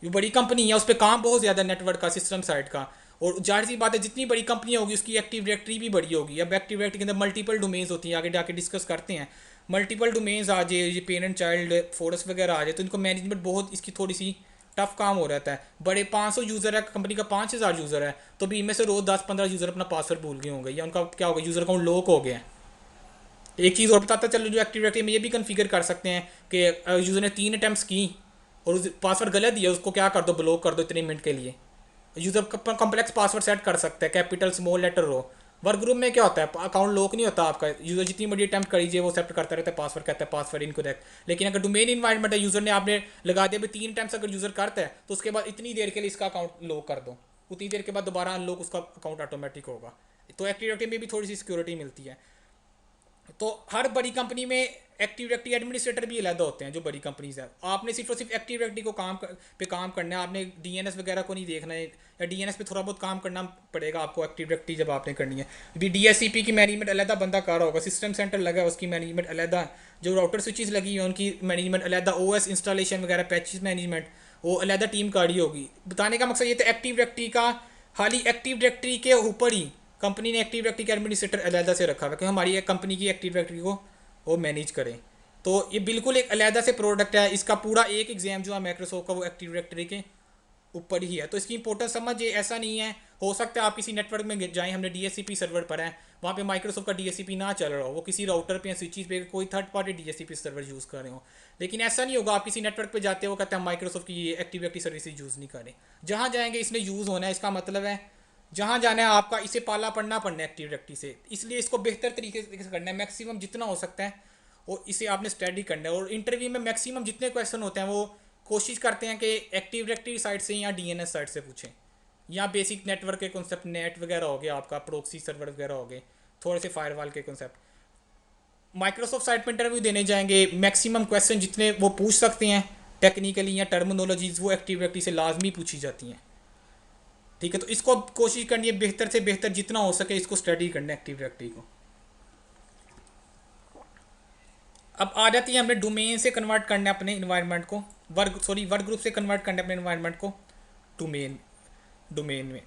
ये बड़ी कंपनी है, उस पर काम बहुत ज़्यादा नेटवर्क का, सिस्टम साइड का, और जाहिर सी बात है जितनी बड़ी कंपनी होगी उसकी एक्टिव डायरेक्टरी भी बड़ी होगी। अब एक्टिव डायरेक्टरी के अंदर मल्टीपल डोमेन्स होती हैं, आगे जाके डिस्कस करते हैं। मल्टीपल डोमेन्स आ जाए, ये पेरेंट चाइल्ड फोरस वगैरह आ जाए, तो इनको मैनेजमेंट बहुत इसकी थोड़ी सी टफ काम हो रहता है। बड़े 500 यूज़र है, कंपनी का 5,000 यूज़र है, तो भी इनमें से रोज़ 10-15 यूज़र अपना पासवर्ड भूल गए होंगे या उनका क्या होगा, यूज़र अकाउंट लॉक हो गया है। एक चीज़ और बताता चलो, जो एक्टिव डायरेक्टरी में ये भी कन्फिगर कर सकते हैं कि यूज़र ने 3 अटैम्प्ट्स की और उस पासवर्ड गलत दिया, उसको क्या कर दो, ब्लॉक कर दो इतने मिनट के लिए। यूज़र कम्प्लेक्स पासवर्ड सेट कर सकता है, कैपिटल स्मॉल लेटर हो। वर्क ग्रुप में क्या होता है, अकाउंट लॉक नहीं होता आपका, यूज़र जितनी बड़ी अटैम्प्ट करीजिए वो एक्सेप्ट करता रहता है पासवर्ड, कहता है पासवर्ड इनकरेक्ट। लेकिन अगर डोमेन इन्वायरमेंट है, यूज़र ने आपने लगा दिया 3 अटैम्प्ट्स अगर यूज़र करता है तो उसके बाद इतनी देर के लिए इसका अकाउंट लॉक कर दो, उतनी देर के बाद दोबारा अनलॉक उसका अकाउंट ऑटोमेटिक होगा। तो एक्टिव डायरेक्टरी में भी थोड़ी सी सिक्योरिटी मिलती है। तो हर बड़ी कंपनी में एक्टिव डायरेक्टरी एडमिनिस्ट्रेटर भी अलग होते हैं जो बड़ी कंपनीज है। आपने सिर्फ और सिर्फ एक्टिव डायरेक्टरी को पे काम करना है, आपने डीएनएस वगैरह को नहीं देखना है, या डीएनएस पे थोड़ा बहुत काम करना पड़ेगा आपको एक्टिव डायरेक्टरी जब आपने करनी है। अभी डीएससीपी की मैनेजमेंट अलग बंदा कर रहा होगा, सिस्टम सेंटर लगा है उसकी मैनेजमेंट अलग, जो राउटर स्विचेस लगी है उनकी मैनेजमेंट अलग, ओएस इंस्टॉलेशन वगैरह पैचेस मैनेजमेंट वो अलग टीम का रही होगी। बताने का मकसद ये था एक्टिव डायरेक्टरी का, खाली एक्टिव डायरेक्टरी के ऊपर ही कंपनी ने एक्टिव डायरेक्टरी का एडमिनिस्ट्रेटर अलग से रखा हुआ है कि हमारी एक कंपनी की एक्टिव डायरेक्टरी को वो मैनेज करें। तो ये बिल्कुल एक अलग से प्रोडक्ट है, इसका पूरा एक एग्जाम जो है माइक्रोसॉफ्ट का वो एक्टिव डायरेक्टरी के ऊपर ही है। तो इसकी इंपॉर्टेंस समझिए, ऐसा नहीं है, हो सकता है आप किसी नेटवर्क में जाएं, हमने डीएससीपी सर्वर पर है, वहाँ पे माइक्रोसॉफ्ट का डीएससीपी ना चल रहा हो, वो किसी राउटर पे या स्विचेस पे कोई third party DSCP server use कर रहे हो। लेकिन ऐसा नहीं होगा, आप किसी नेटवर्क पे जाते हो कहते हैं माइक्रोसॉफ्ट की ये एक्टिव डायरेक्टरी सर्विसेज यूज़ नहीं करें। जहाँ जाएंगे इसने यूज़ होना है, इसका मतलब है जहाँ जाना है आपका इसे पाला पड़ना है एक्टिव डायरेक्टरी से, इसलिए इसको बेहतर तरीके से करना है, मैक्सिमम जितना हो सकता है और इसे आपने स्टडी करना है। और इंटरव्यू में मैक्सिमम जितने क्वेश्चन होते हैं वो कोशिश करते हैं कि एक्टिव डायरेक्टरी साइट से या डीएनएस साइट से पूछें, या बेसिक नेटवर्क के कॉन्सेप्ट, नेट वगैरह हो गया आपका, प्रोक्सी सर्वर वगैरह हो गए, थोड़े से फायरवॉल के कॉन्सेप्ट। माइक्रोसॉफ्ट साइट पर इंटरव्यू देने जाएंगे, मैक्सिमम क्वेश्चन जितने वो पूछ सकते हैं टेक्निकली या टर्मिनोलॉजीज वो एक्टिव डायरेक्टरी से लाजमी पूछी जाती हैं, ठीक है। तो इसको कोशिश करनी है बेहतर से बेहतर जितना हो सके इसको स्टडी करना है एक्टिव डायरेक्टरी को। अब आ जाती है हमने डोमेन से कन्वर्ट करना है अपने इन्वायरमेंट को, वर्क ग्रुप से कन्वर्ट करना है अपने इन्वायरमेंट को डोमेन में।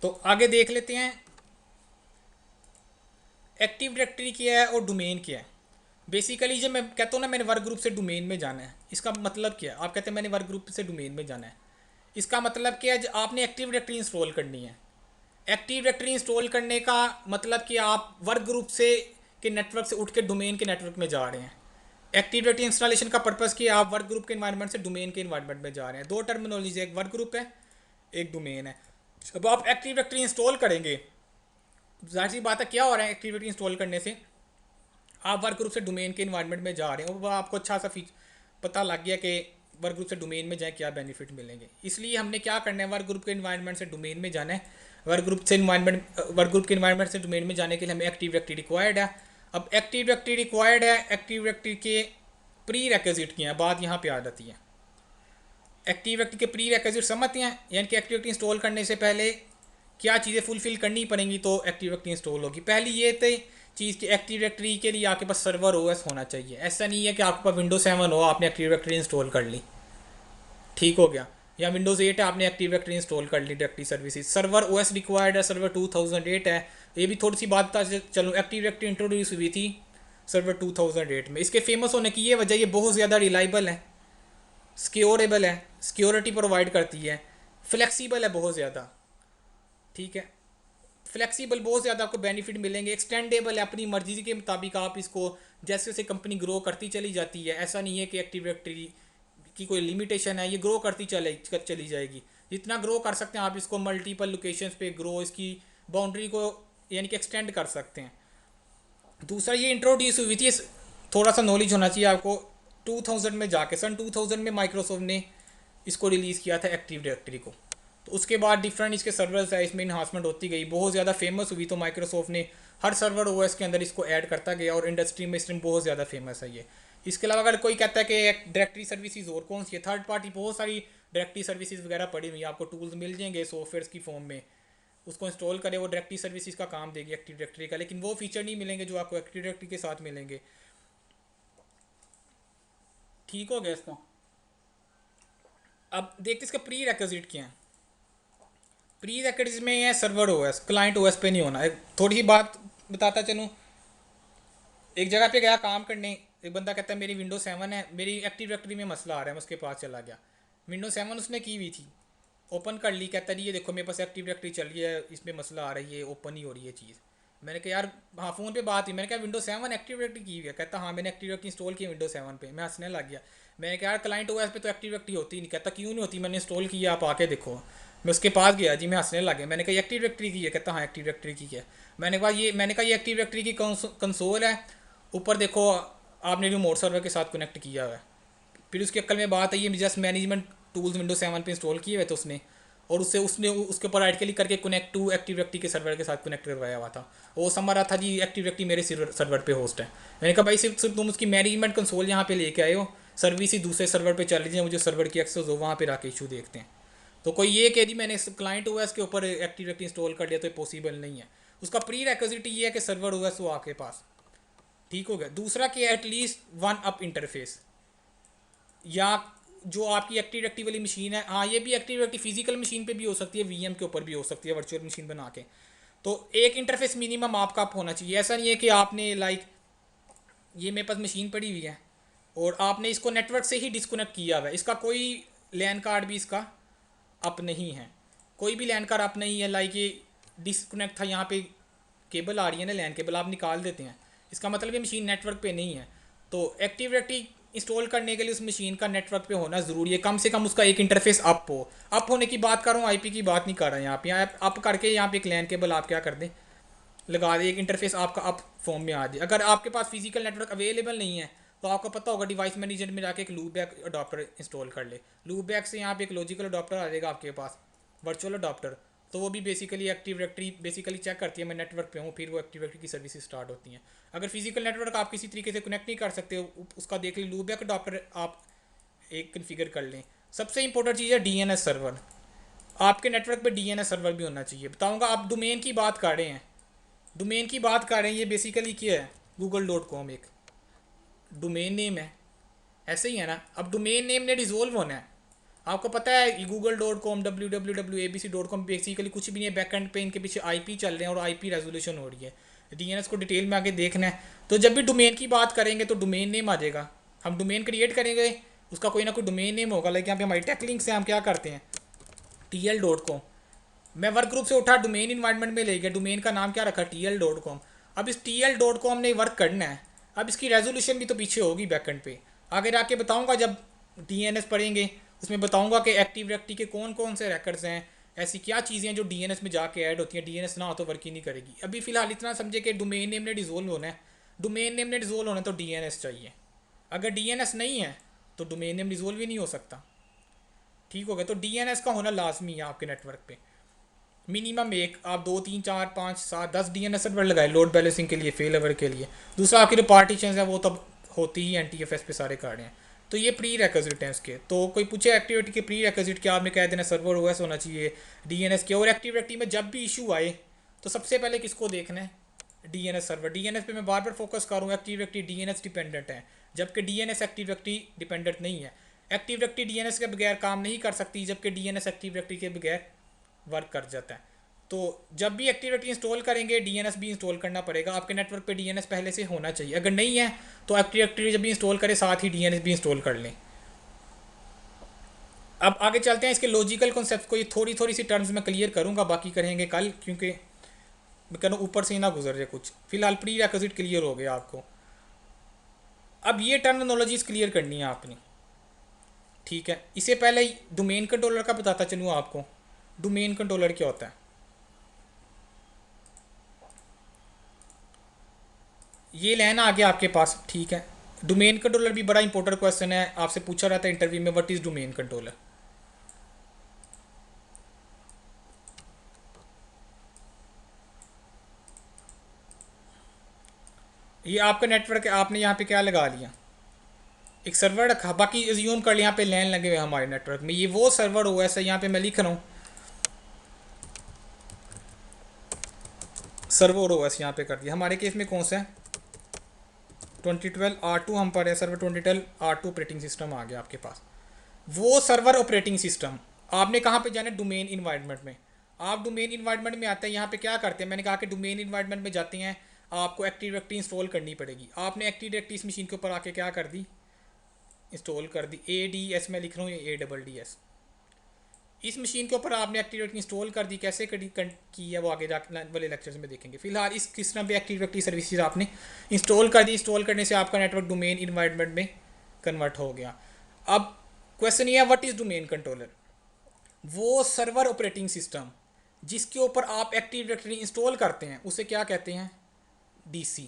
तो आगे देख लेते हैं एक्टिव डायरेक्टरी क्या है और डोमेन क्या है। बेसिकली जब मैं कहता हूँ ना मैंने वर्क ग्रुप से डोमेन में जाना है, इसका मतलब क्या है, आप कहते हैं मैंने वर्क ग्रुप से डोमेन में जाना है, इसका मतलब क्या है, आपने एक्टिव डायरेक्टरी इंस्टॉल करनी है। एक्टिव डायरेक्टरी इंस्टॉल करने का मतलब कि आप वर्क ग्रुप से के नेटवर्क से उठ के डोमेन के नेटवर्क में जा रहे हैं। एक्टिव डायरेक्टरी इंस्टॉलेशन का पर्पस कि आप वर्क ग्रुप के इन्वायरमेंट से डोमेन के इन्वायरमेंट में जा रहे हैं। दो टर्मिनोलॉजी, एक वर्क ग्रुप है एक डोमेन है। अब आप एक्टिव डायरेक्टरी इंस्टॉल करेंगे, जाहिर सी बात है क्या हो रहा है, एक्टिव डायरेक्टरी इंस्टॉल करने से आप वर्क ग्रुप से डोमेन के इन्वायरमेंट में जा रहे हैं, और आपको अच्छा सा पता लग गया कि वर्क ग्रुप से डोमेन में जाए क्या बेनिफिट मिलेंगे। इसलिए हमने क्या करना है, वर्क ग्रुप के इन्वायरमेंट से डोमेन में जाना है। वर्क ग्रुप के इन्वायरमेंट से डोमेन में जाने के लिए हमें एक्टिव डायरेक्टरी रिक्वायर्ड है। अब एक्टिव डायरेक्टरी रिक्वायर्ड है, एक्टिव डायरेक्टरी के प्री रिक्विजिट की हैं, बात यहाँ पे आ जाती है। एक्टिव डायरेक्टरी के प्री रिक्विजिट समझते हैं, यानी कि एक्टिव डायरेक्टरी इंस्टॉल करने से पहले क्या चीज़ें फुलफिल करनी पड़ेंगी तो एक्टिव डायरेक्टरी इंस्टॉल होगी। पहली ये थे चीज़ कि एक्टिव डायरेक्टरी के लिए आपके पास सर्वर ओएस होना चाहिए। ऐसा नहीं है कि आपके पास विंडो 7 हो, आपने एक्टिव डायरेक्टरी इंस्टॉल कर ली, ठीक हो गया। या विंडोज़ 8 है, आपने एक्टिव डायरेक्टरी इंस्टॉल कर ली directory services. Server OS required है, सर्वर 2008 है। ये भी थोड़ी सी बात बता चलूँ, एक्टिव डायरेक्टरी इंट्रोड्यूस हुई थी सर्वर 2008 में। इसके फेमस होने की ये वजह, ये बहुत ज़्यादा रिलायबल है, सिक्योरेबल है, सिक्योरिटी प्रोवाइड करती है, फ्लेक्सिबल है बहुत ज़्यादा, ठीक है। फ्लेक्सिबल बहुत ज़्यादा आपको बेनिफिट मिलेंगे, एक्सटेंडेबल है, अपनी मर्जी के मुताबिक आप इसको जैसे जैसे कंपनी ग्रो करती चली जाती है, ऐसा नहीं है कि एक्टिव डायरेक्टरी की कोई लिमिटेशन है, ये ग्रो करती चली जाएगी। जितना ग्रो कर सकते हैं आप इसको मल्टीपल लोकेशंस पे ग्रो, इसकी बाउंड्री को यानी कि एक्सटेंड कर सकते हैं। दूसरा, ये इंट्रोड्यूस हुई थी, थोड़ा सा नॉलेज होना चाहिए आपको, 2000 में जाके, सन 2000 में माइक्रोसॉफ्ट ने इसको रिलीज़ किया था एक्टिव डायरेक्टरी को। तो उसके बाद डिफरेंट इसके सर्वर्स है, इसमें इन्हांसमेंट होती गई, बहुत ज़्यादा फेमस हुई, तो माइक्रोसॉफ्ट ने हर सर्वर ओएस के अंदर इसको ऐड करता गया और इंडस्ट्री में इसमें बहुत ज़्यादा फेमस है ये। इसके अलावा अगर कोई कहता है कि एक डायरेक्टरी सर्विसेज और कौन सी है, थर्ड पार्टी बहुत सारी डायरेक्टरी सर्विसेज वगैरह पड़ी हुई, आपको टूल्स मिल जाएंगे सॉफ्टवेयर की फॉर्म में, उसको इंस्टॉल करें, वो डायरेक्टरी सर्विसेज का काम देगी एक्टिव डायरेक्टरी का, लेकिन वो फीचर नहीं मिलेंगे जो आपको एक्टिव डायरेक्टरी के साथ मिलेंगे। ठीक हो गया इसको। अब देखते इसका प्री रिक्विजिट क्या है। प्री रिक्विजिट में है सर्वर ओएस, क्लाइंट ओएस पे नहीं होना। एक थोड़ी सी बात बताता चलूँ, एक जगह पे गया काम करने, एक बंदा कहता है मेरी विंडो 7 है, मेरी एक्टिव डायरेक्टरी में मसला आ रहा है, मैं उसके पास चला गया, विंडो 7 उसने की हुई थी, ओपन कर ली, कहता है ये देखो मेरे पास एक्टिव डायरेक्टरी चल रही है, इसमें मसला आ रही है, ओपन ही हो रही है चीज़। मैंने कहा यार, हाँ फ़ोन पे बात हुई, मैंने कहा विंडो 7 एक्टिव डायरेक्टरी की हुई है, कहता हाँ मैंने एक्टिव डायरेक्टरी इंस्टॉल की विंडो 7 पे। मैं हंसने लग गया, मैंने कहा यार क्लाइंट ओएस पे तो एक्टिव डायरेक्टरी होती नहीं। कहता क्यों नहीं होती, मैंने इंस्टॉल किया, आप आके देखो। मैं उसके पास गया जी, मैं हंसने लग गया, मैंने कहा एक्टिव डायरेक्टरी की है, कहता हाँ एक्टिव डायरेक्टरी की है। मैंने कहा ये एक्टिव डायरेक्टरी की कंसोल है, ऊपर देखो आपने रिमोट सर्वर के साथ कनेक्ट किया हुआ है। फिर उसकी अक्ल में बात आई है, जस्ट मैनेजमेंट टूल्स विंडो 7 पे इंस्टॉल किए हुए थे उसने, और उसने उसके ऊपर राइट क्लिक करके कनेक्ट टू एक्टिव डायरेक्टरी के सर्वर के साथ कनेक्ट करवाया हुआ था। वो समझ रहा था जी एक्टिव डायरेक्टरी मेरे सर्वर पे होस्ट है। मैंने कहा भाई सिर्फ तुम उसकी मैनेजमेंट कंसोल यहाँ पे लेके आए हो, सर्विस ही दूसरे सर्वर पे चल रही है, मुझे सर्वर की एक्सेस हो, वहाँ पे आके इशू देखते हैं। तो कोई ये कह दी मैंने क्लाइंट ओएस के ऊपर एक्टिव डायरेक्टरी इंस्टॉल कर लिया, तो पॉसिबल नहीं है। उसका प्री रिक्विजिट ये है कि सर्वर ओएस हो आपके पास। ठीक हो गया। दूसरा कि एटलीस्ट वन अप इंटरफेस, या जो आपकी एक्टिव डायरेक्टरी वाली मशीन है, हाँ ये भी एक्टिव डायरेक्टरी फिजिकल मशीन पे भी हो सकती है, वीएम के ऊपर भी हो सकती है, वर्चुअल मशीन बना के। तो एक इंटरफेस मिनिमम आपका होना चाहिए। ऐसा नहीं है कि आपने लाइक ये मेरे पास मशीन पड़ी हुई है और आपने इसको नेटवर्क से ही डिस्कनेक्ट किया हुआ है, इसका कोई लैन कार्ड भी इसका अप नहीं है, कोई भी लैन कार्ड अप नहीं है। लाइक ये डिस्कनेक्ट था, यहाँ पे केबल आ रही है ना, लैन केबल आप निकाल देते हैं, इसका मतलब ये मशीन नेटवर्क पे नहीं है। तो एक्टिव डायरेक्टरी इंस्टॉल करने के लिए उस मशीन का नेटवर्क पे होना ज़रूरी है, कम से कम उसका एक इंटरफेस अप हो। अप होने की बात कर रहा हूँ, आईपी की बात नहीं कर रहा यहाँ पे। यहाँ अप करके यहाँ पे एक लैन केबल आप क्या कर दें, लगा दे, एक इंटरफेस आपका अप फॉर्म में आ जाए। अगर आपके पास फिजिकल नेटवर्क अवेलेबल नहीं है तो आपको पता होगा डिवाइस मैनेजर में जाके एक लूप बैक अडॉप्टर इंस्टॉल कर ले। लूप बैक से यहाँ पे एक लॉजिकल अडॉप्टर आ जाएगा आपके पास, वर्चुअल अडॉप्टर। तो वो भी basically active directory basically check करती है मैं नेटवर्क पे हूँ, फिर वो एक्टिव डायरेक्टरी की सर्विसेज स्टार्ट होती हैं। अगर फिजिकल नेटवर्क आप किसी तरीके से कनेक्ट नहीं कर सकते, उसका देख लीजिए, लूप बैक अडॉप्टर आप एक कन्फिगर कर लें। सबसे इंपॉर्टेंट चीज़ है डीएनएस सर्वर, आपके नेटवर्क पे डीएनएस सर्वर भी होना चाहिए। बताऊंगा, आप डोमेन की बात कर रहे हैं, डोमेन की बात कर रहे हैं, ये बेसिकली क्या है, google.com एक डोमेन नेम है, ऐसे ही है ना। अब डोमेन नेम ने डिज़ोल्व होना है, आपको पता है google.com www.abc.com बेसिकली कुछ भी नहीं है, बैकएंड पे इनके पीछे आईपी चल रहे हैं और आईपी रेजोल्यूशन हो रही है। डीएनएस को डिटेल में आगे देखना है, तो जब भी डोमेन की बात करेंगे तो डोमेन नेम आ जाएगा। हम डोमेन क्रिएट करेंगे, उसका कोई ना कोई डोमेन नेम होगा। लाइक यहाँ पे हमारी टेक लिंक से हम क्या करते हैं, TL.com, मैं वर्क ग्रुप से उठा डोमेन इन्वायरमेंट में ले गया, डोमेन का नाम क्या रखा, TL.com। अब इस TL.com ने वर्क करना है, अब इसकी रेजोल्यूशन भी तो पीछे होगी बैकएंड पे। आगे जाके बताऊंगा जब DNS पढ़ेंगे, उसमें बताऊंगा कि एक्टिव डायरेक्टरी के कौन कौन से रिकॉर्ड्स हैं, ऐसी क्या चीज़ें हैं जो DNS में जाके ऐड होती हैं, DNS ना हो तो वर्क ही नहीं करेगी। अभी फिलहाल इतना समझे कि डोमेन नेम ने डिज़ोल्व होना है, डोमेन नेम ने डिज़ोल्व होना है तो DNS चाहिए। अगर DNS नहीं है तो डोमेन नेम डिज़ोल्व ही नहीं हो सकता। ठीक हो गया। तो DNS का होना लाजमी है आपके नेटवर्क पे, मिनिमम एक, आप 2 3 4 5 7 10 DNS सर्वर लगाए लोड बैलेंसिंग के लिए, फेल ओवर के लिए। दूसरा आपकी जो पार्टीशन है वो तब होती ही NTFS पे सारे कार्ड हैं। तो ये प्री रिक्विजिट हैं इसके। तो कोई पूछे एक्टिविटी के प्री रिक्विजिट क्या, आपने कह देना सर्वर ओएस होना चाहिए, DNS के। और एक्टिव डायरेक्टरी में जब भी इशू आए तो सबसे पहले किसको देखना है, DNS सर्वर। DNS पे मैं बार बार फोकस करूँ, एक्टिव डायरेक्टरी DNS डिपेंडेंट है, जबकि DNS एक्टिव डायरेक्टरी डिपेंडेंट नहीं है। एक्टिव डायरेक्टरी डीएनएस के बगैर काम नहीं कर सकती, जबकि डीएनएस एक्टिव डायरेक्टरी के बगैर वर्क कर जाता है। तो जब भी एक्टिव डायरेक्टरी इंस्टॉल करेंगे डीएनएस भी इंस्टॉल करना पड़ेगा। आपके नेटवर्क पे डीएनएस पहले से होना चाहिए, अगर नहीं है तो एक्टिव डायरेक्टरी जब भी इंस्टॉल करें साथ ही डीएनएस भी इंस्टॉल कर लें। अब आगे चलते हैं इसके लॉजिकल कॉन्सेप्ट को। ये थोड़ी थोड़ी सी टर्म्स में क्लियर करूँगा, बाकी करेंगे कल, क्योंकि मैं कह रहा हूँ ऊपर से ही ना गुजर जाए कुछ। फिलहाल प्री रिक्विजिट क्लियर हो गया आपको। अब ये टर्मिनोलॉजीज क्लियर करनी है आपने, ठीक है। इससे पहले डोमेन कंट्रोलर का बताता चलूँ आपको। डोमेन कंट्रोलर क्या होता है, ये लेना आ गया आपके पास, ठीक है। डोमेन कंट्रोलर भी बड़ा इंपॉर्टेंट क्वेश्चन है, आपसे पूछा रहता है इंटरव्यू में, व्हाट इज डोमेन कंट्रोलर। ये आपका नेटवर्क है, आपने यहाँ पे क्या लगा लिया, एक सर्वर रखा, बाकी एज्यूम कर लिया यहाँ पे लैन लगे हुए हमारे नेटवर्क में। ये वो सर्वर हुआ है, यहाँ पे मैं लिख रहा हूँ सर्वर ओएस यहाँ पे कर दिया। हमारे केस में कौन सा है, 2012 R2 हम पर है, सर्वर 2012 R2 ऑपरेटिंग सिस्टम आ गया आपके पास। वो सर्वर ऑपरेटिंग सिस्टम आपने कहाँ पे जाना है, डोमेन इन्वायरमेंट में। आप डोमेन इन्वायरमेंट में आते हैं, यहाँ पे क्या करते हैं, मैंने कहा कि डोमेन इन्वायरमेंट में जाते हैं, आपको एक्टिव डायरेक्टरी इंस्टॉल करनी पड़ेगी। आपने एक्टिव डायरेक्टरी इस मशीन के ऊपर आके क्या कर दी, इंस्टॉल कर दी। ADS मैं लिख रहा हूँ, ये ADDS। इस मशीन के ऊपर आपने एक्टिव डायरेक्टरी इंस्टॉल कर दी, कैसे की है वो आगे जाके वाले लेक्चर्स में देखेंगे। फिलहाल इस किस तरह पे एक्टिव डायरेक्टरी सर्विसेज आपने इंस्टॉल कर दी। इंस्टॉल करने से आपका नेटवर्क डोमेन इन्वायरमेंट में कन्वर्ट हो गया। अब क्वेश्चन ये है, व्हाट इज़ डोमेन कंट्रोलर। वो सर्वर ऑपरेटिंग सिस्टम जिसके ऊपर आप एक्टिव डायरेक्टरी इंस्टॉल करते हैं उसे क्या कहते हैं, DC,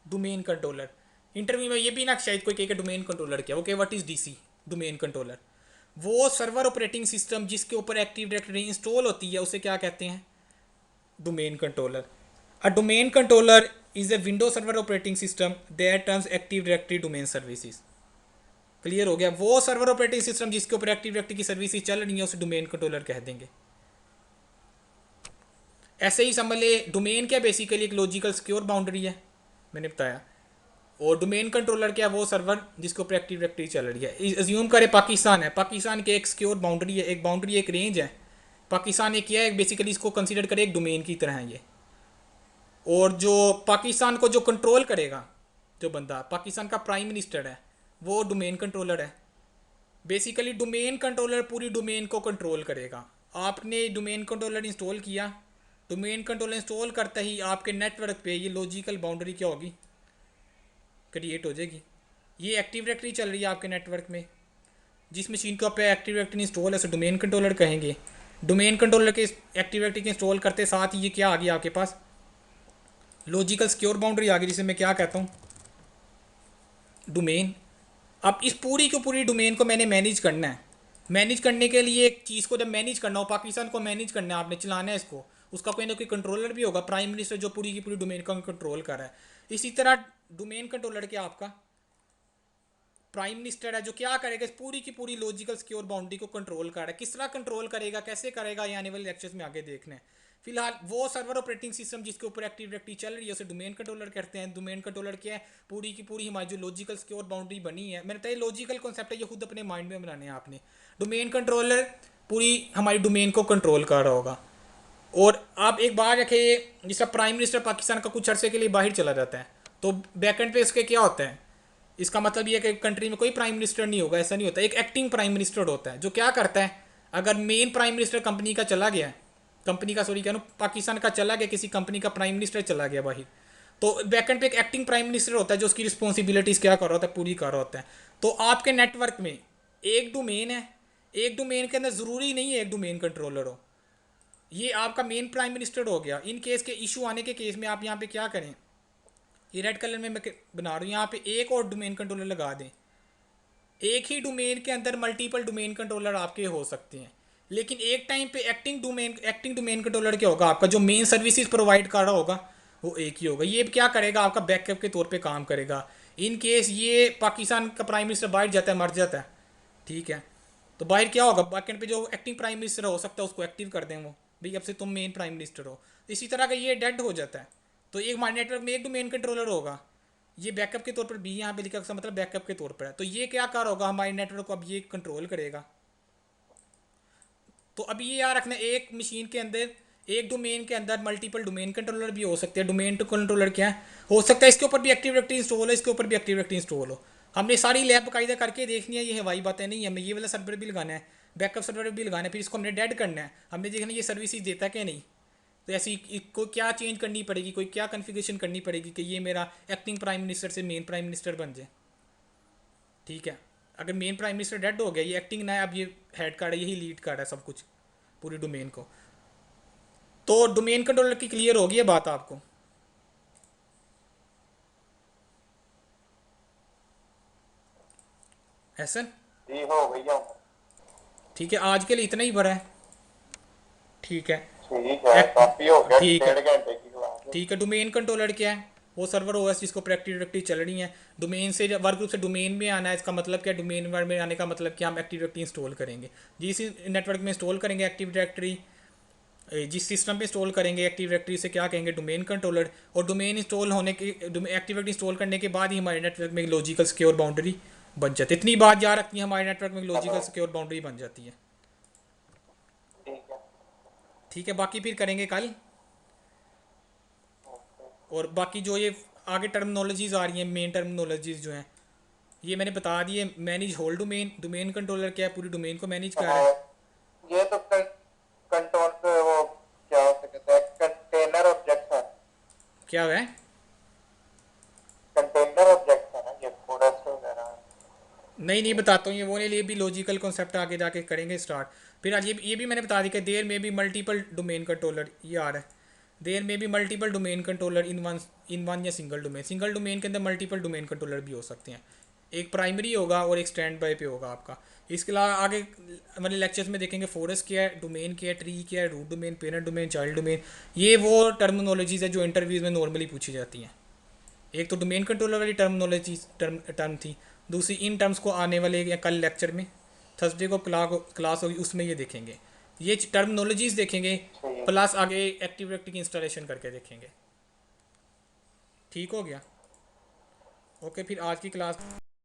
डोमेन कंट्रोलर। इंटरव्यू में ये भी ना शायद कोई कहे डोमेन कंट्रोलर क्या, okay what is DC, domain controller. वो सर्वर ऑपरेटिंग सिस्टम जिसके ऊपर एक्टिव डायरेक्टरी इंस्टॉल होती है उसे क्या कहते हैं, domain controller. A domain controller is a window server operating system that turns active directory domain services. Clear हो गया। वो सर्वर ऑपरेटिंग सिस्टम जिसके ऊपर एक्टिव डायरेक्टरी की सर्विसेज चल रही है उसे डोमेन कंट्रोलर कह देंगे। ऐसे ही समझ ले, डोमेन क्या बेसिकली एक लॉजिकल सिक्योर बाउंड्री है, मैंने बताया। और डोमेन कंट्रोलर क्या है, वो सर्वर जिसके ऊपर एक्टिव डायरेक्टरी चल रही है। एज्यूम करें पाकिस्तान है, पाकिस्तान के एक सिक्योर बाउंड्री है, एक बाउंड्री एक रेंज है। पाकिस्तान एक किया है, बेसिकली इसको कंसीडर करें एक डोमेन की तरह है ये। और जो पाकिस्तान को जो कंट्रोल करेगा, जो बंदा पाकिस्तान का प्राइम मिनिस्टर है, वो डोमेन कंट्रोलर है। बेसिकली डोमेन कंट्रोलर पूरी डोमेन को कंट्रोल करेगा। आपने डोमेन कंट्रोलर इंस्टॉल किया, डोमेन कंट्रोलर इंस्टॉल करते ही आपके नेटवर्क पे ये लॉजिकल बाउंड्री क्या होगी, क्रिएट हो जाएगी। ये एक्टिव डायरेक्टरी चल रही है आपके नेटवर्क में, जिस मशीन के ऊपर एक्टिव डायरेक्टरी इंस्टॉल है उसे डोमेन कंट्रोलर कहेंगे। डोमेन कंट्रोलर के एक्टिव डायरेक्टरी के इंस्टॉल करते साथ ही ये क्या आ गया आपके पास, लॉजिकल सिक्योर बाउंड्री आ गई, जिसे मैं क्या कहता हूँ, डोमेन। अब इस पूरी की पूरी डोमेन को मैंने मैनेज करना है। मैनेज करने के लिए एक चीज़ को जब मैनेज करना हो, पाकिस्तान को मैनेज करना है, आपने चलाना है इसको, उसका कोई ना कोई कंट्रोलर भी होगा, प्राइम मिनिस्टर जो पूरी की पूरी डोमेन का कंट्रोल कर रहा है। इसी तरह डोमेन कंट्रोलर क्या आपका प्राइम मिनिस्टर है, जो क्या करेगा, इस पूरी की पूरी लॉजिकल सिक्योर बाउंड्री को कंट्रोल कर रहा है। किस तरह कंट्रोल करेगा, कैसे करेगा, ये आने वाले लेक्चर्स में आगे देखना है। फिलहाल वो सर्वर ऑपरेटिंग सिस्टम जिसके ऊपर एक्टिव डायरेक्टरी चल रही है उसे डोमेन कंट्रोलर कहते हैं। डोमेन कंट्रोलर क्या है, पूरी की पूरी हमारी जो लॉजिकल सिक्योर बाउंड्री बनी है, मैंने बताया लॉजिकल कॉन्सेप्ट है, ये खुद अपने माइंड में बनाने हैं आपने। डोमेन कंट्रोलर पूरी हमारी डोमेन को कंट्रोल कर रहा होगा। और आप एक बात रखिए, जिसका प्राइम मिनिस्टर पाकिस्तान का कुछ अरसे के लिए बाहर चला जाता है तो बैकेंड पे इसके क्या होता है, इसका मतलब ये है कि कंट्री में कोई प्राइम मिनिस्टर नहीं होगा, ऐसा नहीं होता। एक एक्टिंग प्राइम मिनिस्टर होता है जो क्या करता है, अगर मेन प्राइम मिनिस्टर कंपनी का चला गया, कंपनी का सॉरी कह रहा हूँ, पाकिस्तान का चला गया, किसी कंपनी का प्राइम मिनिस्टर चला गया बाहर, तो बैकेंड पे एक एक्टिंग प्राइम मिनिस्टर होता है जो उसकी रिस्पॉन्सिबिलिटीज़ क्या कर रहा होता है, पूरी कर रहा होता है। तो आपके नेटवर्क में एक डोमेन है, एक डोमेन के अंदर ज़रूरी नहीं है एक डोमेन कंट्रोलर हो, ये आपका मेन प्राइम मिनिस्टर हो गया। इन केस के इशू आने के केस में आप यहाँ पे क्या करें, ये रेड कलर में मैं बना रहा हूँ, यहाँ पे एक और डोमेन कंट्रोलर लगा दें। एक ही डोमेन के अंदर मल्टीपल डोमेन कंट्रोलर आपके हो सकते हैं, लेकिन एक टाइम पे एक्टिंग डोमेन कंट्रोलर क्या होगा, आपका जो मेन सर्विसेज प्रोवाइड कर रहा होगा वो एक ही होगा। ये क्या करेगा, आपका बैकअप के तौर पे काम करेगा। इन केस ये पाकिस्तान का प्राइम मिनिस्टर बाहर जाता है, मर जाता है, ठीक है, तो बाहर क्या होगा, बैकएंड पे जो एक्टिंग प्राइम मिनिस्टर हो सकता है उसको एक्टिव कर दें वो, भाई अब से तुम मेन प्राइम मिनिस्टर हो। इसी तरह का ये डेड हो जाता है। तो एक हमारे नेटवर्क में एक डोमेन कंट्रोलर होगा, ये बैकअप के तौर पर बी यहाँ पे लिखा, उसका मतलब बैकअप के तौर पर है। तो ये क्या कर होगा हमारे नेटवर्क को, अब ये कंट्रोल करेगा। तो अब ये याद रखना, एक मशीन के अंदर, एक डोमेन के अंदर मल्टीपल डोमेन कंट्रोलर भी हो सकते हैं। डोमेन टू कंट्रोलर क्या है, हो सकता है इसके ऊपर भी एक्टिव डायरेक्टरी इंस्टॉल हो, इसके ऊपर भी एक्टिव डायरेक्टरी इंस्टॉल हो। हमने सारी लैब बाकायदा करके देखनी है, ये हवाई बातें नहीं, हमें ये वाला सर्वर भी लगाना है, बैकअप सर्वर भी लगाना है, फिर इसको हमने डेड करना है, हमने देखना ये सर्विसेज देता है कि नहीं। तो ऐसी को क्या चेंज करनी पड़ेगी, कोई क्या कन्फिगरेशन करनी पड़ेगी कि ये मेरा एक्टिंग प्राइम मिनिस्टर से मेन प्राइम मिनिस्टर बन जाए। ठीक है, अगर मेन प्राइम मिनिस्टर डेड हो गया, ये एक्टिंग ना है, अब ये हेड कार्ड है, यही लीड कार्ड है सब कुछ पूरी डोमेन को। तो डोमेन कंट्रोलर की क्लियर होगी ये बात आपको। ऐसा जी हो भैया। ठीक है, आज के लिए इतना ही बड़ा है। ठीक है, ठीक है, काफी हो गया, ठीक है, 1.5 घंटे की क्लास है। ठीक है। डोमेन कंट्रोलर क्या है, वो सर्वर ओएस जिसको पर एक्टिव डायरेक्टरी चल रही है। डोमेन से वर्क ग्रुप से डोमेन में आना है, इसका मतलब क्या, डोमेन में आने का मतलब क्या, हम एक्टिव डायरेक्टरी इंस्टॉल करेंगे। जिस नेटवर्क में इंस्टॉल करेंगे एक्टिव डायरेक्टरी, जिस सिस्टम पे इंस्टॉल करेंगे एक्टिव डायरेक्टरी से क्या कहेंगे, डोमेन कंट्रोलर। और डोमेन इंस्टॉल होने के, एक्टिव डायरेक्टरी इंस्टॉल करने के बाद ही हमारे नेटवर्क में लॉजिकल सिक्योर बाउंड्री बन जाती है। इतनी बात याद रखनी है, हमारे नेटवर्क में लॉजिकल सिक्योर बाउंड्री बन जाती है। ठीक है। ठीक है, बाकी फिर करेंगे कल। ओके। और बाकी जो ये आगे टर्मिनोलॉजीज आ रही हैं, मेन टर्मिनोलॉजीज जो हैं ये मैंने बता दिए। Manage whole domain, domain controller क्या है, पूरी डोमेन को मैनेज कर रहा है। हाँ, ये तो कंट्रोल पे वो क्या होता कहते हैं, कंटेनर ऑब्जेक्ट है। क्या है, कंटेनर ऑब्जेक्ट है ना ये, फोरेस्ट वगैरह। नहीं नहीं बताता हूँ, ये वो नहीं, ये भी लॉजिकल कॉन्सेप्ट आगे जाके करेंगे स्टार्ट। फिर आज ये भी मैंने बता दी कि देर में भी मल्टीपल डोमेन कंट्रोलर, ये आ रहा है, देर में भी multiple domain controller in one या सिंगल डोमेन। सिंगल डोमेन के अंदर मल्टीपल डोमेन कंट्रोलर भी हो सकते हैं, एक प्राइमरी होगा और एक स्टैंड बाय पे होगा आपका। इसके अलावा आगे हमारे लेक्चर्स में देखेंगे फॉरेस्ट क्या है, डोमेन क्या है, ट्री क्या है, root domain, parent domain, child domain. ये वो टर्मिनोलॉजीज है जो इंटरव्यूज में नॉर्मली पूछी जाती हैं। एक तो डोमेन कंट्रोलर वाली टर्मिनोलॉजी टर्म थी, दूसरी इन टर्म्स को आने वाले या कल लेक्चर में, थर्सडे को क्लास होगी उसमें ये देखेंगे, ये टर्मिनोलॉजीज देखेंगे, ठीक। प्लस आगे एक्टिव डायरेक्टरी की इंस्टॉलेशन करके देखेंगे। ठीक हो गया, ओके। फिर आज की क्लास